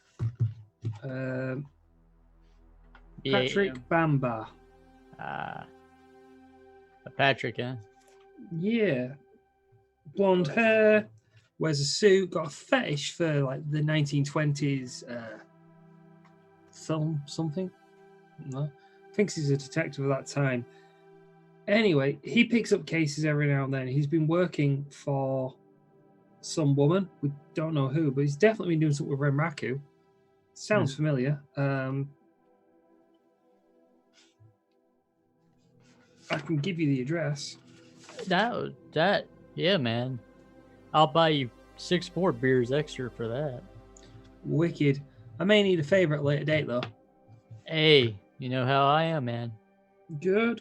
Patrick Bamba. Patrick, huh? Yeah. Blonde hair, wears a suit, got a fetish for like the 1920s film something. No. Thinks he's a detective at that time. Anyway, he picks up cases every now and then. He's been working for some woman. We don't know who, but he's definitely been doing something with Renraku. Sounds familiar. I can give you the address. Yeah, man. I'll buy you 6 more beers extra for that. Wicked. I may need a favor at a later date, though. Hey, you know how I am, man. Good.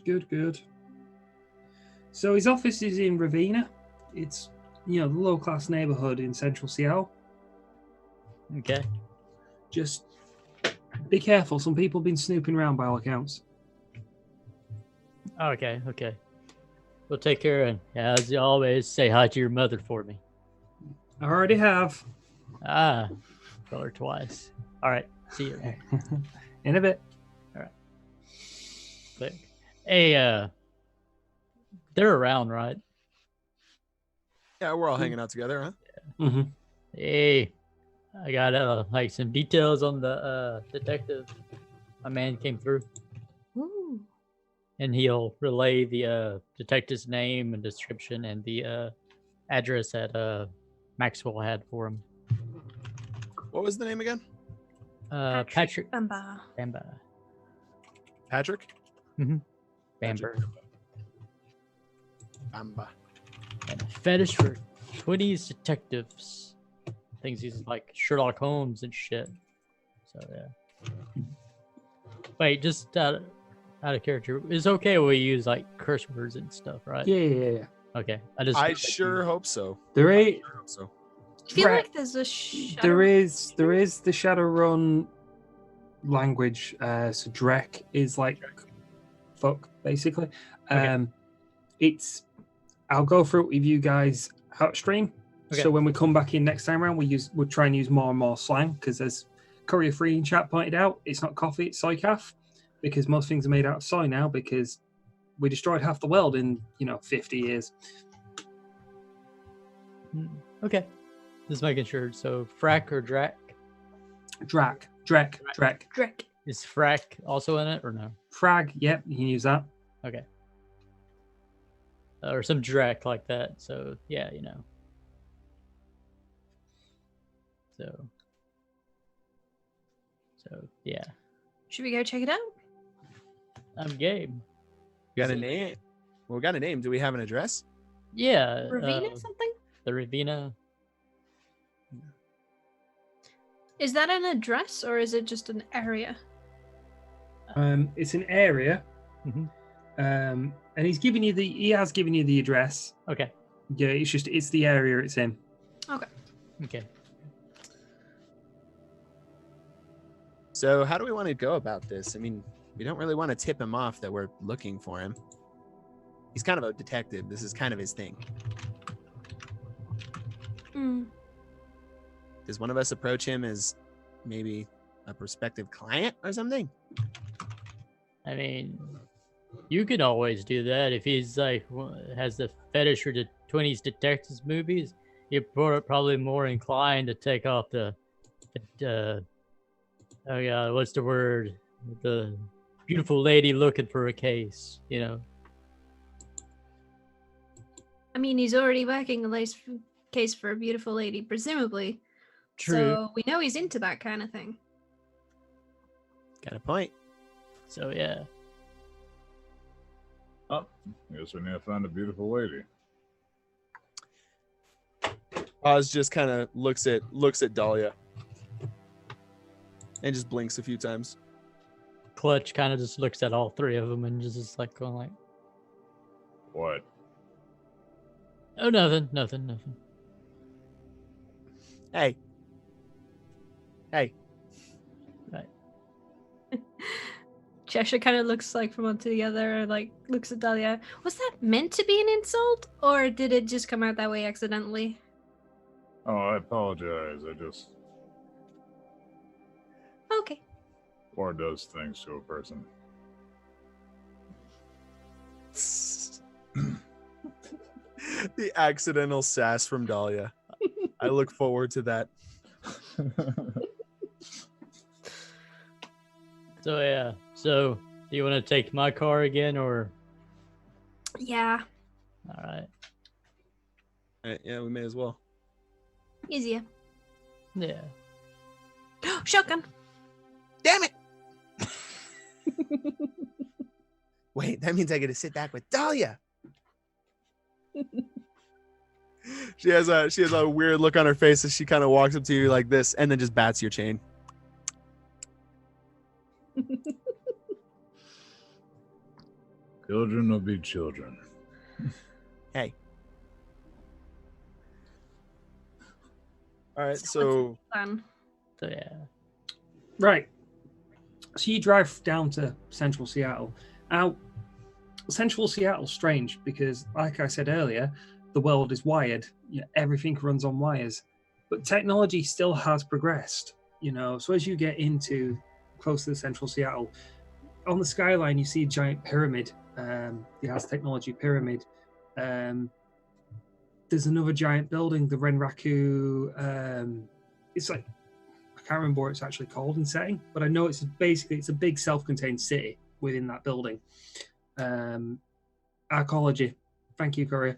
So his office is in Ravenna. It's, the low-class neighborhood in central Seattle. Okay. Just be careful. Some people have been snooping around by all accounts. Okay. We'll take care of it. As always, say hi to your mother for me. I already have. Ah, tell her twice. All right. See you. In a bit. Click. Hey, they're around, right? Yeah, we're all hanging out together, huh? Mm-hmm. Hey, I got like some details on the detective. My man came through, Ooh. and he'll relay the detective's name and description and the address that Maxwell had for him. What was the name again? Patrick Bamba. Bamba. Patrick? Bamber. Bamba. And a fetish for 20s detectives. Thinks he's like Sherlock Holmes and shit. So yeah. Wait, just out of character. It's okay we use like curse words and stuff, right? Yeah. Okay. I sure hope so. There is. Sure hope so. I feel like there's a There is the Shadowrun language. So Drek is like fuck, basically. Okay. I'll go through it with you guys outstream. Okay. So when we come back in next time around, we'll try and use more and more slang, because as Courier Free in chat pointed out, it's not coffee, it's soy calf, because most things are made out of soy now, because we destroyed half the world in 50 years. Okay. Just making sure. So frack or drac? Drek. Drek. Is frack also in it or no? Frag, yep, you can use that. Okay. Or some drac like that. So yeah, So yeah, Should we go check it out? I'm game. We got a name. Well, we got a name. Do we have an address? Yeah. Ravina something? The Ravina. Is that an address or is it just an area? It's an area. Mhm. And he has given you the address. Okay. Yeah, it's the area it's in. Okay. So how do we want to go about this? I mean, we don't really want to tip him off that we're looking for him. He's kind of a detective. This is kind of his thing. Does one of us approach him as maybe a prospective client or something? I mean, you could always do that if he's like has the fetish for the 20s detectives movies. You're probably more inclined to take off the oh yeah, what's the word? The beautiful lady looking for a case, you know. I mean, he's already working a case for a beautiful lady, presumably. True. So we know he's into that kind of thing. Got a point. So yeah. Oh, I guess we need to find a beautiful lady. Oz just kind of looks at Dahlia and just blinks a few times. Clutch kind of just looks at all three of them and just is like going like, What? oh, nothing. Hey. Right. Cheshire kind of looks like from one to the other, like looks at Dahlia. Was that meant to be an insult, or did it just come out that way accidentally? Oh, I apologize. I just Okay. or does things to a person. The accidental sass from Dahlia. I look forward to that. So yeah. So do you want to take my car again or? Yeah, All right. Yeah, we may as well. easier. Yeah. Shotgun. Damn it! Wait, that means I get to sit back with Dahlia. She has a weird look on her face as she kind of walks up to you like this, and then just bats your chain. Children will be children. Hey. All right, so Fun. So yeah. Right. So you drive down to central Seattle. Now, central Seattle's strange because, like I said earlier, the world is wired. Everything runs on wires. But technology still has progressed, So as you get into close to the central Seattle, on the skyline, you see a giant pyramid, the Has Technology Pyramid. There's another giant building, the Renraku. It's like, I can't remember what it's actually called in setting, but I know it's a big self-contained city within that building. Arcology. Thank you, Korea.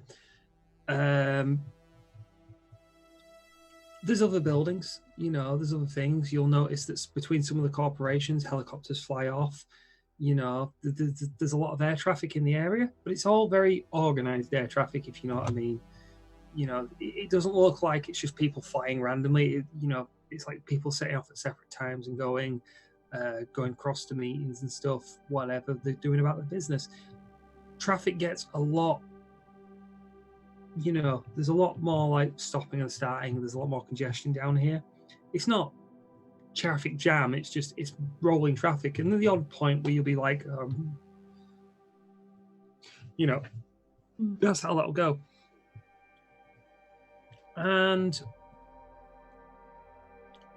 There's other buildings, there's other things. You'll notice that between some of the corporations, helicopters fly off. There's a lot of air traffic in the area, but it's all very organized air traffic, if you know what I mean. It doesn't look like it's just people flying randomly. It's like people setting off at separate times and going across to meetings and stuff, whatever they're doing about their business. Traffic gets a lot, there's a lot more like stopping and starting. There's a lot more congestion down here. It's not traffic jam, it's rolling traffic. And then the odd point where you'll be like, that's how that'll go. And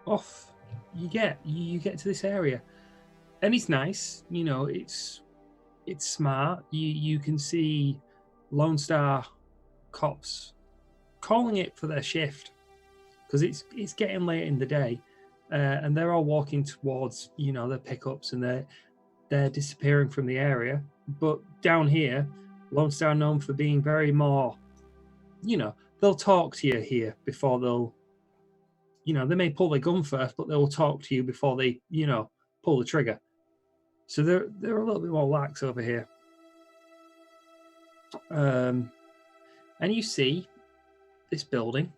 off you get to this area, and it's nice. It's smart. You can see Lone Star cops calling it for their shift because it's getting late in the day, and they're all walking towards their pickups, and they're disappearing from the area. But down here, Lone Star known for being very more, they'll talk to you here before they'll, they may pull their gun first, but they'll talk to you before they, pull the trigger. So they're a little bit more lax over here. And you see this building,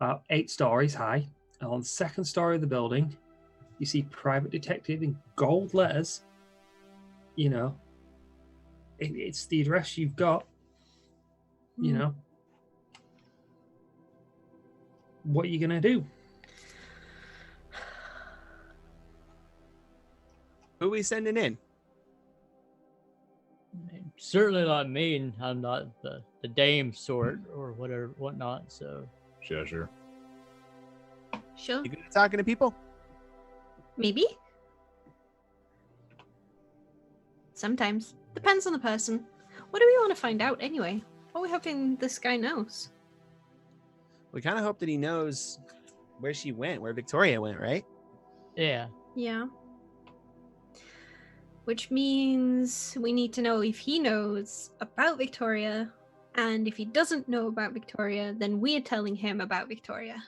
about 8 stories high. And on the second story of the building, you see private detective in gold letters. It's the address you've got. What are you gonna do? Who we sending in? Certainly not me. I'm not the dame sort or whatever, whatnot. So Sure. Sure. You good at talking to people? Maybe. Sometimes. Depends on the person. What do we want to find out anyway? What are we hoping this guy knows? We kind of hope that he knows where she went, where Victoria went, right? yeah, Yeah. Which means we need to know if he knows about Victoria, and if he doesn't know about Victoria, then we're telling him about Victoria.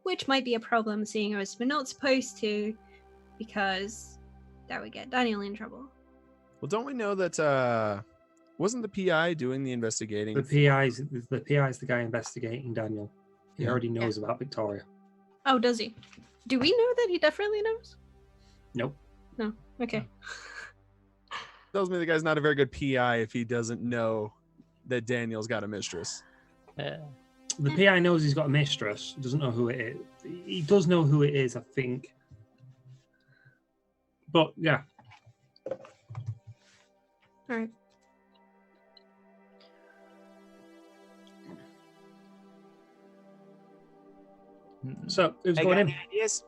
Which might be a problem, seeing as we're not supposed to, because that would get Daniel in trouble. Well, don't we know that wasn't the PI doing the investigating? The PI's the guy investigating Daniel. He Yeah. already knows about Victoria. Oh, does he? Do we know that he definitely knows? Nope. No. Okay. Tells me the guy's not a very good PI if he doesn't know that Daniel's got a mistress. The PI knows he's got a mistress. Doesn't know who it is. He does know who it is, I think. But yeah, All right. so who's Hey, going got in? any ideas?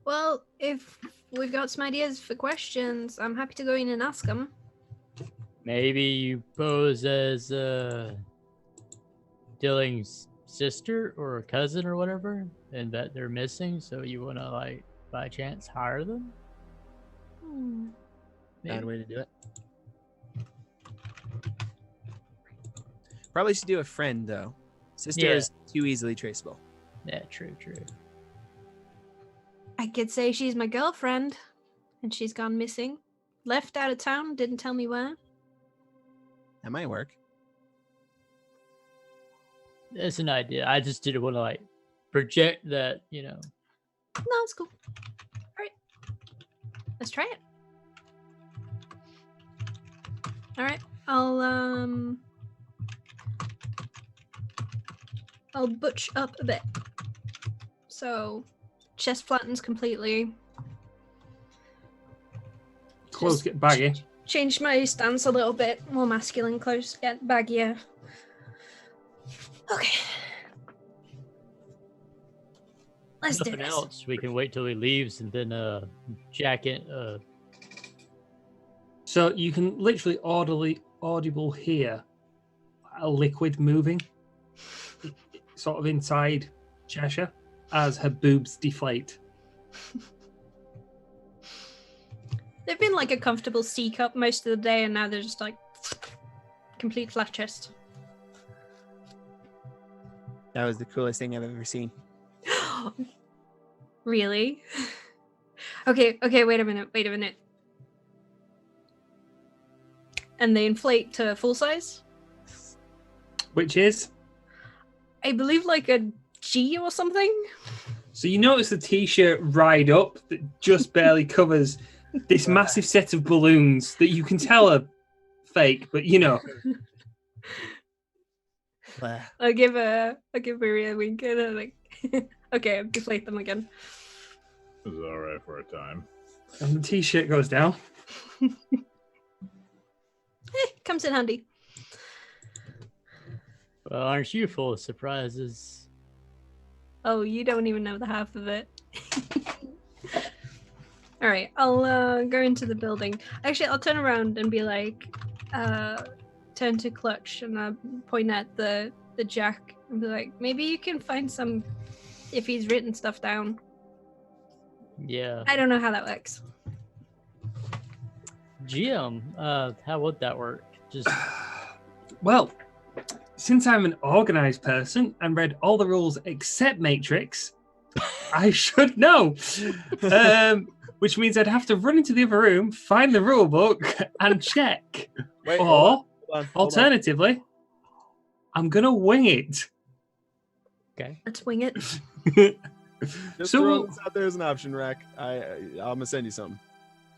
Well, if we've got some ideas for questions, I'm happy to go in and ask them. maybe you pose as Dilling's sister or cousin or whatever, and that they're missing. So you want to like by chance hire them? Bad way to do it. Probably should do a friend though. Sister Yeah. is too easily traceable. Yeah, true. I could say she's my girlfriend, and she's gone missing. Left out of town, didn't tell me where. That might work. That's an idea. I just didn't want to like project that, you know. No, it's cool. All right. Let's try it. All right. I'll butch up a bit. So, chest flattens completely. Clothes Just get baggy. Changed my stance a little bit. More masculine, clothes get baggier. Okay. Let's do Nothing this. else. We can wait till he leaves and then jacket. So you can literally audible hear a liquid moving, sort of inside Cheshire, as her boobs deflate. They've been like a comfortable C cup most of the day, and now they're just like complete flat chest. That was the coolest thing I've ever seen. Really? Okay, wait a minute. And they inflate to full size? Which is, I believe like a G or something? so you notice the t-shirt ride up that just barely covers this massive set of balloons that you can tell are fake, but you know. I'll give Maria a wink and I'm like, okay, deflate them again. This is all right for a time. And the t-shirt goes down. Comes in handy. Well, aren't you full of surprises? Oh, you don't even know the half of it. All right, I'll go into the building. Actually, I'll turn around and be like, turn to Clutch and point at the Jack and be like, maybe you can find some if he's written stuff down. Yeah. I don't know how that works. GM, how would that work? Just Well, since I'm an organized person and read all the rules except Matrix, I should know. Which means I'd have to run into the other room, find the rule book, and check. Wait, Or, hold on. alternatively, I'm going to wing it. okay. Let's wing it. Just So- throw this out there as an option, Rack. I'm gonna send you something.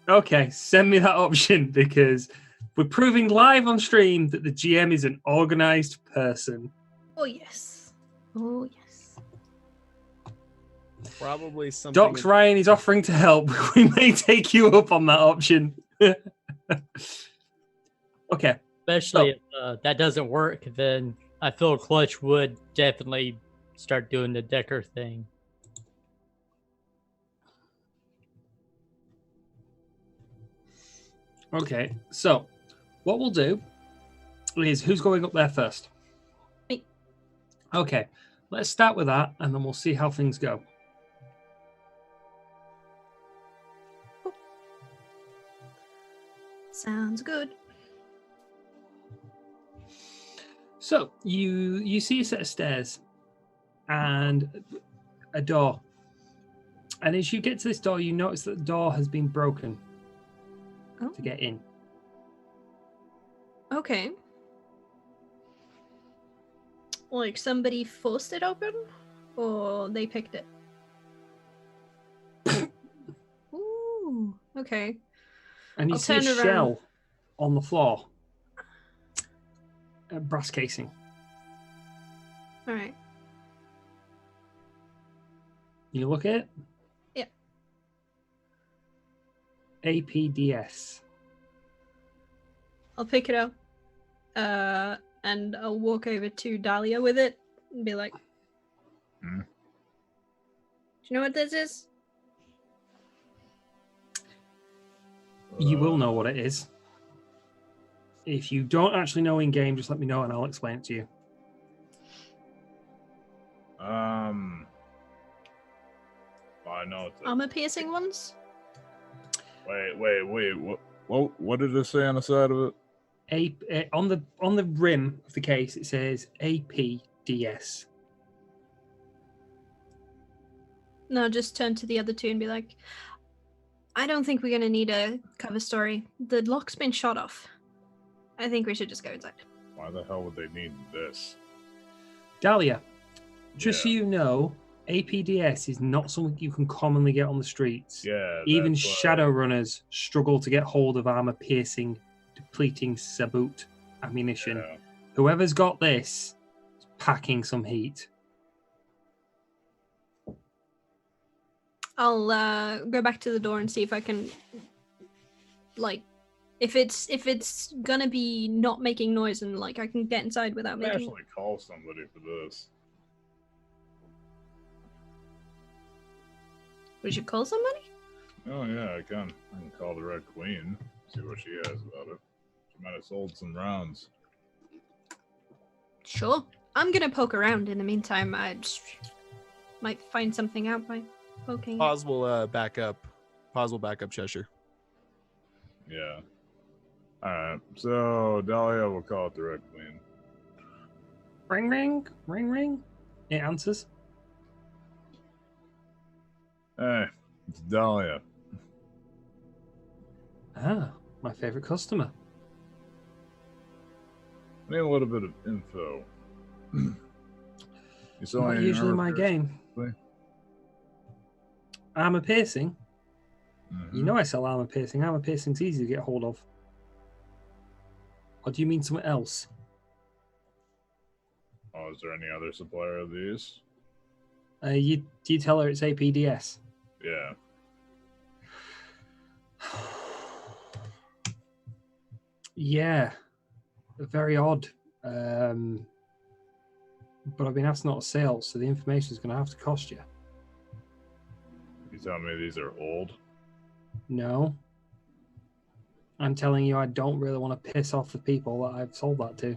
Okay, send me that option because we're proving live on stream that the GM is an organized person. Oh yes. Oh yes. Probably something. Docs Ryan is offering to help. We may take you up on that option. Okay. Especially if that doesn't work, then I feel Clutch would definitely start doing the Decker thing. Okay. So, what we'll do is who's going up there first? Me. Okay. Let's start with that, and then we'll see how things go. Sounds good. So you see a set of stairs and a door. And as you get to this door, you notice that the door has been broken Oh. to get in. Okay. Like somebody forced it open, or they picked it. Ooh. Okay. And you I'll see a turn around. shell on the floor. A brass casing. All right. You look at it? Yeah. APDS. I'll pick it up, and I'll walk over to Dahlia with it and be like, Hmm? "Do you know what this is?" You will know what it is. If you don't actually know in game, just let me know and I'll explain it to you. I know. It's Armor piercing ones. Wait. What did it say on the side of it? On the rim of the case, it says APDS. No, just turn to the other two and be like, "I don't think we're gonna need a cover story. The lock's been shot off. I think we should just go inside." Why the hell would they need this? Dahlia, just so Yeah. you know, APDS is not something you can commonly get on the streets. Yeah. Even that's why- Shadowrunners struggle to get hold of armor-piercing, depleting Sabut ammunition. Yeah. Whoever's got this is packing some heat. I'll go back to the door and see if I can, like, if it's gonna be not making noise and like I can get inside without I'd making. actually call somebody for this. We should call somebody. Oh yeah, I can. I can call the Red Queen. See what she has about it. She might have sold some rounds. Sure. I'm gonna poke around in the meantime. I just might find something out by poking. Pause will back up. Pause will back up Cheshire. Yeah. Alright, so Dahlia will call it the Red Queen. Ring, ring, ring, ring. It answers. Hey, it's Dahlia. Ah, my favorite customer. I need a little bit of info. You saw Not any usually my armor game. piercing? Armor piercing. Mhm. You know I sell armor piercing. Armor piercing's easy to get hold of. Or do you mean something else? Oh, is there any other supplier of these? Do you tell her it's APDS? Yeah. Yeah, very odd. But I've been asked not to sell, so the information is going to have to cost you. You tell me these are old? No. I'm telling you, I don't really want to piss off the people that I've sold that to.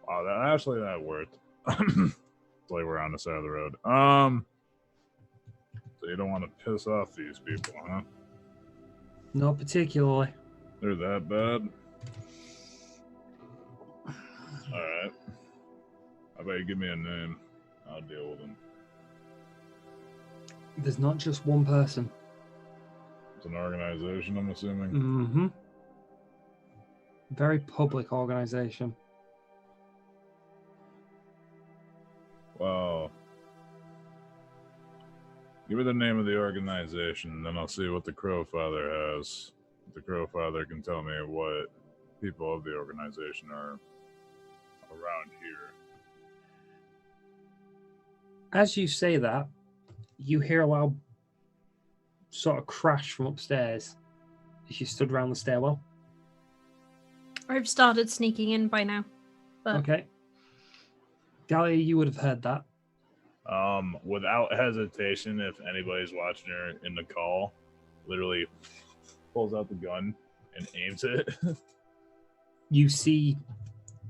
Wow, that worked. It's like we're on the side of the road. So you don't want to piss off these people, huh? Not particularly. They're that bad? Alright. How about you give me a name? I'll deal with them. There's not just one person. It's an organization, I'm assuming? Mm-hmm. Very public organization. Well, give me the name of the organization, then I'll see what the Crow Father has. The Crow Father can tell me what people of the organization are around here. As you say that, you hear a loud sort of crash from upstairs as you stood around the stairwell. I've started sneaking in by now. But Okay. Galia, you would have heard that. Without hesitation, if anybody's watching her in the call, literally pulls out the gun and aims it. You see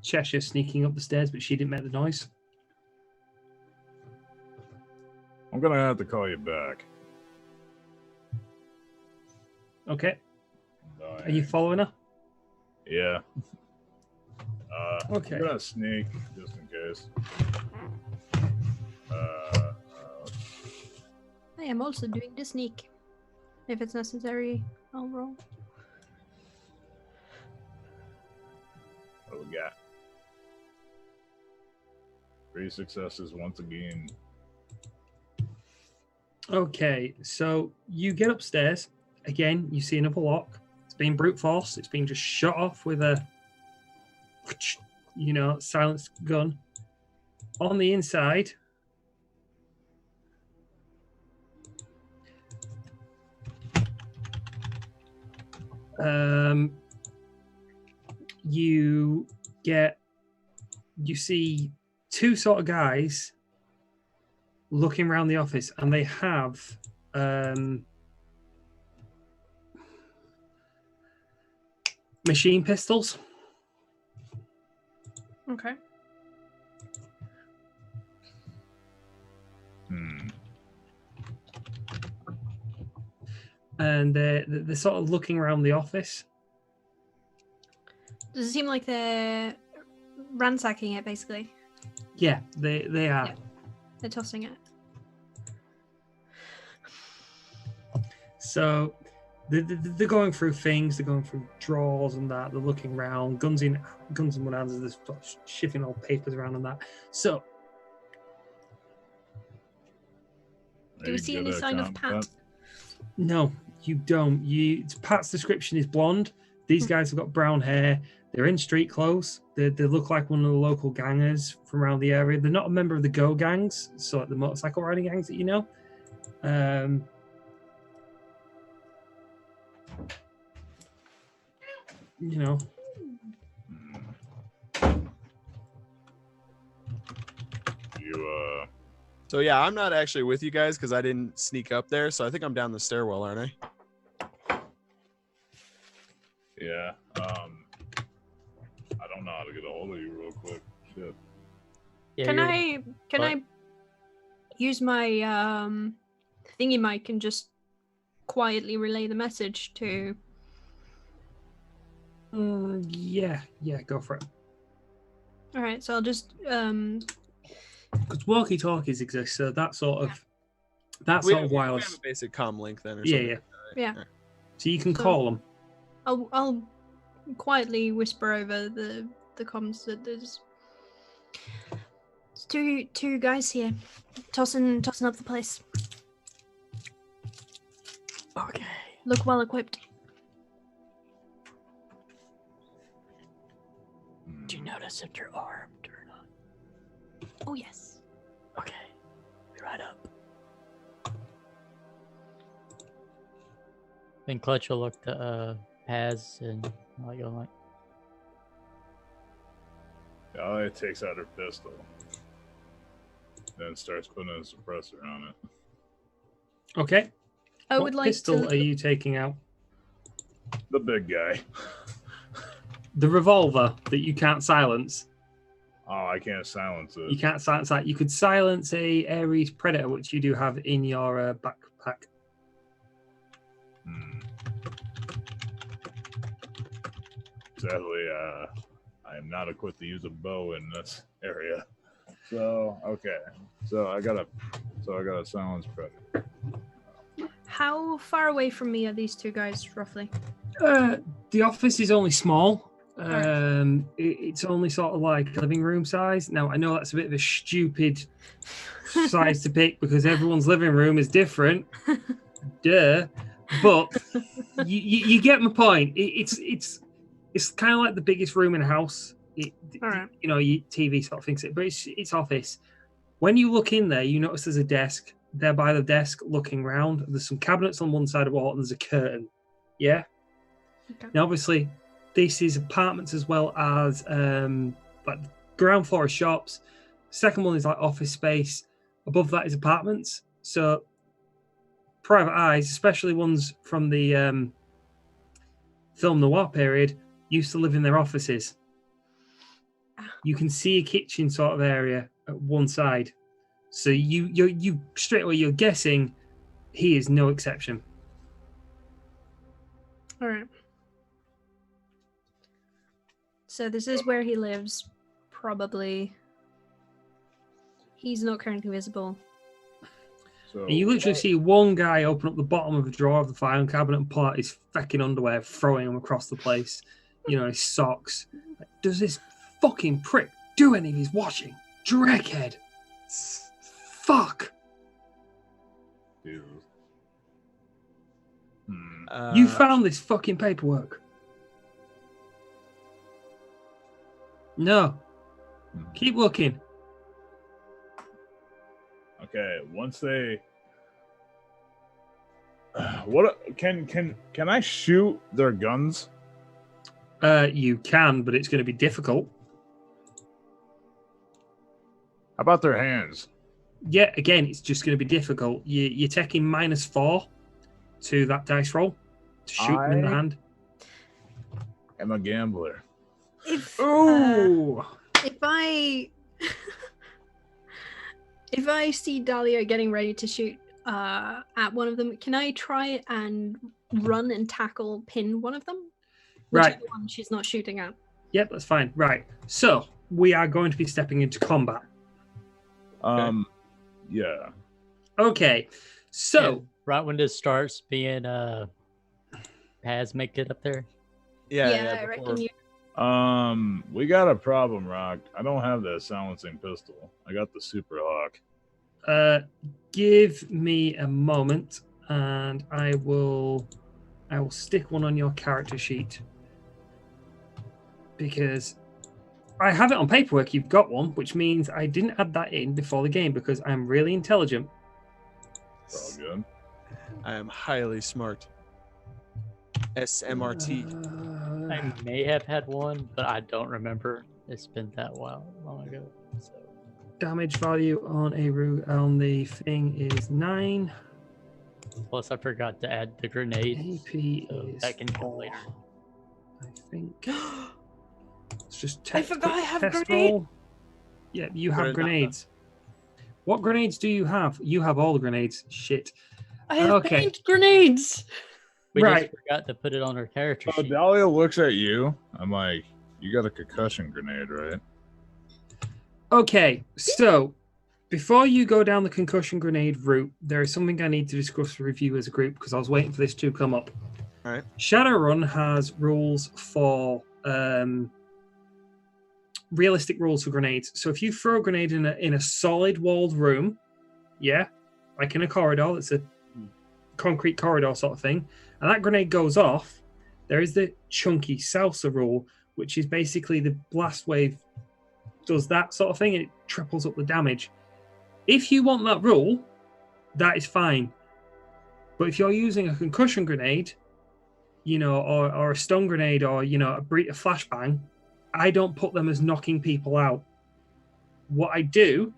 Cheshire sneaking up the stairs, but she didn't make the noise. I'm gonna have to call you back. Okay. Bye. Are you following her? Yeah. Okay. I'm gonna sneak just in case. I am also doing the sneak. If it's necessary, I'll roll. What do we got? 3 successes once again. Okay, so you get upstairs. Again, you see another lock. It's been brute force. It's been just shut off with a, silenced gun. On the inside, you see two sort of guys looking around the office, and they have machine pistols. Okay. And they're sort of looking around the office. Does it seem like they're ransacking it, basically? Yeah, they are. Yeah. They're tossing it. So they're going through things. They're going through drawers and that. They're looking around, guns in one hand. They're sort of shifting all papers around and that. So, do we see any sign of Pat? No, you don't. Pat's description is blonde. These guys have got brown hair. They're in street clothes. They look like one of the local gangers from around the area. They're not a member of the Go gangs, so like the motorcycle riding gangs that you know. So yeah, I'm not actually with you guys because I didn't sneak up there. So I think I'm down the stairwell, aren't I? Yeah. I don't know how to get a hold of you real quick. Shit. Yeah, Can you're- I use my thingy mic and just quietly relay the message to? Yeah, go for it. All right, so I'll just Because walkie-talkies exist, so that sort of We have wireless. a basic comm link then, or Yeah, something. yeah. Yeah. So you can So- call them. I'll quietly whisper over the comms that there's two guys here tossing up the place. Okay. Look well equipped. Do you notice if they're armed or not? Oh yes. Okay. Be right up. Then Clutch will look to Paz and like Galia takes out her pistol. Then starts putting a suppressor on it. Okay. I What would like pistol to. are you taking out? The big guy. The revolver that you can't silence. Oh, I can't silence You it. can't silence that. You could silence a Ares Predator, which you do have in your backpack. Sadly, I am not equipped to use a bow in this area. So okay. So I got a silence predator. How far away from me are these two guys, roughly? The office is only small. Alright. It's only sort of like living room size. Now I know that's a bit of a stupid size to pick because everyone's living room is different. Duh. But you get my point. It's kind of like the biggest room in a house. Alright. You know, your TV sort of thinks it, but it's office. When you look in there, you notice there's a desk. There by the desk, looking round, there's some cabinets on one side of the wall, and there's a curtain. Yeah. Okay. Now, obviously, this is apartments as well as like ground floor is shops. Second one is like office space. Above that is apartments. So private eyes, especially ones from the film noir period, used to live in their offices. You can see a kitchen sort of area at one side. So you straight away you're guessing he is no exception. All right. So this is where he lives, probably. He's not currently visible. So And you literally see one guy open up the bottom of a drawer of the filing cabinet and pull out his fucking underwear, throwing them across the place. You know, his socks. Like, does this fucking prick do any of his washing? Dreckhead. Fuck. Jesus. You found this fucking paperwork. No. Keep looking. Okay, once they what can I shoot their guns? You can, but it's going to be difficult. How about their hands? Yeah, again, it's just going to be difficult. You're taking -4 to that dice roll to shoot them in the hand. I'm a gambler. If Ooh. if I if I see Dahlia getting ready to shoot at one of them, can I try and run and tackle pin one of them? Right. Whichever one she's not shooting at. Yep, that's fine. Right. So we are going to be stepping into combat. Yeah. Okay. So And right when this starts being Paz make it up there. Yeah, I reckon you. We got a problem, Rock. I don't have the silencing pistol. I got the Super Hawk. give me a moment and I will stick one on your character sheet. Because I have it on paperwork, you've got one, which means I didn't add that in before the game because I'm really intelligent. It's all good. I am highly smart. SMRT. I may have had one, but I don't remember. It's been that long ago. So Damage value on on the thing is 9. plus I forgot to add the grenade. AP So is that can come 4, later. I think. Let's just I test, forgot I quick have test grenade. roll. Yeah, you have Grenade. grenades. What grenades do you have? You have all the grenades. Shit. I have Okay. paint grenades. We Right. just forgot to put it on our character So sheet. Dahlia looks at you. I'm like, you got a concussion grenade, right? Okay, so before you go down the concussion grenade route, there is something I need to discuss with you as a group because I was waiting for this to come up. All right. Shadowrun has rules for realistic rules for grenades. So if you throw a grenade in a solid walled room, yeah, like in a corridor, that's a concrete corridor sort of thing, and that grenade goes off, there is the chunky salsa rule, which is basically the blast wave does that sort of thing and it triples up the damage. If you want that rule, that is fine. But if you're using a concussion grenade, you know, or a stun grenade, or you know, a flashbang, I don't put them as knocking people out. What I do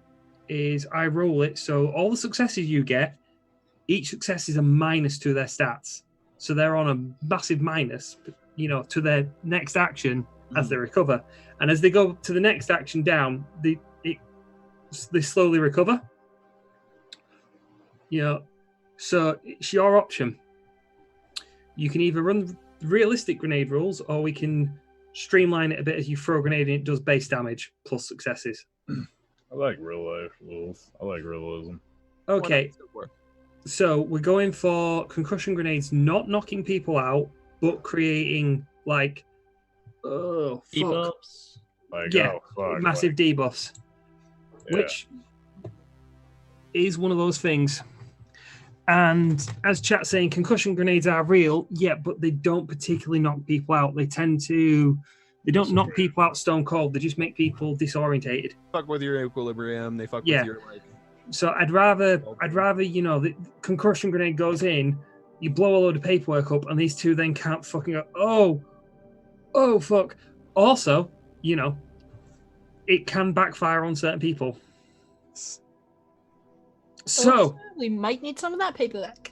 is I rule it so all the successes you get, each success is a minus to their stats. So they're on a massive minus, you know, to their next action as they recover. And as they go to the next action down, they slowly recover. You know, so it's your option. You can either run realistic grenade rules, or we can streamline it a bit as you throw a grenade and it does base damage plus successes. I like real life rules. I like realism. Okay, so we're going for concussion grenades, not knocking people out, but creating like, oh fuck, Debuffs. Like, yeah, oh, fuck, massive debuffs, yeah. which is one of those things. And as chat's saying, concussion grenades are real, yeah, but they don't particularly knock people out. They tend to They don't knock people out stone cold. They just make people disorientated. Fuck with your equilibrium. They fuck Yeah. with your like. So I'd rather the concussion grenade goes in, you blow a load of paperwork up, and these two then can't fucking go, oh fuck. Also, it can backfire on certain people. So we might need some of that paperwork.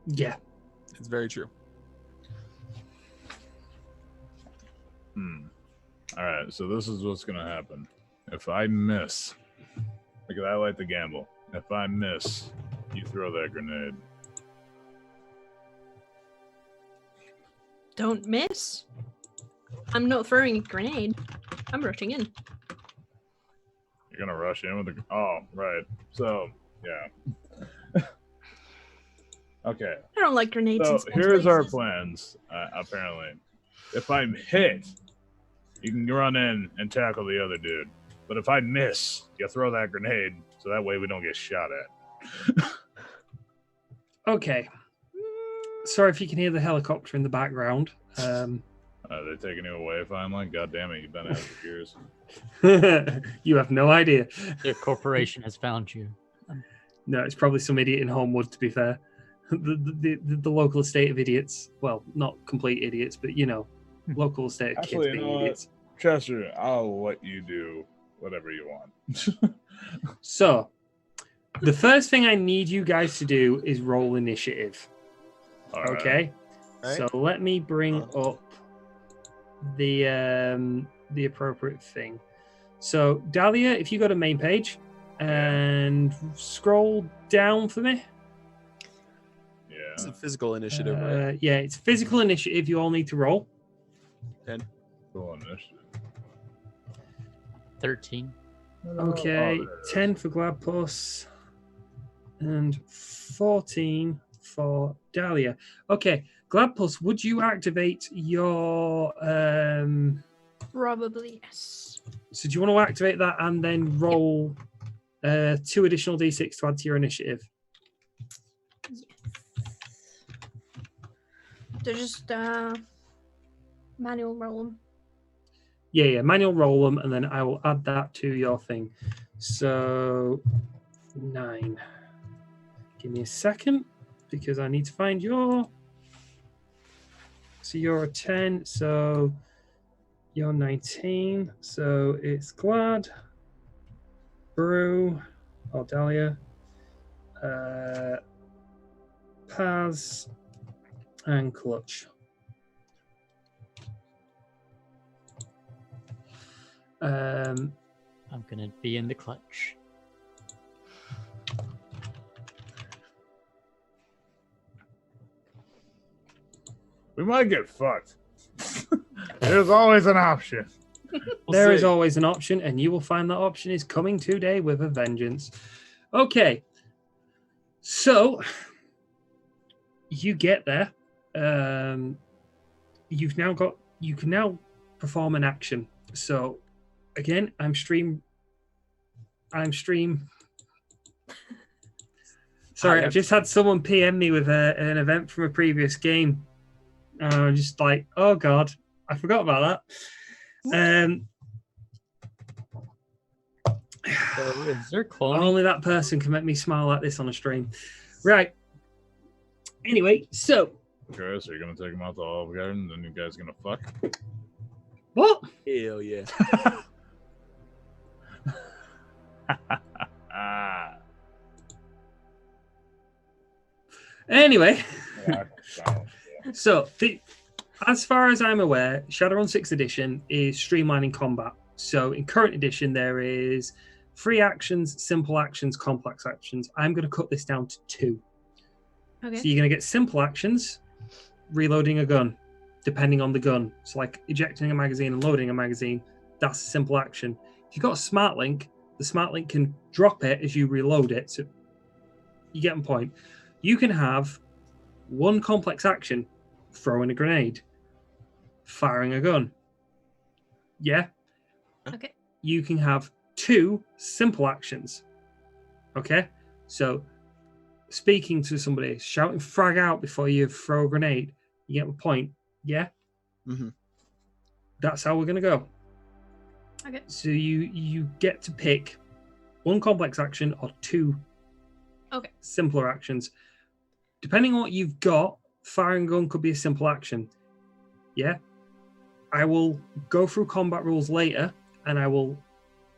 yeah. It's very true. All right, so this is what's gonna happen. If I miss, because I like to gamble. If I miss, you throw that grenade. Don't miss. I'm not throwing a grenade. I'm rushing in. You're gonna rush in with the. Oh, right. So, yeah. Okay. I don't like grenades. So in small here's our spaces. plans. Apparently, if I'm hit, you can run in and tackle the other dude. But if I miss, you throw that grenade, so that way we don't get shot at. Okay. Sorry if you can hear the helicopter in the background. They're taking you away finally. God damn it, you've been out for years. You have no idea. Their corporation has found you. No, it's probably some idiot in Homewood, to be fair. The local estate of idiots. Well, not complete idiots, but local estate of Actually, kids you know being what? idiots. Chester, I'll let you do whatever you want. So, the first thing I need you guys to do is roll initiative. All right. Okay? Right. So let me bring up the appropriate thing. So Dahlia, if you go to main page and scroll down for me. It's Yeah. a physical initiative, right? Yeah, it's physical initiative. You all need to roll. Cool initiative. 13. Okay, Oh, there it is. 10 for Gladpuss and 14 for Dahlia. Okay, Gladpuss, would you activate your Probably yes. so do you want to activate that and then roll 2 additional d6 to add to your initiative? They're just manual roll 'em. Yeah, manual roll them, and then I will add that to your thing. So 9. Give me a second because I need to find your. So you're a 10, so you're 19. So it's Glad, Brew, or Dahlia, Paz, and Clutch. I'm gonna be in the clutch. We might get fucked. There's always an option. There is see. always an option, and you will find that option is coming today with a vengeance. Okay. So you get there. You can now perform an action. So again, I'm stream. Sorry, I've just had someone PM me with an event from a previous game. I'm just like, oh god, I forgot about that. Is there cloning? Only that person can make me smile like this on a stream. Right. Anyway, so Okay, so you're gonna take him out to Olive Garden, then you guys gonna fuck? what? Hell yeah. Ah. Anyway, Yeah, so as far as I'm aware, Shadowrun 6th edition is streamlining combat. So in current edition, there is free actions, simple actions, complex actions. I'm going to cut this down to 2. Okay. So you're going to get simple actions, reloading a gun, depending on the gun. So like ejecting a magazine and loading a magazine, that's a simple action. If you've got a smart link, the smart link can drop it as you reload it. So you get my point. You can have one complex action, throwing a grenade, firing a gun. Yeah. Okay. You can have 2 simple actions. Okay. So speaking to somebody, shouting frag out before you throw a grenade. You get my point. Yeah. Mhm. that's how we're going to go. Okay. So you get to pick one complex action or two simpler actions. Depending on what you've got, firing gun could be a simple action. Yeah. I will go through combat rules later, and I will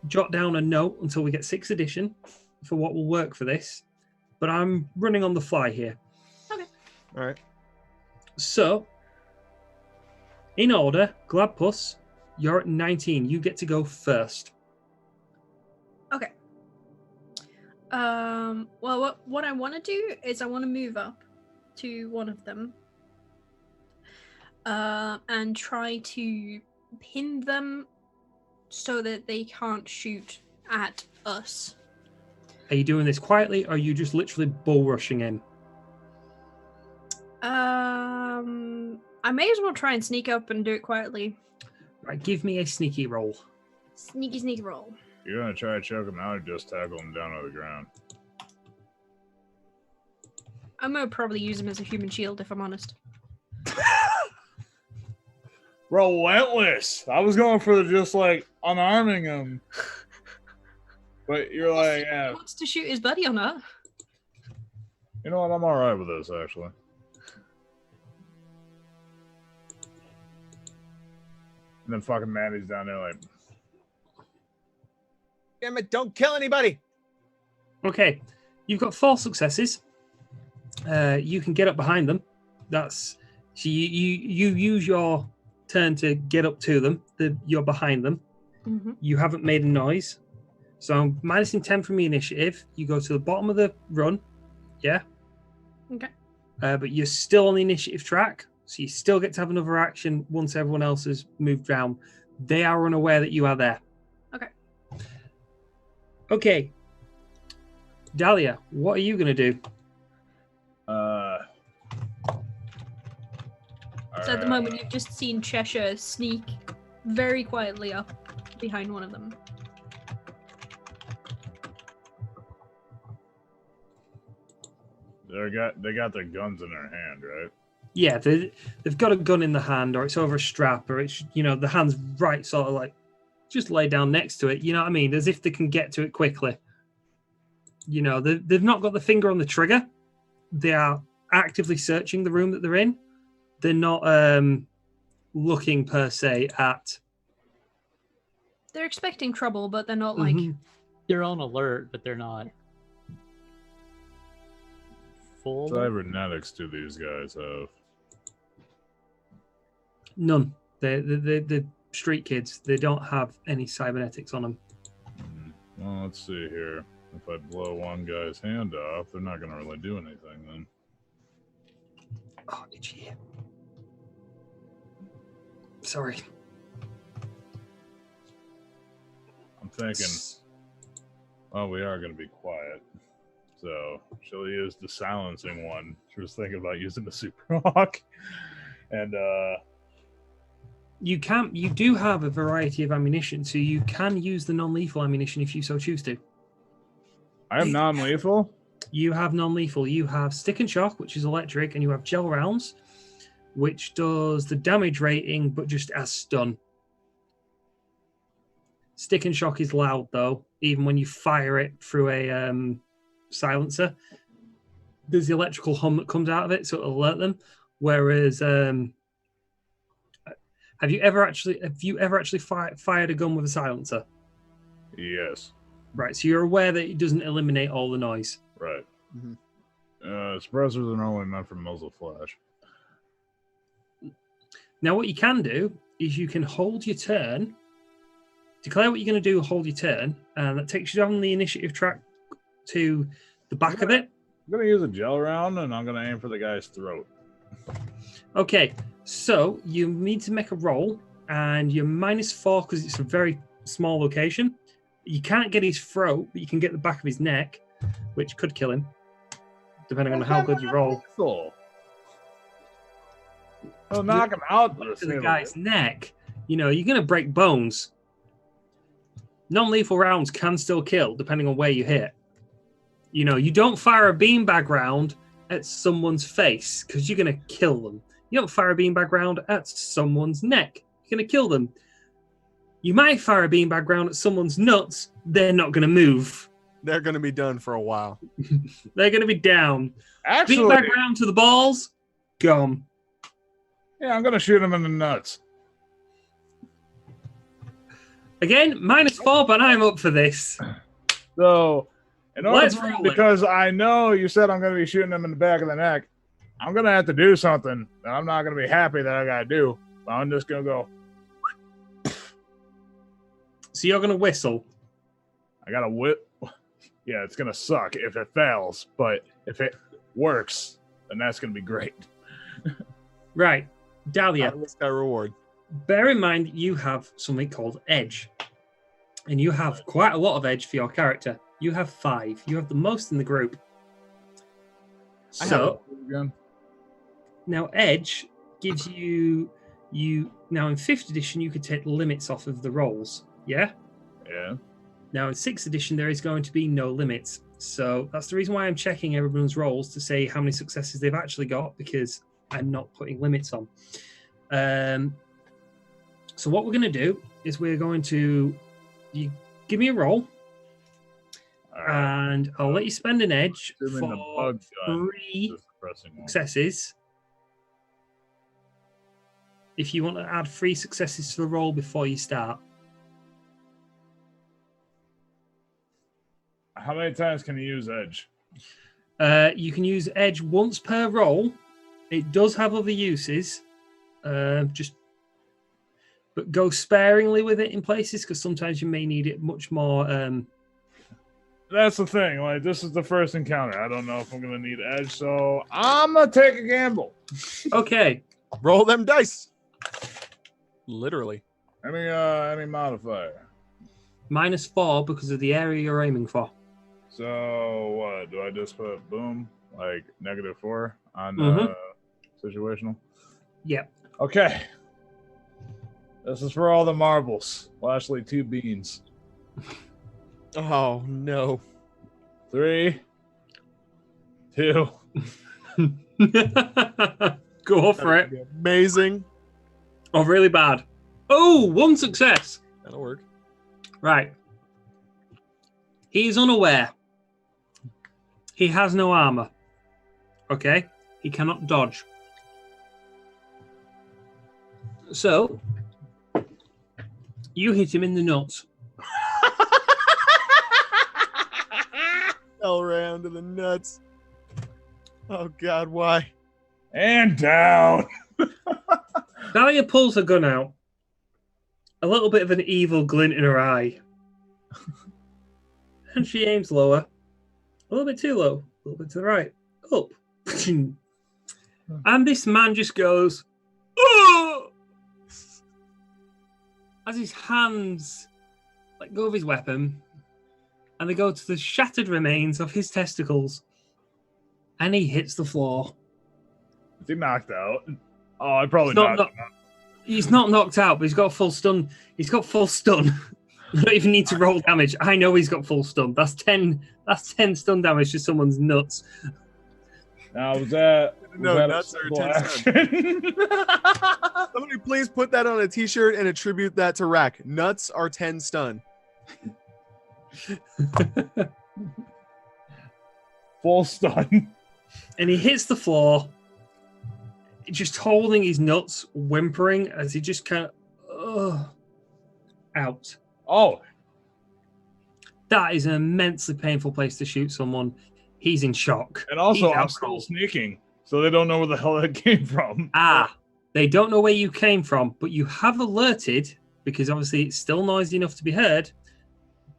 jot down a note until we get 6th edition for what will work for this. But I'm running on the fly here. Okay. All right. So, in order, Gladpuss, you're at 19. You get to go first. Okay. Well, what I want to do is I want to move up to one of them, and try to pin them so that they can't shoot at us. Are you doing this quietly, or are you just literally bull rushing in? I may as well try and sneak up and do it quietly. Right, give me a sneaky roll. Sneaky roll. You're gonna try to choke them out or just tackle them down to the ground? I'm gonna probably use him as a human shield if I'm honest. Relentless. I was going for the just like unarming him, but you're like, yeah. He wants to shoot his buddy or not? You know what? I'm all right with this actually. And then fucking Maddie's down there like, Damn it! Don't kill anybody. Okay, you've got 4 successes. You can get up behind them. That's so you use your turn to get up to them. You're behind them. Mm-hmm. You haven't made a noise, so I'm minusing 10 from your initiative. You go to the bottom of the run, yeah. Okay. But you're still on the initiative track, so you still get to have another action once everyone else has moved down. They are unaware that you are there. Okay. Okay. Dahlia, what are you going to do? So at the moment, you've just seen Cheshire sneak very quietly up behind one of them. they got their guns in their hand, right? Yeah, they've got a gun in the hand, or it's over a strap, or it's, the hand's right sort of like just lay down next to it. You know what I mean? As if they can get to it quickly. They've not got the finger on the trigger. They are actively searching the room that they're in. They're not looking per se at. They're expecting trouble, but they're not like. They're on alert, but they're not full. Cybernetics do these guys have? None. They're street kids. They don't have any cybernetics on them. Well, let's see here. If I blow one guy's hand off, they're not going to really do anything then. Oh, itchy. Sorry. I'm thinking, well, we are going to be quiet. So she'll use the silencing one. She was thinking about using the Super Hawk. And you do have a variety of ammunition, so you can use the non-lethal ammunition if you so choose to. I am non-lethal? You have non-lethal. You have stick and shock, which is electric, and you have gel rounds, which does the damage rating, but just as stun. Stick and shock is loud, though, even when you fire it through a silencer. There's the electrical hum that comes out of it, so it'll alert them. Whereas, have you ever actually fired a gun with a silencer? Yes. Right, so you're aware that it doesn't eliminate all the noise. Right. Suppressors are normally meant for muzzle flash. Now, what you can do is you can hold your turn, declare what you're going to do, hold your turn, and that takes you down the initiative track to the back of it. I'm going to use a gel round, and I'm going to aim for the guy's throat. Okay, so you need to make a roll, and you're -4 because it's a very small location. You can't get his throat, but you can get the back of his neck, which could kill him, depending on how good you roll. I'll knock him out. To the guy's neck, you're going to break bones. Non-lethal rounds can still kill, depending on where you hit. You don't fire a beanbag round at someone's face because you're going to kill them. You don't fire a beanbag round at someone's neck You're going to kill them. You might fire a beanbag round at someone's nuts. They're not going to move. They're going to be done for a while. They're going to be down. Actually, Beanbag round to the balls. Gone. yeah, I'm gonna shoot him in the nuts. Again, -4, but I'm up for this. So, in order Let's for, roll it. because I know you said I'm gonna be shooting him in the back of the neck, I'm gonna have to do something that I'm not gonna be happy that I gotta do. I'm just gonna go. So you're going to whistle. I gotta whip. Yeah, it's gonna suck if it fails, but if it works, then that's gonna be great. Right. Dahlia, Risk high reward. bear in mind you have something called edge. And you have quite a lot of edge for your character. You have 5. You have the most in the group. So Again. now edge gives you now in 5th edition you could take limits off of the rolls. Yeah? Yeah. Now in 6th edition there is going to be no limits. So that's the reason why I'm checking everyone's rolls to say how many successes they've actually got, because I'm not putting limits on. So what we're going to do is we're going to you give me a roll, All right. and I'll let you spend an edge Assuming the for bug gun 3 is the pressing one. successes. If you want to add 3 successes to the roll before you start. How many times can you use edge? You can use edge once per roll. It does have other uses. But go sparingly with it in places, because sometimes you may need it much more. That's the thing. Like, this is the first encounter. I don't know if I'm gonna need edge, so I'm gonna take a gamble. Okay. Roll them dice. Literally. Any modifier. -4 because of the area you're aiming for. So what? Do I just put boom like -4 on Mhm. situational? Yep. Okay. This is for all the marbles. Lastly, 2 beans. Oh, no. 3, 2. Go for it. Amazing. Oh, really bad. Oh, 1 success. That'll work. Right. He is unaware. He has no armor. Okay? He cannot dodge. So, you hit him in the nuts. Fell round to the nuts. Oh, God, why? And down. Dahlia pulls her gun out. A little bit of an evil glint in her eye. And she aims lower. A little bit too low. A little bit to the right. Up. And this man just goes, "Oh!" As his hands let go of his weapon, and they go to the shattered remains of his testicles. And he hits the floor. Is he knocked out? Oh, I probably He's not knocked him out. He's not knocked out, but he's got full stun. He's got full stun. I don't even need to roll damage. I know he's got full stun. That's 10 stun damage to someone's nuts. Now, was that No, a nuts are simple 10 action? Somebody please put that on a t-shirt and attribute that to Rack. Nuts are 10 stun. Full stun. And he hits the floor, just holding his nuts, whimpering as he just kind of out. Oh, That is an immensely painful place to shoot someone. He's in shock. and also He's I'm out still cold. sneaking, so they don't know where the hell that came from. They don't know where you came from, but you have alerted, because obviously it's still noisy enough to be heard,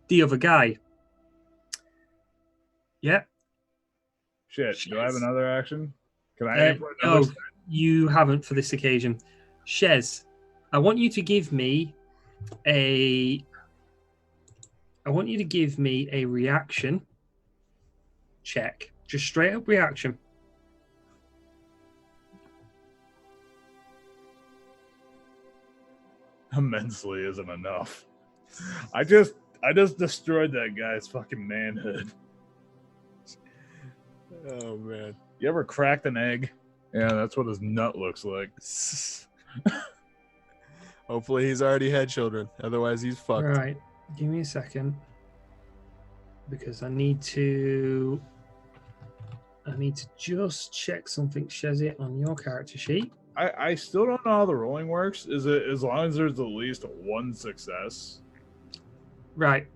the other guy. Yeah. Shit, do I have another action? Can I aim for No, another? you haven't for this occasion. Shez, I want you to give me a reaction check. Just straight up reaction. Immensely isn't enough. I just destroyed that guy's fucking manhood. Oh, man. You ever cracked an egg? Yeah, that's what his nut looks like. Hopefully he's already had children. Otherwise he's fucked. Right. Give me a second. Because I need to just check something, Shezzy, on your character sheet. I still don't know how the rolling works. Is it as long as there's at least one success? Right.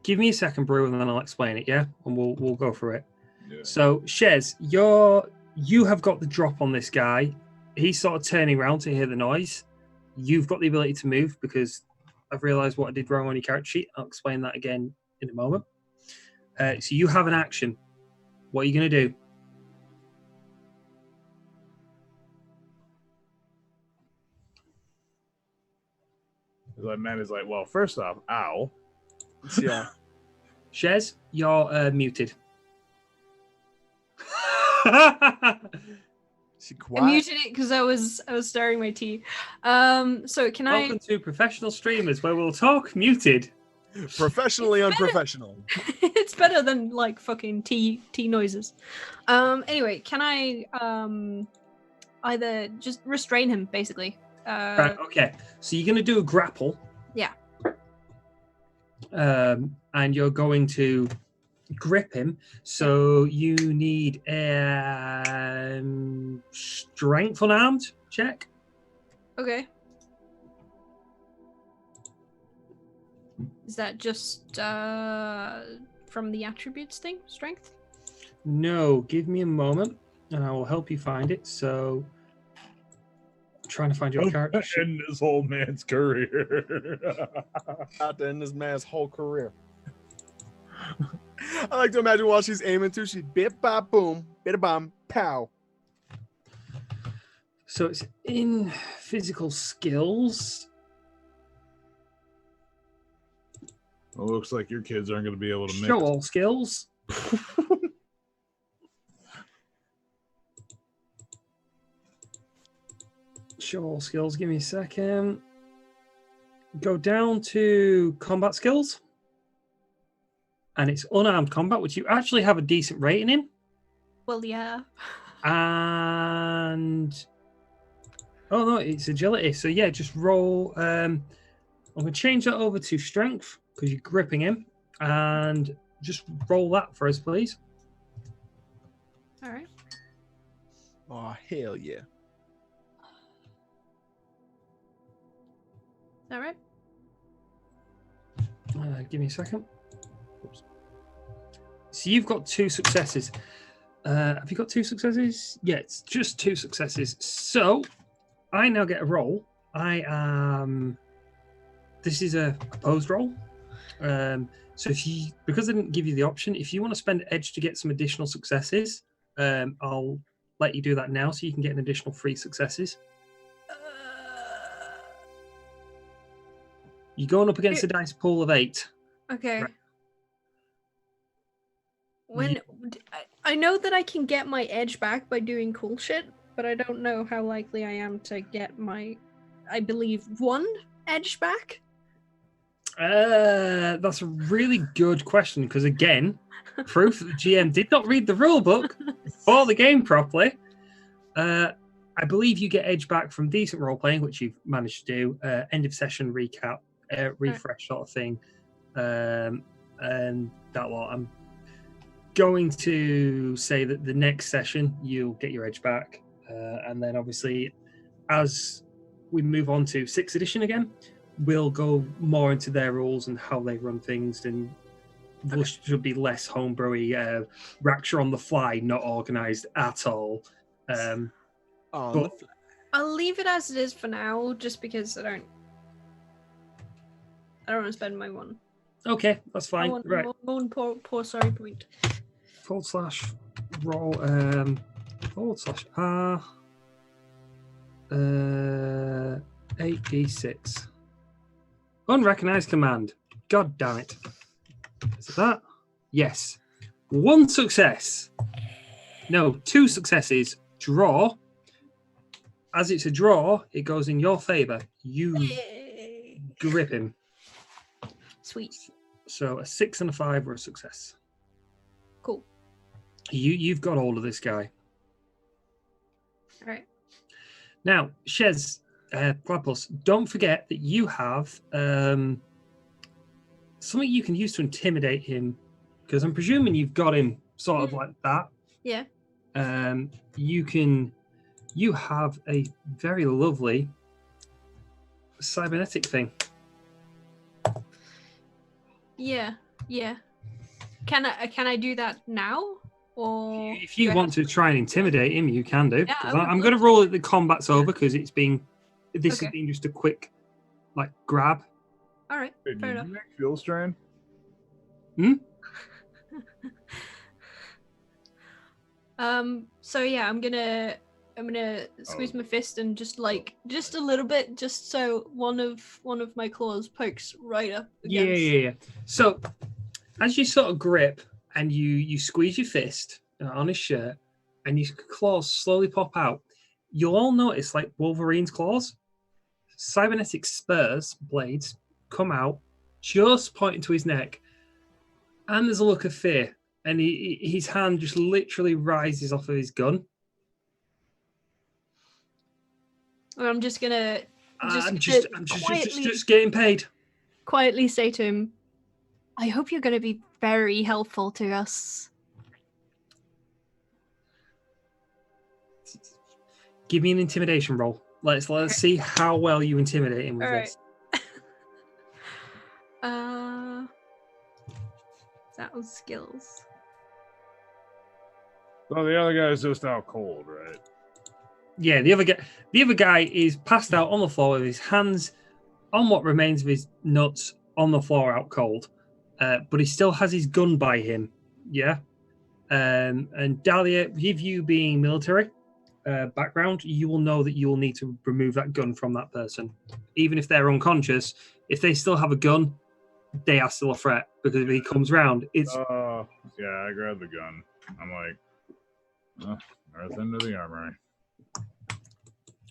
Give me a second, Brew, and then I'll explain it, yeah? And we'll go through it. Yeah. So, Shez, you have got the drop on this guy. He's sort of turning around to hear the noise. You've got the ability to move because I've realized what I did wrong on your character sheet. I'll explain that again in a moment. So you have an action. What are you going to do? That man is like, well, first off, ow. Yeah. Shez, you're muted. She I quiet. muted it because I was stirring my tea. So can Welcome to Professional Streamers, where we'll talk muted. Professionally It's better. unprofessional. It's better than like fucking tea noises. Anyway, can I either just restrain him basically? Right, okay. So you're going to do a grapple. Yeah. And you're going to grip him. So you need strength unarmed check. Okay. Is that just from the attributes thing? Strength? No, give me a moment and I will help you find it. So I'm trying to find your character sheet. In this old man's career. Out to end this man's whole career. I like to imagine while she's aiming too, she bit bop boom, bit a bomb, pow. So it's in physical skills. Well, looks like your kids aren't going to be able to make Show all skills. Show all skills. Give me a second. Go down to combat skills. And it's unarmed combat, which you actually have a decent rating in. Well, yeah. And oh no, it's agility. So yeah, just roll. I'm gonna change that over to strength because you're gripping him, and just roll that for us, please. All right. Oh hell yeah. All right. Give me a second. Oops. So you've got 2 successes. Have you got 2 successes? Yeah, it's just 2 successes. So I now get a roll. This is a opposed roll. So if you, because I didn't give you the option, if you want to spend edge to get some additional successes, I'll let you do that now, so you can get an additional 3 successes. You're going up against a dice pool of 8. Okay. Right. When I know that I can get my edge back by doing cool shit, but I don't know how likely I am to get my, I believe, 1 edge back. That's a really good question because again, proof that the GM did not read the rule book or the game properly. I believe you get edge back from decent role playing, which you've managed to do. End of session recap, refresh sort of thing, and that lot. I'm going to say that the next session you'll get your edge back, and then obviously as we move on to 6th edition again, we'll go more into their rules and how they run things, and there should be less homebrewy Raksha on the fly, not organized at all. But I'll leave it as it is for now, just because I don't want to spend my 1. okay, that's fine. Right. One poor sorry point. /roll /r 8d6. Unrecognized command. God damn it. Is it that? Yes. 1 success. No, 2 successes. Draw. As it's a draw, it goes in your favor. You grip him. Sweet. So a 6 and a 5 were a success. Cool. You've got hold of this guy. All right. Now, Shez, Platypus, don't forget that you have something you can use to intimidate him, because I'm presuming you've got him sort of like that. Yeah. You have a very lovely cybernetic thing. Yeah. Can I do that now? Or If you want to try and intimidate him, you can do. Yeah, 'Cause I would I'm love going to to. roll it. The combat's over because this has Okay. been just a quick, like, grab. All right. Hey, Fair did enough. you make fuel strain? So yeah, I'm gonna squeeze my fist and just a little bit, just so one of my claws pokes right up against. Yeah. So, as you sort of grip and you squeeze your fist on his shirt, and his claws slowly pop out, you'll all notice, like Wolverine's claws, cybernetic spurs, blades, come out, just pointing to his neck, and there's a look of fear, and his hand just literally rises off of his gun. And I'm just gonna I'm just getting paid. quietly say to him, I hope you're gonna be very helpful to us. Give me an intimidation roll. Let's see how well you intimidate him with All right. this. That was skills. So the other guy's just out cold, right? Yeah, the other guy is passed out on the floor with his hands on what remains of his nuts on the floor, out cold. But he still has his gun by him. Yeah. And Dahlia, with you being military background, you will know that you will need to remove that gun from that person, even if they're unconscious. If they still have a gun, they are still a threat, because if he comes round, it's Yeah, I grabbed the gun. I'm like, earth into the armory.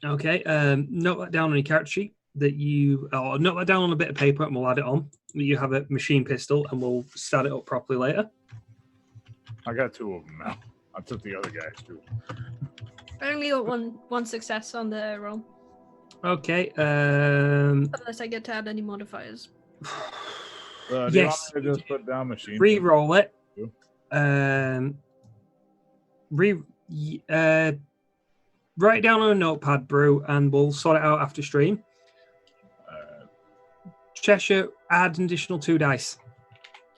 okay. Note that down on your character sheet that or note that down on a bit of paper, and we'll add it on. You have a machine pistol, and we'll start it up properly later. I got 2 of them now. I took the other guys too. I only got one success on the roll, Okay. unless I get to add any modifiers. Do you want Yes. me to just put down machine? Re-roll it. Cool. Write it down on a notepad, Brew, and we'll sort it out after stream. Cheshire, add an additional 2 dice.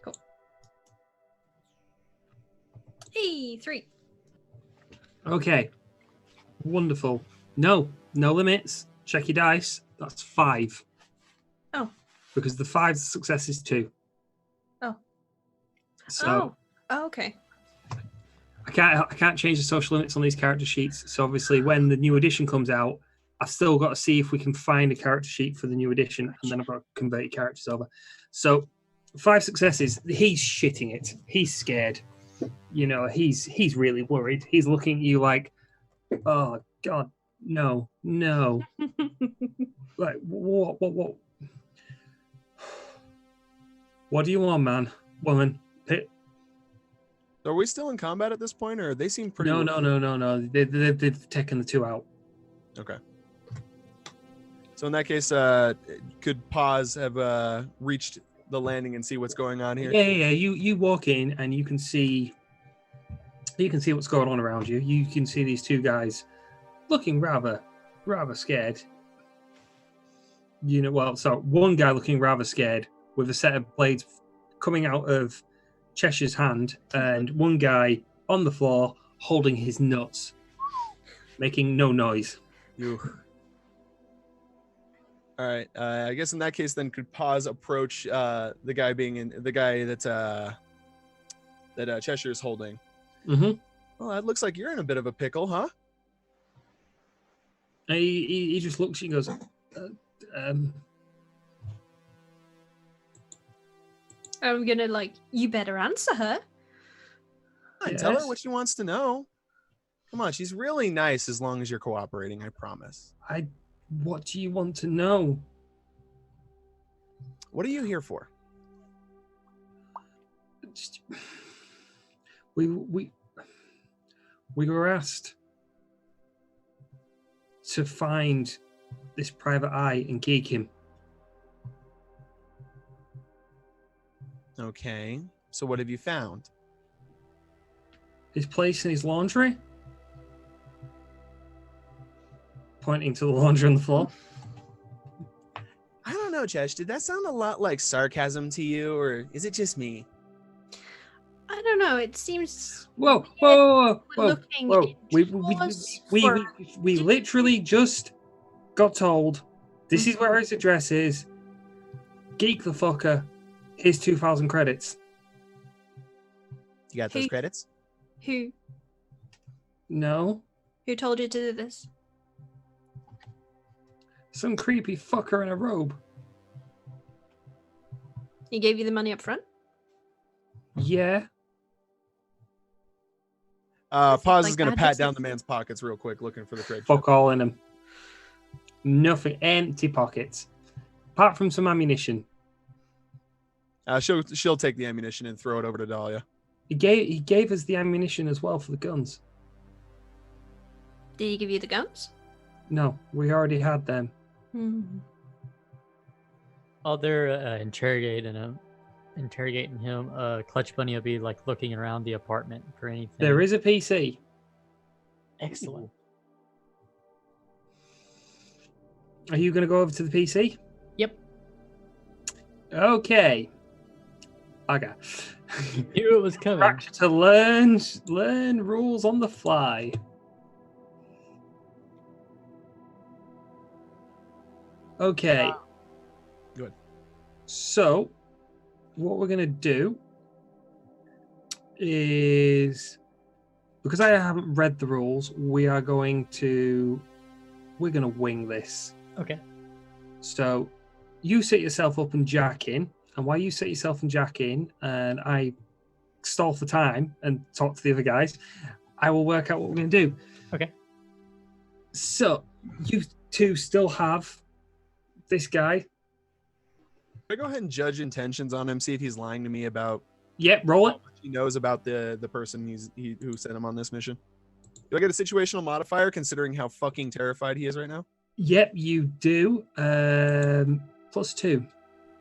Cool. Hey, 3. Okay. Wonderful. No limits. Check your dice. That's 5. Oh. Because the 5 success is 2. Oh. So Oh, okay. I can't change the social limits on these character sheets. So obviously, when the new edition comes out, I've still got to see if we can find a character sheet for the new edition, and then I've got to convert your characters over. So 5 successes. He's shitting it. He's scared. You know, he's really worried. He's looking at you like, oh God, no. Like, what? What do you want, man? Woman? Are we still in combat at this point, or they seem pretty? No. They've taken the 2 out. Okay. So in that case, could Paz have reached the landing and see what's going on here? Yeah. You walk in and you can see what's going on around you. You can see these 2 guys looking rather scared. One guy looking rather scared with a set of blades coming out of Cheshire's hand, and one guy on the floor holding his nuts, making no noise. All right. I guess in that case, then could Paz approach the guy that Cheshire's holding? Mm-hmm. Well, that looks like you're in a bit of a pickle, huh? He just looks at you and goes, I'm gonna you better answer her. Tell her Yes. what she wants to know. Come on, she's really nice as long as you're cooperating, I promise. what do you want to know? What are you here for? We were asked. to find this private eye and geek him. Okay. So what have you found? His place in his laundry. Pointing to the laundry on the floor. I don't know, Chesh. Did that sound a lot like sarcasm to you, or is it just me? I don't know. It seems Whoa, we're whoa, whoa, looking whoa. indoors We for- literally just got told this is where his address is. Geek the fucker. Here's 2,000 credits. You got those Hey. credits? Who No. told you to do this? Some creepy fucker in a robe. He gave you the money up front? Yeah. Seems Paz like is gonna bad pat down business. the man's pockets real quick, looking for the trade. Fuck all in them. Nothing. Empty pockets. Apart from some ammunition. She'll take the ammunition and throw it over to Dahlia. He gave us the ammunition as well for the guns. Did he give you the guns? No, we already had them. While they're interrogating him, Clutch Bunny will be like looking around the apartment for anything. There is a PC. Excellent. Are you going to go over to the PC? Yep. Okay. Okay. Knew it was coming. Practice to learn rules on the fly. Okay. Good. So, what we're going to do is, because I haven't read the rules, we're going to wing this. Okay. So, you set yourself up and jack in, and while you set yourself and jack in, and I stall for time and talk to the other guys, I will work out what we're going to do. Okay. So, you two still have this guy. Can I go ahead and judge intentions on him, see if he's lying to me about Yep, roll it. how much he knows about the person who sent him on this mission? Do I get a situational modifier considering how fucking terrified he is right now? Yep, you do. +2. All right,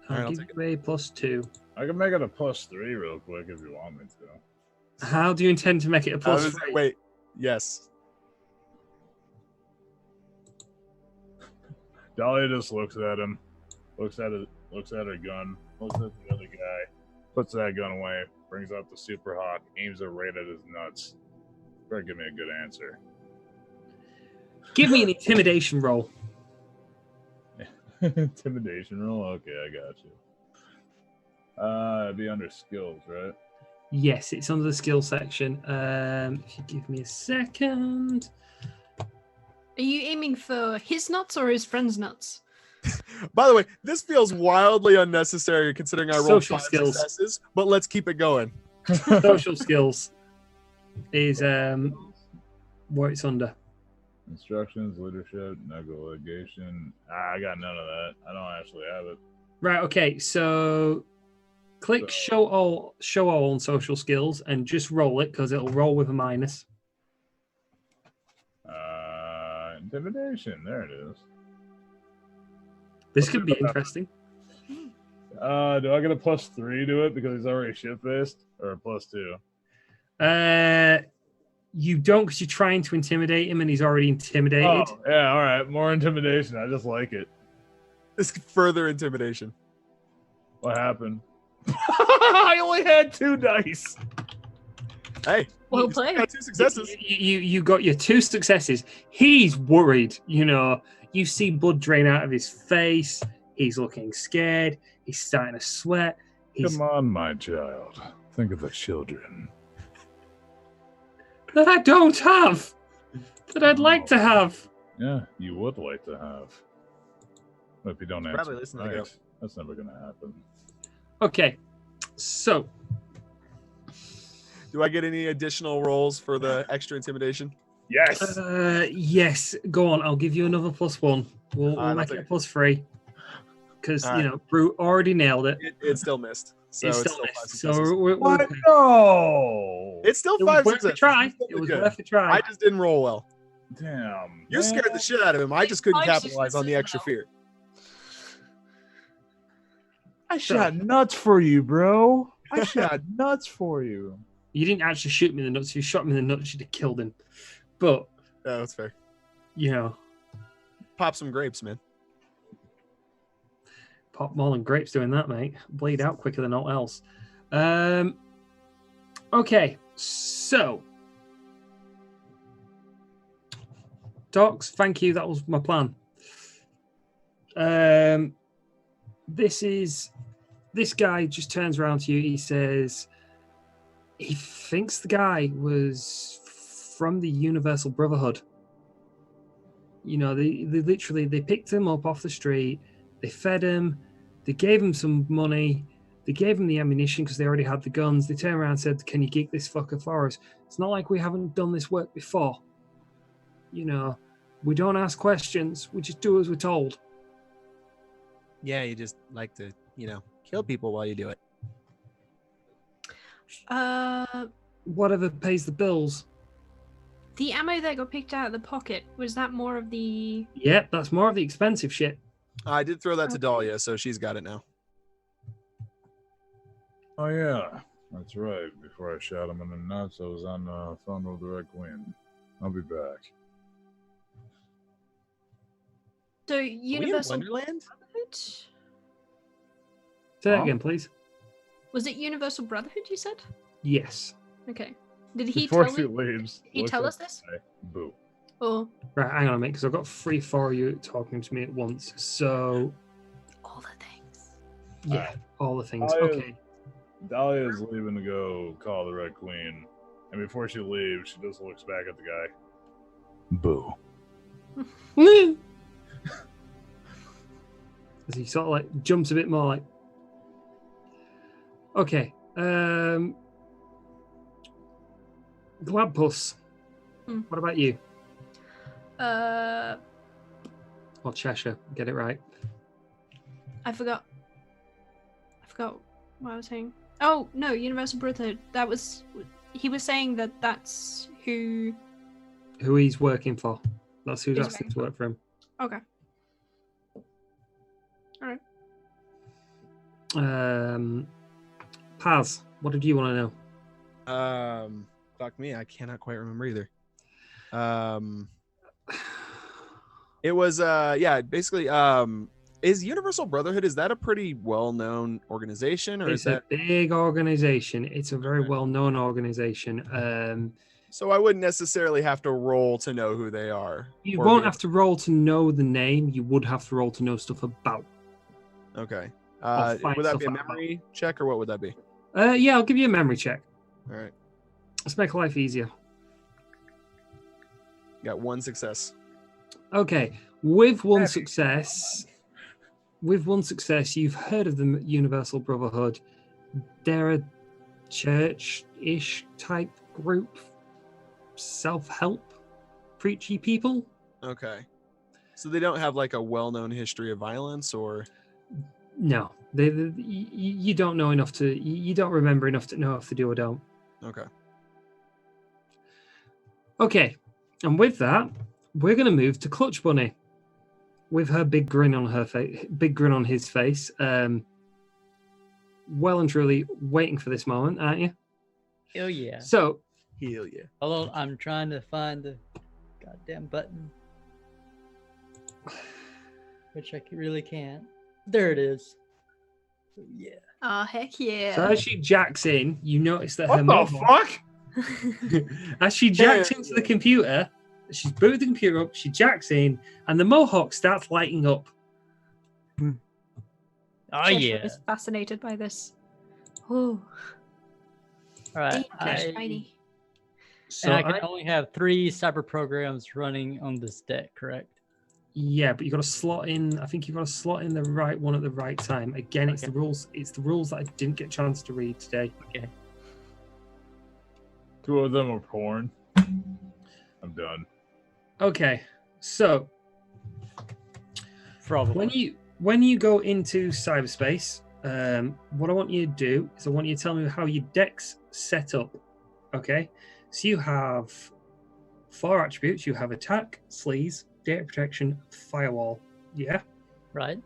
I'll I'll give take you a +2. I can make it a +3 real quick if you want me to. How do you intend to make it a +3? Wait, yes. Dahlia just looks at him, looks at her gun, looks at the other guy, puts that gun away, brings out the Super Hawk, aims it right at his nuts. Better give me a good answer. Give me an intimidation roll. Intimidation roll? Okay, I got you. It'd be under skills, right? Yes, it's under the skill section. If you give me a second. Are you aiming for his nuts or his friend's nuts? By the way, this feels wildly unnecessary considering I rolled Social 5 skills. successes, but let's keep it going. Social skills is what it's under. Instructions, leadership, navigation. I got none of that. I don't actually have it. Right, okay, so click show all on social skills and just roll it because it'll roll with a minus. Intimidation. There it is. This could be interesting. Do I get a +3 to it because he's already shit-faced, or a +2? You don't because you're trying to intimidate him and he's already intimidated. Oh, yeah, all right. More intimidation. I just like it. This further intimidation. What happened? I only had 2 dice. Hey, Well you played. got 2 successes. You got your 2 successes. He's worried, you know. You see blood drain out of his face. He's looking scared. He's starting to sweat. He's Come on, my child. Think of the children. that I don't have. That I'd like to have. Yeah, you would like to have. But if you don't Probably answer listen to tonight, that's never going to happen. Okay, so Do I get any additional rolls for the extra intimidation? Yes. yes, go on. I'll give you another +1. We'll I'll make take it a +3 because All you know Brute already nailed it. It still missed. So it's it's still still 5 missed. So successes. we're What? okay. No. It's still It 5 was worth a successes. try. It's still It was good. worth a try. I just didn't roll well. Damn. You scared the man. shit out of him. I just couldn't I'm capitalize on the successful extra now. fear. I shot nuts for you, bro. I shot nuts for you. You didn't actually shoot me in the nuts. If you shot me in the nuts, you'd have killed him. But, Yeah, that's fair. you know, Pop some grapes, man. pop mall and grapes doing that, mate. Bleed out quicker than all else. Okay, so Docs, thank you. That was my plan. This guy just turns around to you. He says he thinks the guy was from the Universal Brotherhood. You know, they literally they picked him up off the street, they fed him, they gave him some money, they gave him the ammunition because they already had the guns. They turned around and said, "Can you geek this fucker for us?" It's not like we haven't done this work before. You know, we don't ask questions, we just do as we're told. Yeah, you just like to, kill people while you do it. Whatever pays the bills. The ammo that got picked out of the pocket, was that more of the... Yep, that's more of the expensive shit. I did throw that to Dahlia, so she's got it now. Oh yeah, that's right. Before I shot him in the nuts, I was on the phone with the Red Queen. I'll be back. So, Are we in Universal Wonderland? Brotherhood? Say that Huh? again, please. Was it Universal Brotherhood, you said? Yes. Okay. Did he Before tell she me? leaves, He looks tell at us this? the guy. Boo. Or Right, hang on a minute, because I've got 3-4 of you talking to me at once. So, all the things? yeah, all the things. I- Okay. Dahlia is leaving to go call the Red Queen, and before she leaves, she just looks back at the guy. Boo. As he sort of like jumps a bit more like. Okay. Gladpuss. Hmm. What about you? Uh, Or Cheshire? Get it right. I forgot what I was saying. Oh, no, Universal Brotherhood. That was... He was saying that that's who... Who he's working for. That's who's He's asked him to work for him. Okay. Paz, what did you want to know? Fuck me, I cannot quite remember either. It was basically is Universal Brotherhood, is that a pretty well-known organization, or It's is that a big organization. It's a very Okay. well-known organization. so I wouldn't necessarily have to roll to know who they are? You or won't be- have to roll to know the name. You would have to roll to know stuff about. Okay. find Would that stuff be a out. memory check, or what would that be? Yeah, I'll give you a memory check. All right. Let's make life easier. Got one success. Okay, with one success, you've heard of the Universal Brotherhood. They're a church-ish type group, self-help, preachy people. Okay. So they don't have like a well-known history of violence, or No, you don't know enough to. You don't remember enough to know if they do or don't. okay. Okay, and with that, we're going to move to Clutch Bunny, with her big grin on her face, big grin on his face. Well and truly waiting for this moment, aren't you? Oh yeah. So, Hell yeah. Hold on, I'm trying to find the goddamn button. Which I really can't. There it is. Yeah. Oh, heck yeah. so as she jacks in, you notice that her What the mohawk, fuck? as she jacks Yeah. into the computer, she's booted the computer up, she jacks in, and the mohawk starts lighting up. Oh Cheshire yeah. is fascinated by this. Oh, All right. dangerous, shiny. So And I can only have 3 cyber programs running on this deck, correct? yeah, but you got to slot in. I think you've got to slot in the right one at the right time. Again, it's Okay. the rules. It's the rules that I didn't get a chance to read today. Okay. 2 of them are porn. I'm done. Okay, so Probably. when you go into cyberspace, what I want you to do is I want you to tell me how your deck's set up. Okay, so you have 4 attributes. You have attack, sleaze, data protection, firewall. Yeah. Right.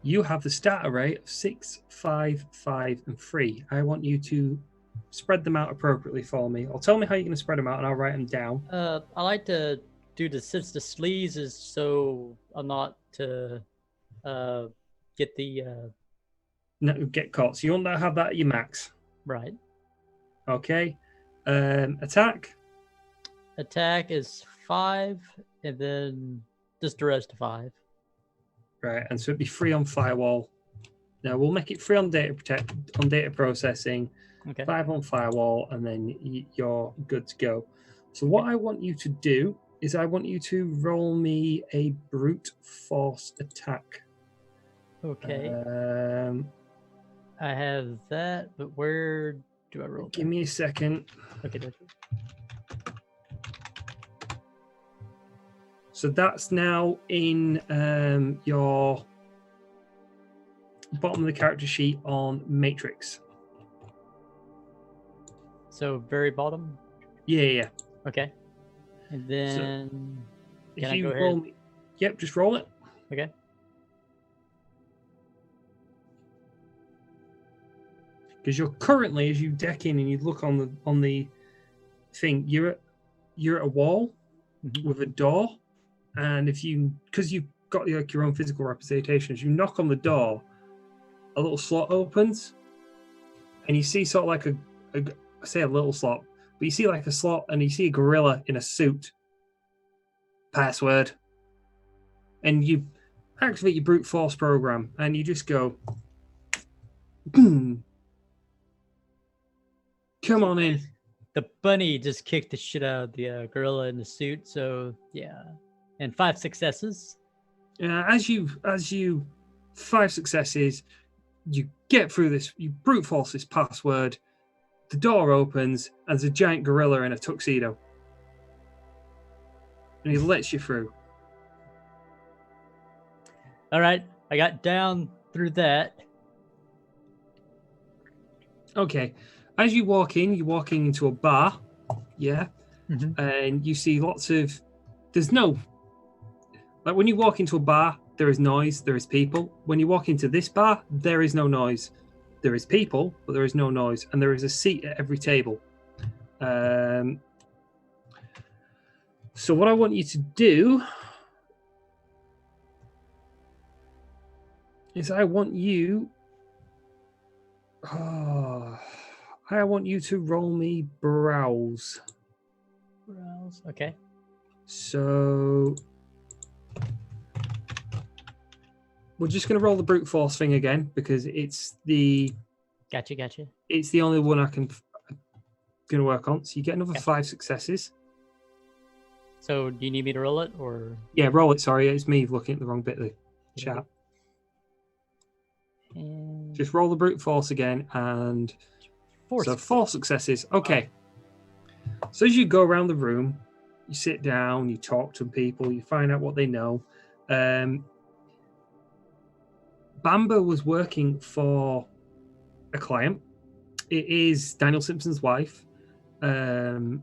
You have the starter rate of 6, 5, 5, and 3. I want you to spread them out appropriately for me. Or tell me how you're going to spread them out, and I'll write them down. I like to do the since the sleaze is so I'm not to get the No, get caught. So you want to have that at your max. right. Okay. Attack. Attack is 5, and then just the rest of 5. Right, and so it'd be 3 on firewall. Now we'll make it 3 on data processing, Okay. 5 on firewall, and then you're good to go. So what I want you to do is I want you to roll me a brute force attack. Okay. Um, I have that, but where do I roll? give me a second. Okay. So that's now in your bottom of the character sheet on Matrix. So very bottom. Yeah. Okay. And then If can I you go roll ahead? me, yep, just roll it. Okay. Because you're currently, as you deck in and you look on the thing, you're at a wall Mhm. with a door, and because you've got like your own physical representation, as you knock on the door, a little slot opens, and you see sort of like I say a little slot, but you see like a slot, and you see a gorilla in a suit. Password, and you activate your brute force program, and you just go, come on in. The bunny just kicked the shit out of the gorilla in the suit. So yeah, and 5 successes. As you 5 successes, you get through this. You brute force this password. The door opens, and there's a giant gorilla in a tuxedo, and he lets you through. All right, I got down through that. Okay, as you walk in, you're walking into a bar, yeah, and you see lots of. There's no. Like when you walk into a bar, there is noise, there is people. When you walk into this bar, there is no noise. There is people, but there is no noise, and there is a seat at every table. So what I want you to do is I want you to roll me browse. Browse. Okay. So we're just going to roll the brute force thing again because it's the Gotcha. it's the only one I can going to work on. So you get another Okay. 5 successes. So do you need me to roll it or? Yeah, roll it. Sorry, it's me looking at the wrong bit of the chat. And Just roll the brute force again, and 4 so 4 successes. Okay. So as you go around the room, you sit down, you talk to people, you find out what they know. Bamba was working for a client. It is Daniel Simpson's wife.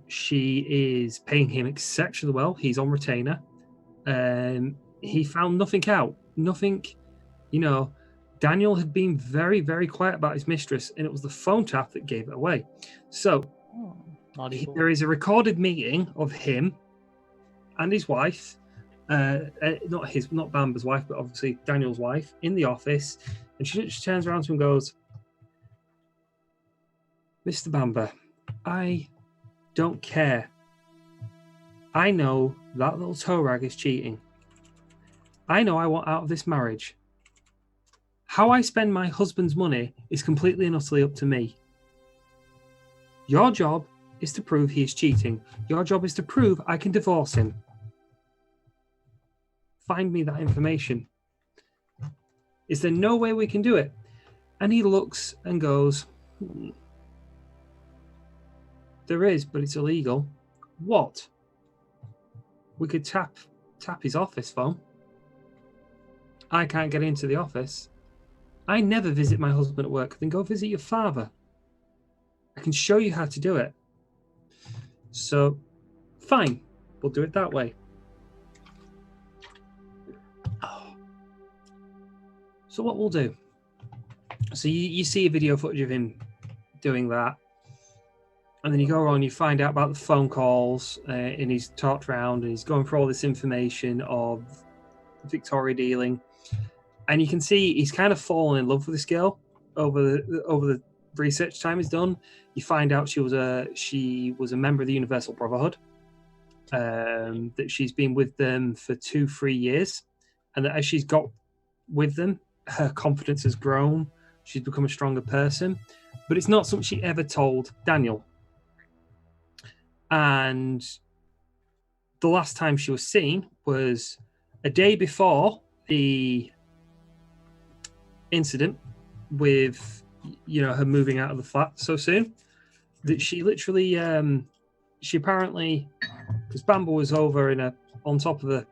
She is paying him exceptionally well. He's on retainer. He found nothing out. Nothing, Daniel had been very, very quiet about his mistress, and it was the phone tap that gave it away. So there is a recorded meeting of him and his wife, not Bamba's wife, but obviously Daniel's wife, in the office, and she just turns around to him and goes, "Mr. Bamba, I don't care. I know that little toe rag is cheating. I know I want out of this marriage. How I spend my husband's money is completely and utterly up to me. Your job is to prove he is cheating. Your job is to prove I can divorce him. Find me that information. Is there no way we can do it?" And he looks and goes, "There is, but it's illegal." "What?" "We could tap his office phone." "I can't get into the office." "I never visit my husband at work." "Then go visit your father. I can show you how to do it." So Fine, we'll do it that way. So what we'll do, so you see a video footage of him doing that, and then you go around, you find out about the phone calls, and he's talked around, and he's going through all this information of Victoria dealing, and you can see he's kind of fallen in love with this girl over the research time he's done. You find out she was a member of the Universal Brotherhood, that she's been with them for 2-3 years, and that as she's got with them, her confidence has grown. She's become a stronger person, but it's not something she ever told Daniel. And the last time she was seen was a day before the incident with, her moving out of the flat so soon, that she literally, she apparently, because Bamba was over on top of a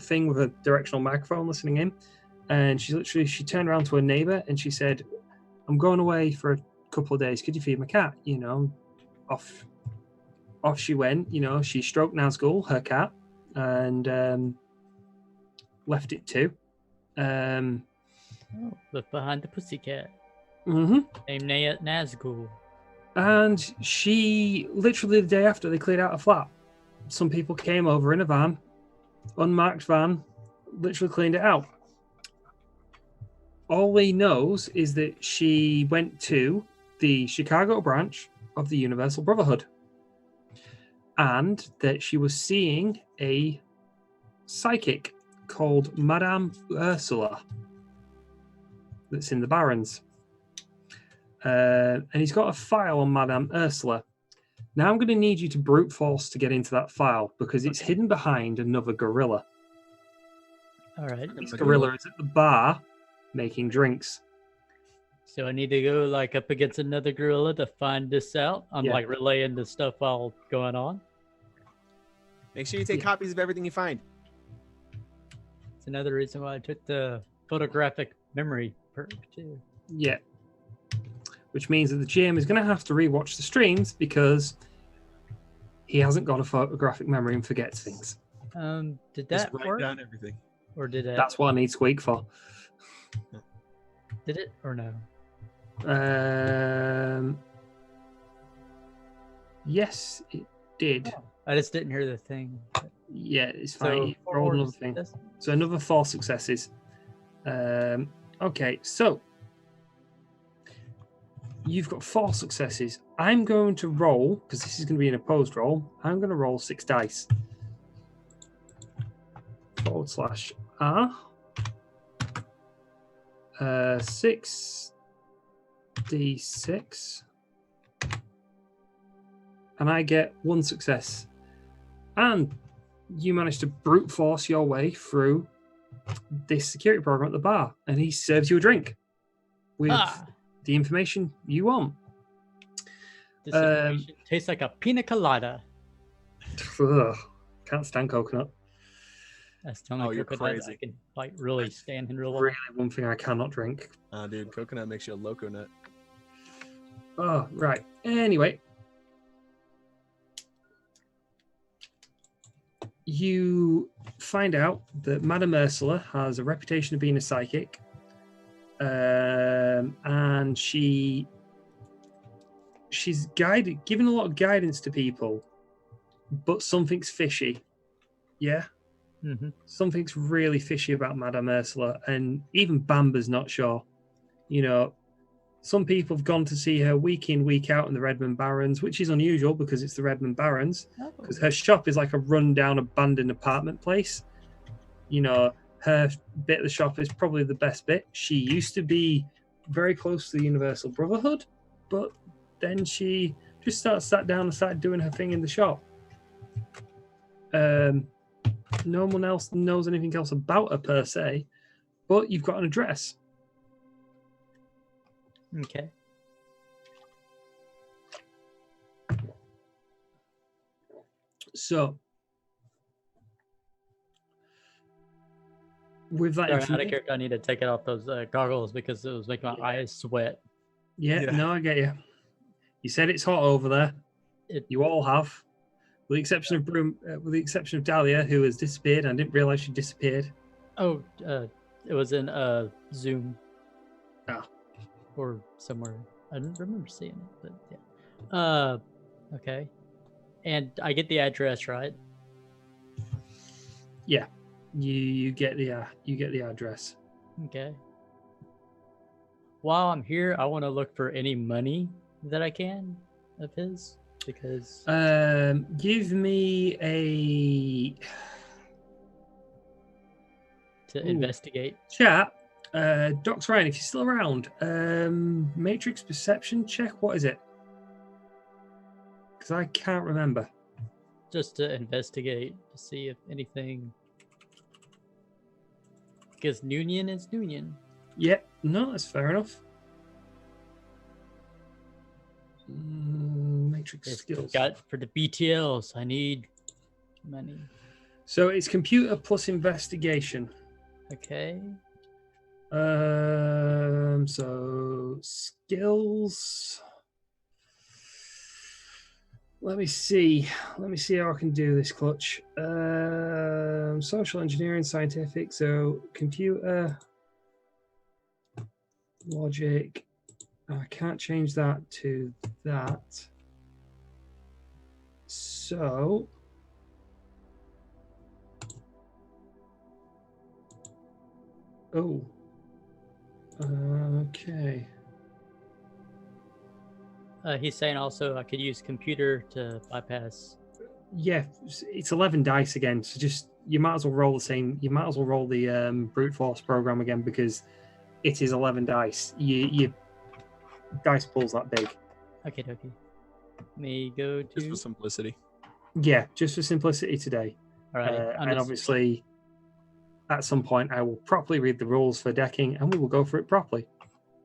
thing with a directional microphone listening in, and she turned around to her neighbor and she said, "I'm going away for a couple of days. Could you feed my cat?" Off she went. She stroked Nazgul, her cat, and left it too. Left behind the pussycat. Mm-hmm. Named Nazgul. And she, literally the day after they cleared out a flat, some people came over in a van, unmarked van, literally cleaned it out. All he knows is that she went to the Chicago branch of the Universal Brotherhood, and that she was seeing a psychic called Madame Ursula that's in the Barrens. And he's got a file on Madame Ursula. Now I'm going to need you to brute force to get into that file, because it's hidden behind another gorilla. All right. This gorilla is at the bar making drinks. So I need to go up against another gorilla to find this out. I'm relaying the stuff while going on. Make sure you take copies of everything you find. It's another reason why I took the photographic memory perk too. Yeah. Which means that the GM is going to have to rewatch the streams because he hasn't got a photographic memory and forgets things. Did Just that write work? down everything. Or did it? That's what I need Squeak for. Did it or no? Yes, it did. Oh, I just didn't hear the thing. Yeah, it's So fine. Rolled another thing. So another 4 successes. Okay, so you've got 4 successes. I'm going to roll, because this is going to be an opposed roll. I'm going to roll 6 dice. /R. 6d6. And I get 1 success. And you manage to brute force your way through this security program at the bar. And he serves you a drink with the information you want. This information tastes like a pina colada. Ugh, can't stand coconut. That's the only coconut I can really stand in real life. Really, one thing I cannot drink. Dude, coconut makes you a loco nut. Oh, right. Anyway, you find out that Madame Ursula has a reputation of being a psychic, and she's giving a lot of guidance to people, but something's fishy. Yeah. Mm-hmm. Something's really fishy about Madame Ursula, and even Bamba's not sure. Some people have gone to see her week in, week out in the Redmond Barrens, which is unusual because it's the Redmond Barrens, because her shop is like a run-down, abandoned apartment place. Her bit of the shop is probably the best bit. She used to be very close to the Universal Brotherhood, but then she just sat down and started doing her thing in the shop. No one else knows anything else about her per se, but you've got an address. Okay. So, with that, Sorry, out of character, I need to take it off those goggles because it was making my eyes sweat. Yeah, no, I get you. You said it's hot over there. You all have. with the exception of with the exception of Dahlia, who has disappeared. I didn't realize she disappeared. Oh, it was in Zoom. Ah. Or somewhere. I don't remember seeing it, but yeah. Okay. And I get the address, right? Yeah, you get the address. Okay. While I'm here, I want to look for any money that I can of his because Give me to investigate. chat. Doc Ryan, if you're still around, Matrix perception check. What is it? Because I can't remember. Just to investigate to see if anything. Because Noonian is Noonian. Yep. No, that's fair enough. Matrix skills. Got for the BTLs. I need money. So it's computer plus investigation. Okay. So skills. Let me see how I can do this, Clutch. Social engineering, scientific, so computer, logic. I can't change that to that. So okay. He's saying also I could use computer to bypass. Yeah, it's 11 dice again. So just you might as well roll the same. You might as well roll the brute force program again because it is 11 dice. You dice pool's that big. Okay. Let me go to. Just for simplicity. Yeah, just for simplicity today. All right. And obviously, at some point, I will properly read the rules for decking, and we will go for it properly.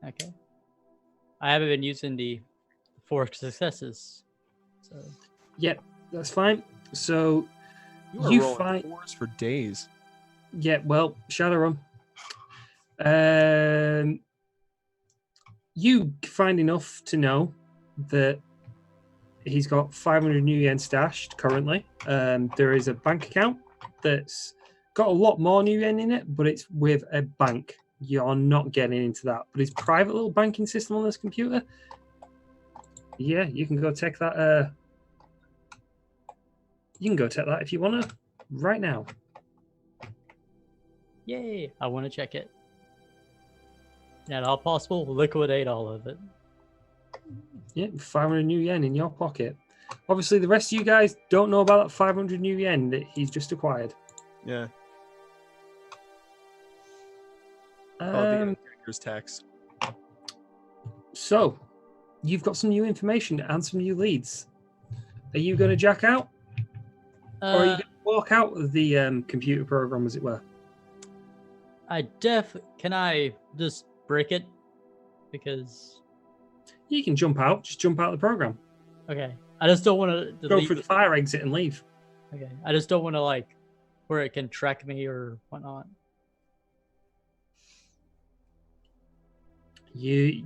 Okay. I haven't been using the 4 successes. So. Yep, that's fine. So You are you rolling find. 4s for days. Yeah, well, Shadowrun. You find enough to know that he's got 500 new yen stashed currently. There is a bank account that's got a lot more new yen in it, but it's with a bank. You're not getting into that. But his private little banking system on this computer, yeah, you can go check that. You can go check that if you want to right now. Yay! I want to check it. And at all possible, liquidate all of it. Yeah, 500 new yen in your pocket. Obviously, the rest of you guys don't know about that 500 new yen that he's just acquired. Yeah. The director's tax. So, you've got some new information and some new leads. Are you going to jack out? Or are you going to walk out of the computer program, as it were? Can I just break it? Because... You can jump out. Just jump out of the program. Okay. I just don't want to go through the fire exit and leave. Okay. I just don't want to, like, where it can track me or whatnot. You're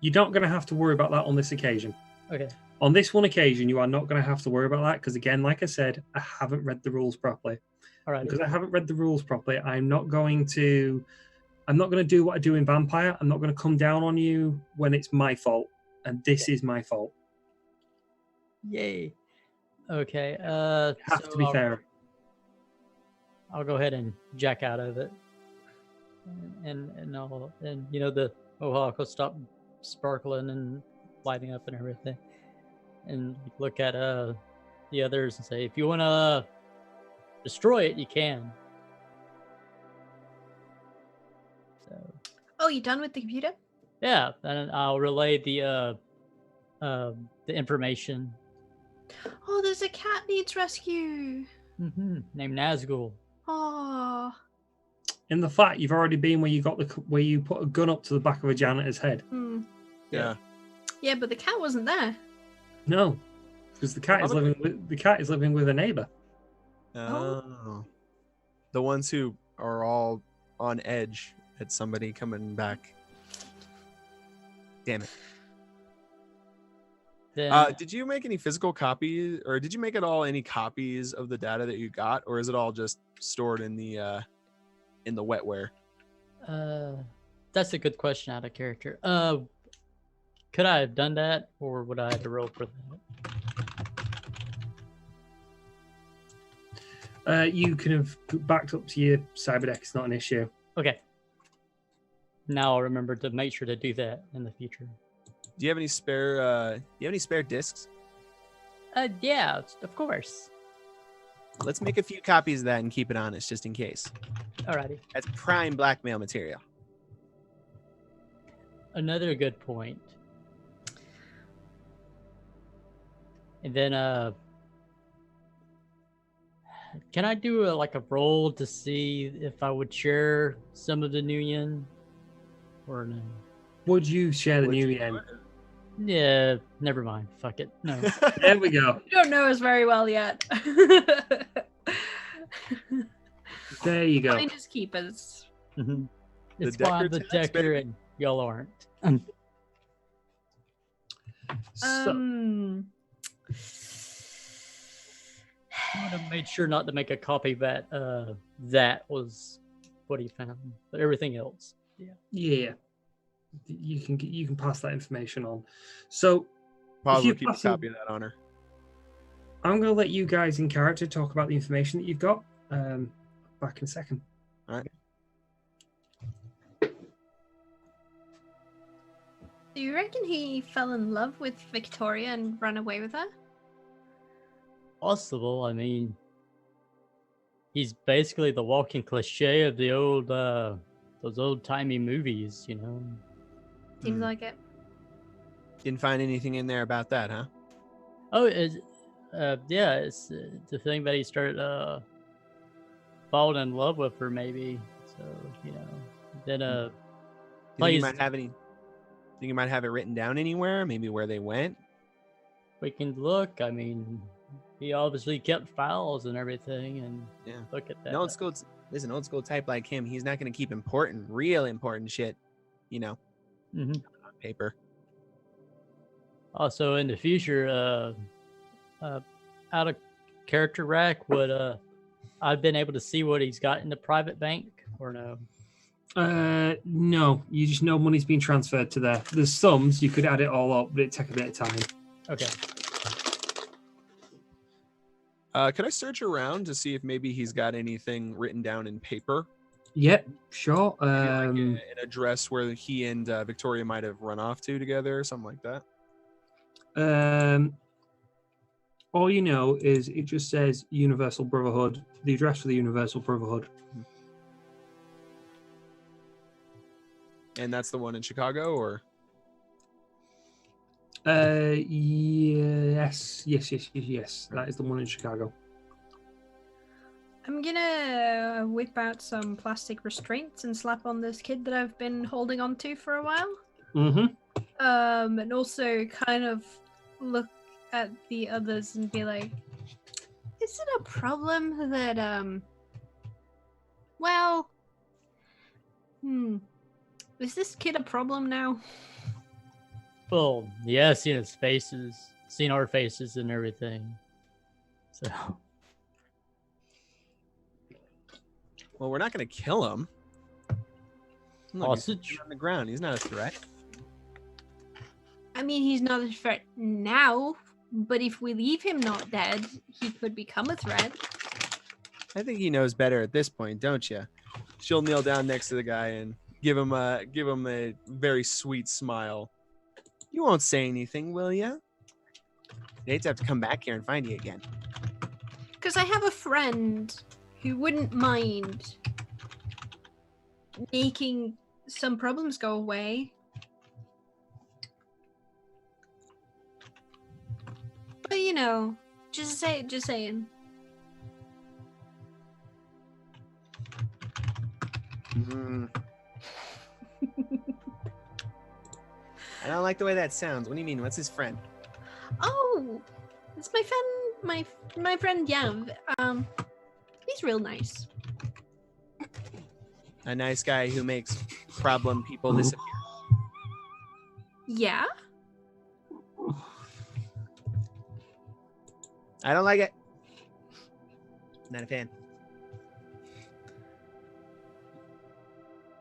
not going to have to worry about that on this occasion. Okay. On this one occasion, you are not going to have to worry about that because, again, like I said, I haven't read the rules properly. All right. Because I haven't read the rules properly, I'm not going to do what I do in Vampire. I'm not going to come down on you when it's my fault, and this is my fault. Yay. Okay. Have to be fair. I'll go ahead and jack out of it, and you know the Mohawk will stop sparkling and lighting up and everything, and look at the others and say, if you want to destroy it, you can. So. Oh, you done with the computer? Yeah, and I'll relay the information. Oh, there's a cat needs rescue. Named Nazgul. Oh. In the fact you've already been where you put a gun up to the back of a janitor's head. Yeah. Yeah, but the cat wasn't there. No, because the cat is living with a neighbor. Oh. The ones who are all on edge at somebody coming back. Damn it. Then Did you make any physical copies, or did you make at all any copies of the data that you got, or is it all just stored in the wetware? that's a good question out of character. Could I have done that, or would I have to roll for that? You can have backed up to your cyberdeck. It's not an issue. Okay. Now I'll remember to make sure to do that in the future. Do you have any spare? Discs? Yeah, of course. Let's make a few copies of that and keep it honest, just in case. Alrighty. That's prime blackmail material. Another good point. And then, can I do a roll to see if I would share some of the new yen, or no? Would you share the new yen? Yeah, never mind. Fuck it. No. There we go. You don't know us very well yet. There you go. Fine as keepers. Mm-hmm. The It's why I'm the Decker tax, Decker baby. and y'all aren't. So, I would have made sure not to make a copy that that was what he found, but everything else. yeah, you can pass that information on. So Pause you will keep a pass it- copy of that on her. I'm going to let you guys in character talk about the information that you've got. Back in a second. All right. Do you reckon he fell in love with Victoria and ran away with her? Possible. I mean, he's basically the walking cliche of the old, those old timey movies, you know. Seems Mm. like it. Didn't find anything in there about that, huh? Oh, yeah, it's the thing that he started falling in love with her, maybe. So you know, then Do you think plays. you might have any? Think you might have it written down anywhere? Maybe where they went. We can look. I mean, he obviously kept files and everything, and Yeah. look at that. An old school. Listen, old school type like him. He's not going to keep real important shit. You know, hmm on paper. Also, in the future, out of character rack, would I've been able to see what he's got in the private bank or no? No, you just know money's been transferred to there. There's sums, you could add it all up, but it'd take a bit of time. Okay. Could I search around to see if maybe he's got anything written down in paper? Yep, sure. Maybe like an address where he and Victoria might have run off to together or something like that. All you know is it just says Universal Brotherhood, the address for the Universal Brotherhood. And that's the one in Chicago, or? Yes. That is the one in Chicago. I'm gonna whip out some plastic restraints and slap on this kid that I've been holding on to for a while. Mm-hmm. And also kind of look at the others and be like, is it a problem that is this kid a problem now? Well, yeah, seen his faces, seen our faces and everything. So Well, we're not going to kill him. Look, he's hostage. on the ground. He's not a threat. I mean, he's not a threat now, but if we leave him not dead, he could become a threat. I think he knows better at this point, don't you? She'll kneel down next to the guy and give him a very sweet smile. You won't say anything, will you? You'd hate to have to come back here and find you again. Because I have a friend who wouldn't mind making some problems go away. But you know, just saying. Mm. I don't like the way that sounds. What do you mean? What's his friend? Oh, it's my friend, my friend Yav. He's real nice. A nice guy who makes problem people disappear. Yeah. I don't like it. Not a fan.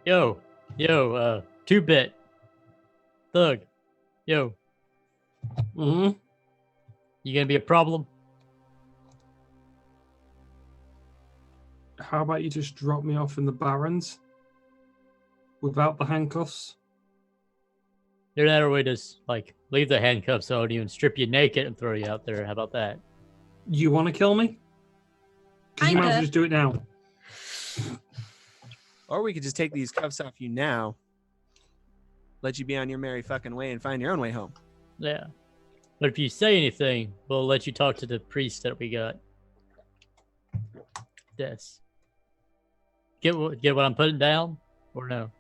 Yo, 2-bit. Thug. Yo, Hmm. you gonna be a problem? How about you just drop me off in the Barrens without the handcuffs? Either that or we just, like, leave the handcuffs on you and strip you naked and throw you out there. How about that? You want to kill me? 'Cause you might as well Kinda. just do it now. Or we could just take these cuffs off you now, let you be on your merry fucking way and find your own way home. Yeah. But if you say anything, we'll let you talk to the priest that we got. Yes. Get what I'm putting down? Or no?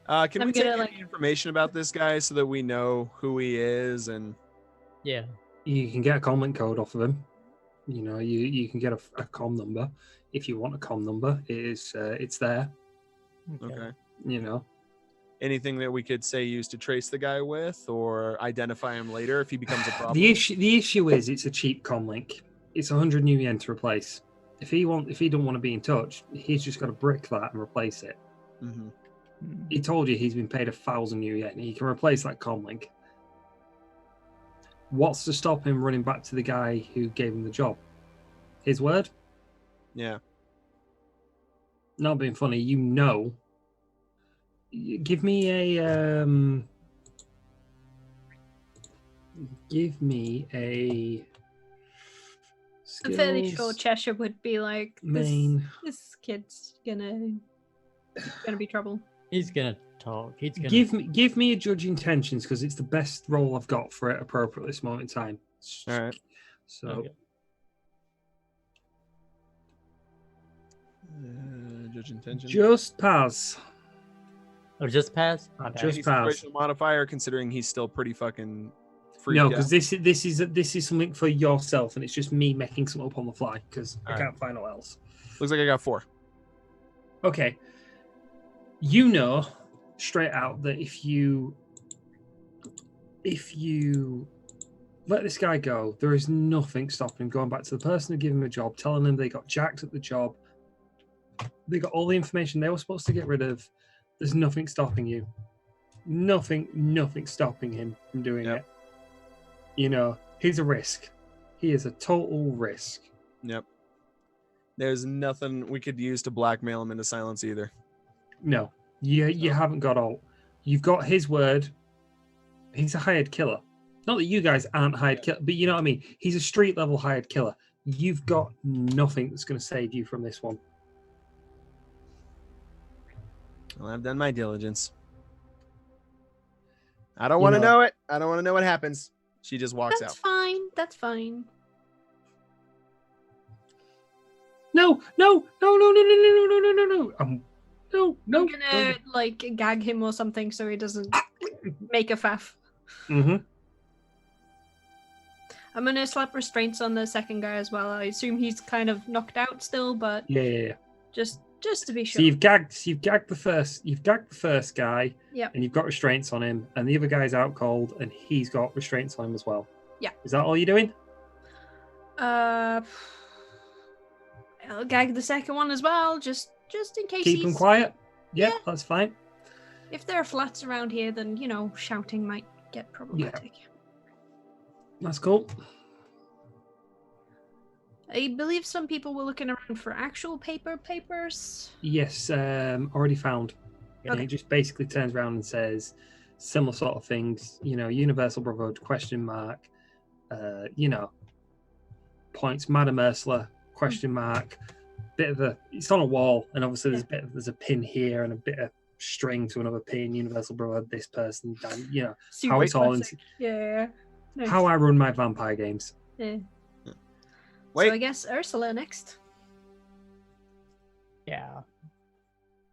Can I'm we take gonna, any like- information about this guy so that we know who he is? And Yeah. You can get a comlink code off of him. You know, you can get a com number if you want a com number. It's there. okay, You know, anything that we could say use to trace the guy with or identify him later if he becomes a problem? the issue is it's a cheap comlink. It's 100 new yen to replace. If he don't want to be in touch, he's just got to brick that and replace it. Mhm. He told you he's been paid 1,000 new yen. He can replace that comlink. What's to stop him running back to the guy who gave him the job? His word? Yeah. Not being funny, you know. Give me a give me a I'm fairly skills sure Cheshire would be like, main. this kid's gonna be trouble. He's gonna talk. He's gonna Give me a judge intentions because it's the best role I've got for it appropriate at this moment in time. All right. So Okay. Judge intention. just pass. Oh, just pass? My bad. Just Any pass. situational modifier, considering he's still pretty fucking freaked No, out. because this is something for yourself, and it's just me making something up on the fly because I All right. can't find what else. Looks like I got 4. Okay. You know straight out that if you let this guy go, there is nothing stopping him going back to the person who gave him a job, telling them they got jacked at the job. They got all the information they were supposed to get rid of. There's nothing stopping you. Nothing stopping him from doing Yep. it. You know, he's a risk. He is a total risk. Yep. There's nothing we could use to blackmail him into silence either. No, you haven't got all. You've got his word. He's a hired killer. Not that you guys aren't hired killer, but you know what I mean. He's a street level hired killer. You've got nothing that's going to save you from this one. Well, I've done my diligence. I don't want to know it. I don't want to know what happens. She just walks That's out. fine. That's fine. No. No. I'm gonna like gag him or something so he doesn't make a faff. Mm-hmm. I'm gonna slap restraints on the second guy as well. I assume he's kind of knocked out still, but Yeah. just to be So sure. you've gagged the first guy. Yep. And you've got restraints on him, and the other guy's out cold, and he's got restraints on him as well. Yeah. Is that all you're doing? I'll gag the second one as well, just in case Keep he's... him quiet. Yeah, Yeah. that's fine. If there are flats around here, then shouting might get problematic. That's cool. I believe some people were looking around for actual papers. Yes, already found. And Okay. it just basically turns around and says similar sort of things, Universal Brotherhood, ? Points, Madam Ursula, ? Bit of it's on a wall, and obviously there's a pin here and a bit of string to another pin, Universal Brotherhood, this person, Super how it's all classic. Yeah. Nice. how I run my vampire games. Yeah. Wait. So I guess Ursula next. Yeah.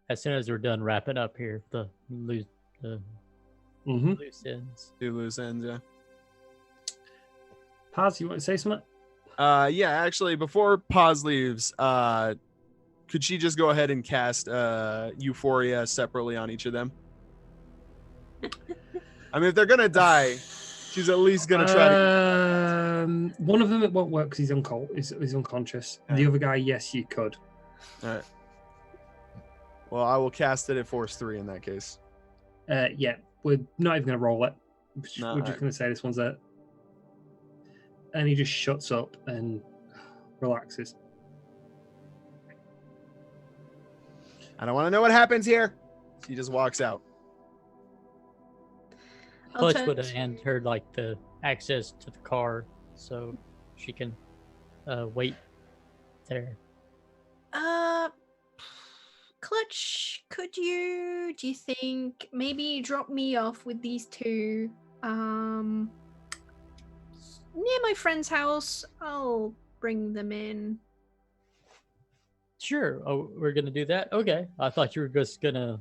As soon as we're done wrapping up here, the loose Mm-hmm. ends. 2 loose ends, yeah. Paz, you want to say something? Yeah, actually, before Paz leaves, could she just go ahead and cast Euphoria separately on each of them? I mean, if they're gonna die, she's at least gonna try to. One of them it won't work because he's unconscious. Yeah. The other guy, yes, you could. All right. Well, I will cast it at force 3 in that case. Yeah, we're not even going to roll it. No, We're just going to say this one's it. And he just shuts up and relaxes. I don't want to know what happens here. He just walks out. I'll Clutch turn- would hand her like the access to the car so she can wait there. Clutch, do you think maybe drop me off with these two near my friend's house? I'll bring them in. Sure. Oh, we're gonna do that. Okay. I thought you were just gonna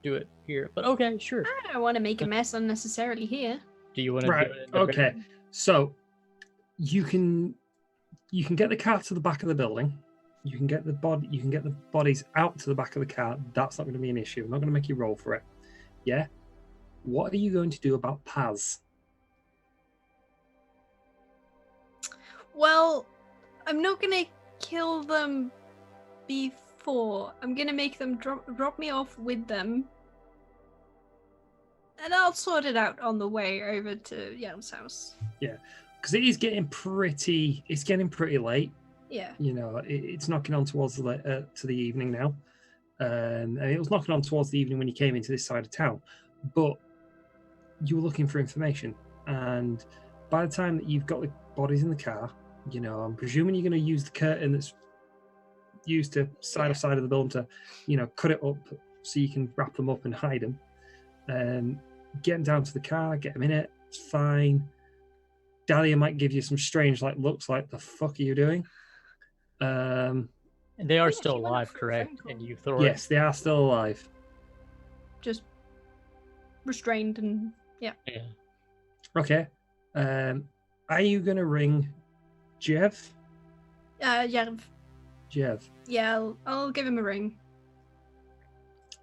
do it here, but okay, sure. I don't want to make a mess unnecessarily here. Do you want to Right. do it? in the Okay. So you can get the car to the back of the building. You can get the bodies out to the back of the car. That's not going to be an issue. I'm not going to make you roll for it. Yeah. What are you going to do about Paz? Well, I'm not gonna kill them before. I'm gonna make them drop me off with them, and I'll sort it out on the way over to Yelm's house. Because it is getting pretty. It's getting pretty late. Yeah. You know, it's knocking on towards to the evening now. And it was knocking on towards the evening when you came into this side of town. But you were looking for information, and by the time that you've got the bodies in the car, you know, I'm presuming you're going to use the curtain that's used to side of the building to, you know, cut it up so you can wrap them up and hide them. Get them down to the car, get them in it. It's fine. Dahlia might give you some strange looks like, the fuck are you doing? And they are Yeah, still she went alive, for a correct? phone call. And you throw Yes, they are still alive. Just restrained and it. Yeah. Okay. Are you going to ring Jev? Jev. Yeah, I'll give him a ring.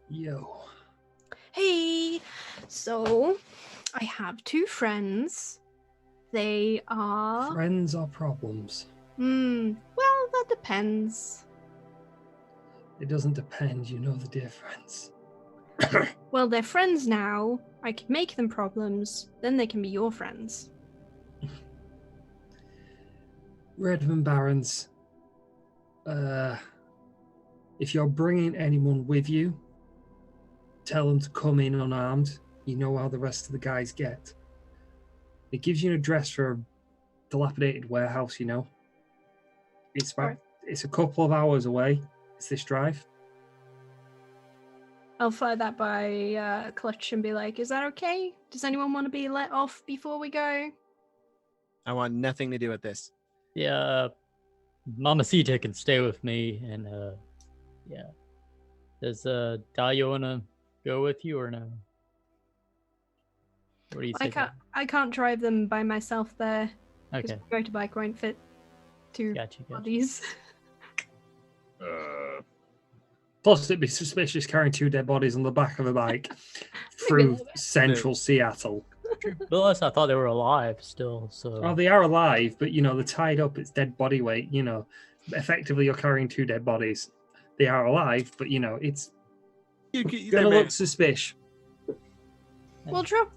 Yo. Hey, so I have two friends. They are Friends or problems? well, that depends. It doesn't depend. You know the difference. Well, they're friends now. I can make them problems. Then they can be your friends. Redmond Barons. If you're bringing anyone with you, tell them to come in unarmed. You know how the rest of the guys get. It gives you an address for a dilapidated warehouse, you know. It's about, Right. it's a couple of hours away. It's this drive. I'll fly that by Clutch and be like, is that okay? Does anyone want to be let off before we go? I want nothing to do with this. Yeah. Mamacita can stay with me, and yeah. Does Dahlia wanna go with you or no? What do you think? I can't drive them by myself there. 'Cause Okay, my motorbike won't fit two gotcha. bodies. Plus, it'd be suspicious carrying two dead bodies on the back of a bike through central Seattle. Plus, I thought they were alive still. So Oh, they are alive, but you know, they're tied up. It's dead body weight. You know, effectively, you're carrying two dead bodies. They are alive, but you know, it's gonna look suspicious. We'll drop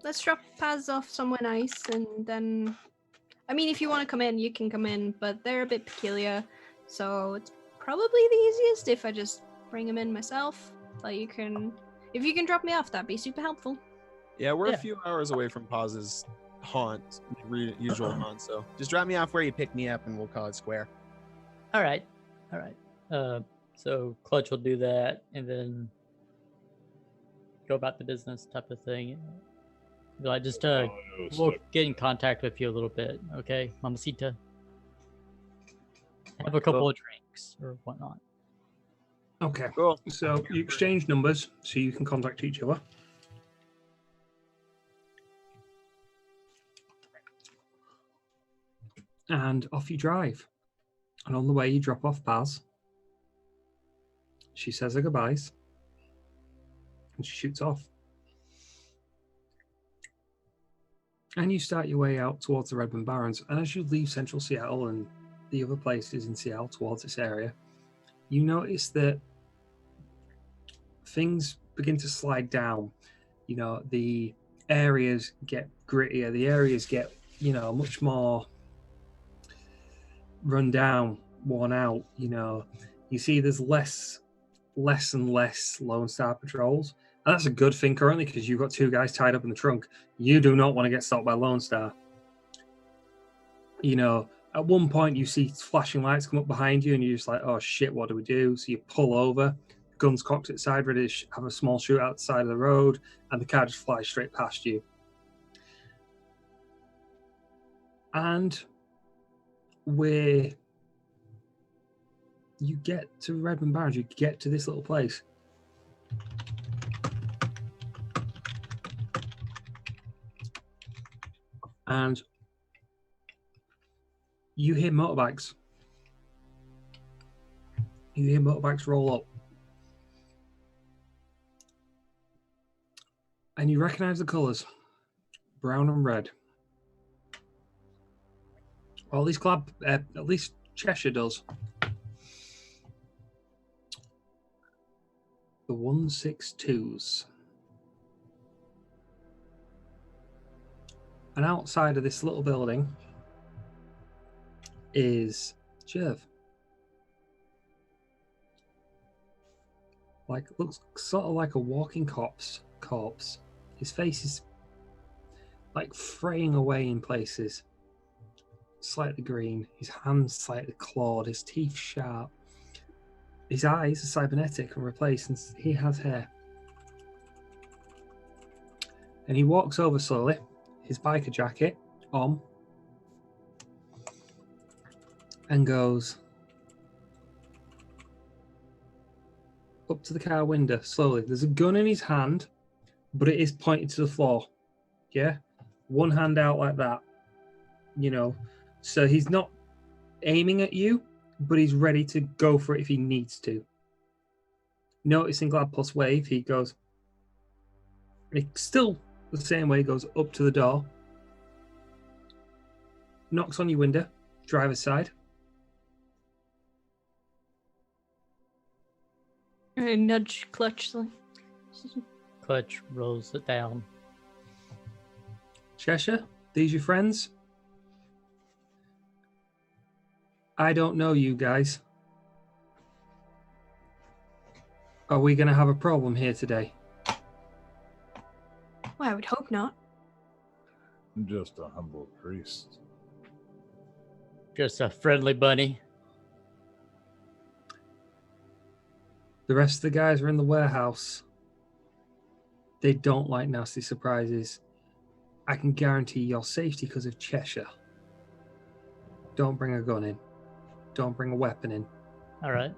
let's drop Paz off somewhere nice, and then I mean, if you want to come in, you can come in, but they're a bit peculiar, so it's probably the easiest if I just bring them in myself. Like, if you can drop me off, that'd be super helpful. Yeah, we're Yeah. a few hours away from Paz's haunt, usual haunt. So just drop me off where you pick me up, and we'll call it square. all right. So Clutch will do that, and then go about the business type of thing. Like just we'll get in contact with you a little bit, okay, Mamacita? Have a couple of drinks or whatnot. Okay, Cool. so you exchange numbers so you can contact each other. And off you drive. And on the way, you drop off Baz. She says her goodbyes. And she shoots off. And you start your way out towards the Redmond Barrens. And as you leave central Seattle and the other places in Seattle towards this area, you notice that things begin to slide down. You know, the areas get grittier, the areas get, you know, much more run down, worn out. You know, you see there's less and less Lone Star patrols. And that's a good thing currently because you've got 2 guys tied up in the trunk. You do not want to get stopped by Lone Star. You know, at one point you see flashing lights come up behind you and you're just like, oh shit, what do we do? So you pull over, guns cocked at side, ready to have a small shootout at the side of the road, and the car just flies straight past you. And where you get to Redmond Barrens, you get to this little place. And you hear motorbikes. You hear motorbikes roll up. And you recognize the colours, brown and red. Well, at least Cheshire does. The 162s. And outside of this little building is Jerv. Like, looks sort of like a walking corpse. His face is like fraying away in places. Slightly green, his hands slightly clawed, his teeth sharp. His eyes are cybernetic and replaced, and he has hair. And he walks over slowly, his biker jacket on, and goes up to the car window slowly. There's a gun in his hand, but it is pointed to the floor. Yeah? One hand out like that. You know, so he's not aiming at you, but he's ready to go for it if he needs to. Noticing Gladpuss wave, he goes, and it's still the same way, goes up to the door, knocks on your window, driver's side. I nudge Clutch. Clutch rolls it down. Cheshire, these your friends? I don't know you guys. Are we going to have a problem here today? Well, I would hope not. I'm just a humble priest. Just a friendly bunny. The rest of the guys are in the warehouse. They don't like nasty surprises. I can guarantee your safety because of Cheshire. Don't bring a gun in. Don't bring a weapon in. All right.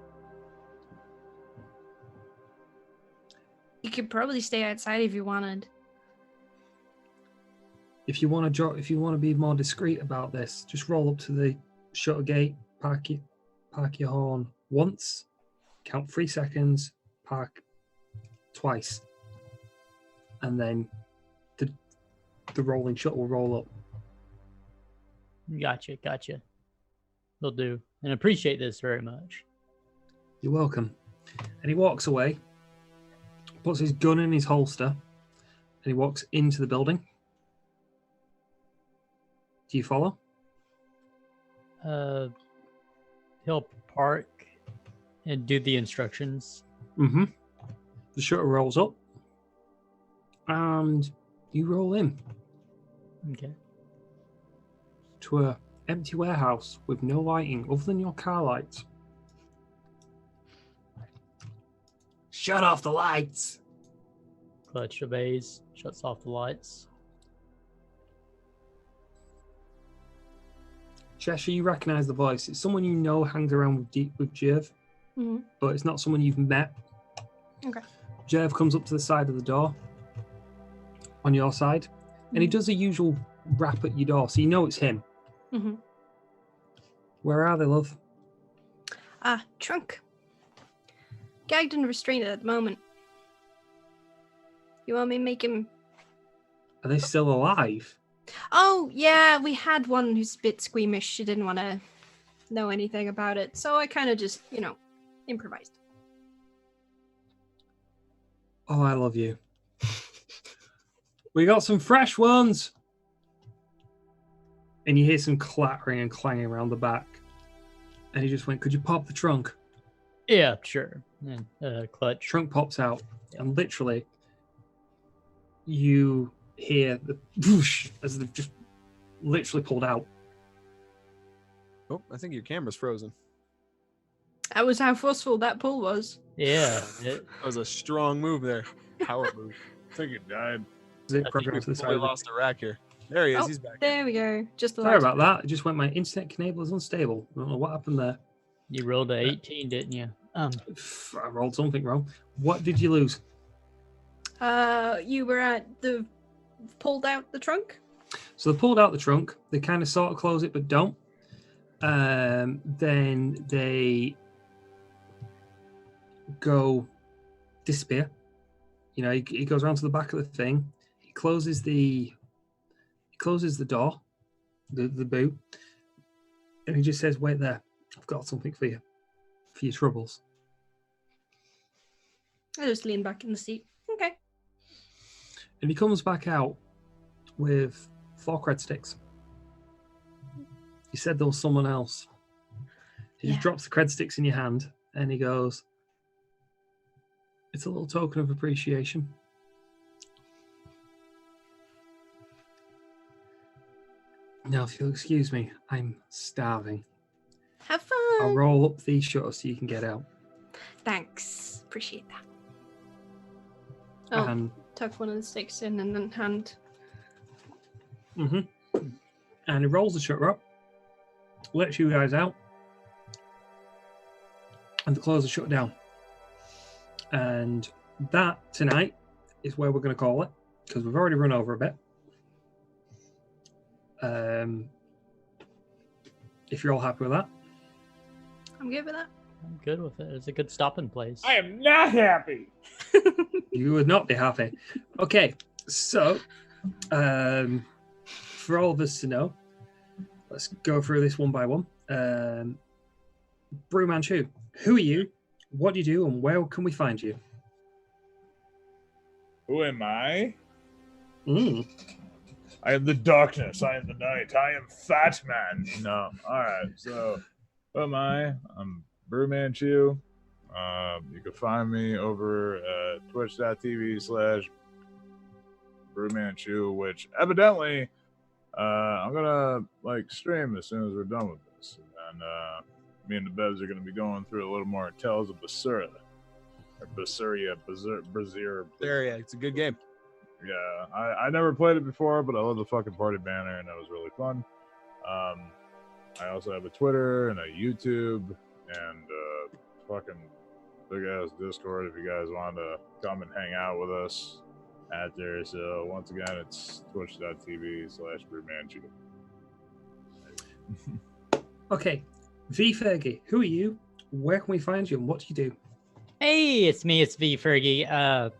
You could probably stay outside if you wanted. If you want to be more discreet about this, just roll up to the shutter gate, park your horn once, count 3 seconds, park twice, and then the rolling shutter will roll up. Gotcha. Will do. And appreciate this very much. You're welcome. And he walks away, puts his gun in his holster, and he walks into the building. Do you follow? He'll park and do the instructions. Mm-hmm. The shutter rolls up, and you roll in Okay. to a empty warehouse with no lighting other than your car lights. Shut off the lights! Clutch obeys, shuts off the lights. Cheshire, you recognize the voice. It's someone you know hangs around with Jerv, Mm-hmm. but it's not someone you've met. Okay. Jerv comes up to the side of the door on your side, and he does the usual rap at your door, so you know it's him. Mm-hmm. Where are they, love? Trunk. Gagged and restrained at the moment. You want me to make him... Are they still alive? Oh, yeah, we had one who's a bit squeamish. She didn't want to know anything about it. So I kind of just, improvised. Oh, I love you. We got some fresh ones. And you hear some clattering and clanging around the back. And he just went, could you pop the trunk? Yeah, sure. And, clutch. Trunk pops out. And literally, you hear the whoosh as they've just literally pulled out. Oh, I think your camera's frozen. That was how forceful that pull was. Yeah. That was a strong move there. Power move. I think it died. It I programmed think to we the totally side. lost a rack here. There he is. Oh, He's back. There we go. Just the Sorry last about that. It just went, my internet cable is unstable. I don't know what happened there. You rolled a 18, didn't you? I rolled something wrong. What did you lose? You were at the pulled out the trunk. So they pulled out the trunk. They kind of sort of close it, but don't. Then they go disappear. You know, he goes around to the back of the thing. He closes the door, the boot, and he just says, "Wait there. I've got something for you, for your troubles." I just lean back in the seat. Okay. And he comes back out with 4 cred sticks. He said there was someone else. He just Yeah. drops the cred sticks in your hand and he goes, "It's a little token of appreciation." Now, if you'll excuse me, I'm starving. Have I'll fun. roll up these shutters so you can get out. Thanks. Appreciate that. Oh, And tuck one of the sticks in and then hand. and he rolls the shutter up, lets you guys out, and to close the shutter down. And that tonight is where we're going to call it, because we've already run over a bit. If you're all happy with that. I'm good with that. I'm good with it. It's a good stopping place. I am not happy. You would not be happy. Okay, so for all of us to know, let's go through this one by one. Brew Manchu, who are you? What do you do, and where can we find you? Who am I? Mm. I am the darkness. I am the night. I am Fat Man. No. All right. So, who am I? I'm Brew Manchu. You can find me over at twitch.tv/BrewManchu, which evidently I'm gonna stream as soon as we're done with this. And me and the Bevs are gonna be going through a little more Tales of Basura. Or Basuria, Brazier. There, yeah. It's a good game. Yeah, I never played it before, but I love the fucking party banner, and that was really fun. I also have a Twitter and a YouTube and fucking big ass Discord if you guys want to come and hang out with us out there. So once again, it's twitch.tv/BrewManchu. Okay, V Fergie, who are you? Where can we find you, and what do you do? Hey, it's me. It's V Fergie.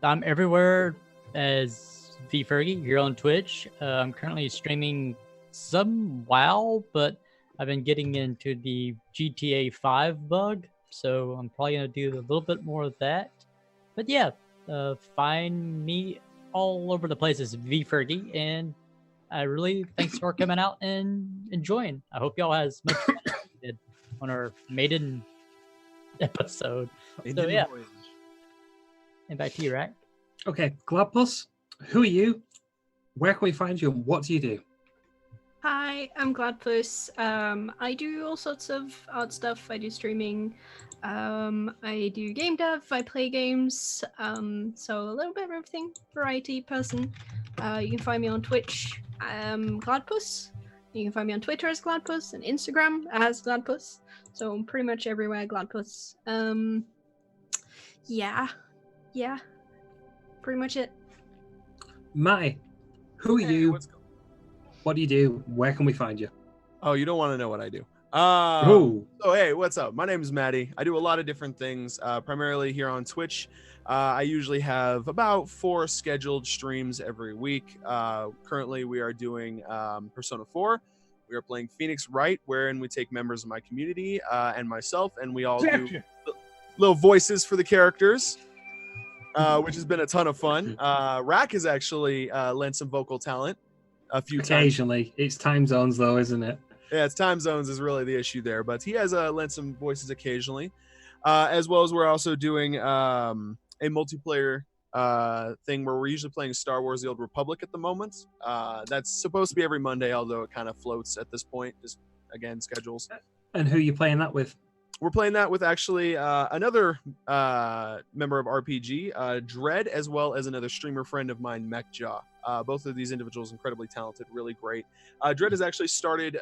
I'm everywhere as V Fergie here on Twitch. I'm currently streaming some WoW, but I've been getting into the GTA 5 bug, so I'm probably gonna do a little bit more of that. But yeah, find me all over the place as V Fergie, and I really thanks for coming out and enjoying. I hope y'all has much fun as we did on our maiden episode. So yeah, and back to you, Rack. Okay, Gladpuss, who are you? Where can we find you, and what do you do? Hi, I'm Gladpuss. I do all sorts of art stuff. I do streaming. I do game dev. I play games. So a little bit of everything. Variety person. You can find me on Twitch. Gladpuss. You can find me on Twitter as Gladpuss and Instagram as Gladpuss. So I'm pretty much everywhere Gladpuss. Yeah. Pretty much it. Mai, who are Hey, you? what's going- What do you do? Where can we find you? Oh, you don't want to know what I do. Oh, So hey, what's up? My name is Maddie. I do a lot of different things, primarily here on Twitch. I usually have about 4 scheduled streams every week. Currently, we are doing Persona 4. We are playing Phoenix Wright, wherein we take members of my community and myself, and we all do little voices for the characters, which has been a ton of fun. Rack has actually lent some vocal talent a few times. occasionally. It's time zones, though, isn't it? Yeah, it's time zones is really the issue there, but he has lent some voices occasionally, as well as we're also doing a multiplayer thing where we're usually playing Star Wars: The Old Republic at the moment. That's supposed to be every Monday, although it kind of floats at this point, just again schedules. And who are you playing that with? We're playing that with actually another member of RPG, Dread, as well as another streamer friend of mine, Mechjaw. Both of these individuals incredibly talented, really great. Dread has actually started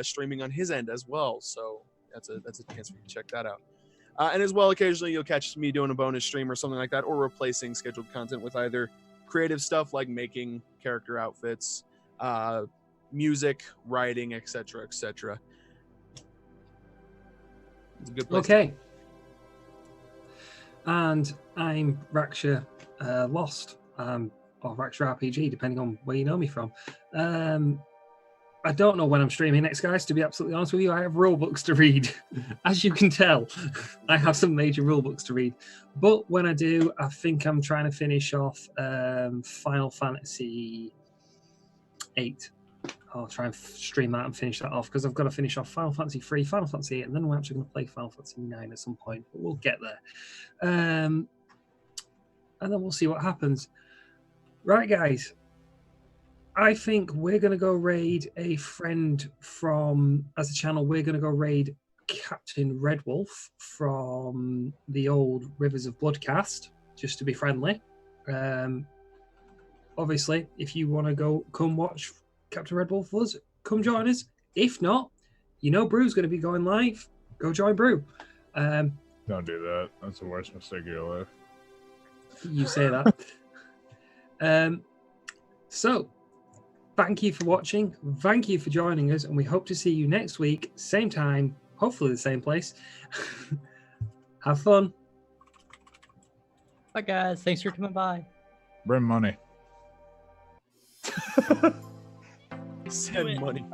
streaming on his end as well, so that's a chance for you to check that out. And as well, occasionally you'll catch me doing a bonus stream or something like that, or replacing scheduled content with either creative stuff like making character outfits, music, writing, etc., etc. It's a good place. Okay. And I'm Raksha Lost, or Raksha RPG, depending on where you know me from. I don't know when I'm streaming next, guys, to be absolutely honest with you. I have rule books to read. As you can tell, I have some major rule books to read. But when I do, I think I'm trying to finish off Final Fantasy VIII. I'll try and stream that and finish that off, because I've got to finish off Final Fantasy 3, Final Fantasy 8, and then we're actually going to play Final Fantasy 9 at some point. But we'll get there. And then we'll see what happens. Right, guys. I think we're going to go raid a friend from, as a channel, we're going to go raid Captain Red Wolf from the old Rivers of Bloodcast, just to be friendly. Obviously, if you want to come watch Captain Red Wolf with us, come join us. If not, you know Brew's going to be going live. Go join Brew. Don't do that. That's the worst mistake of your life. You say that. So, thank you for watching. Thank you for joining us, and we hope to see you next week, same time, hopefully the same place. Have fun. Bye, guys. Thanks for coming by. Bring money. Send money.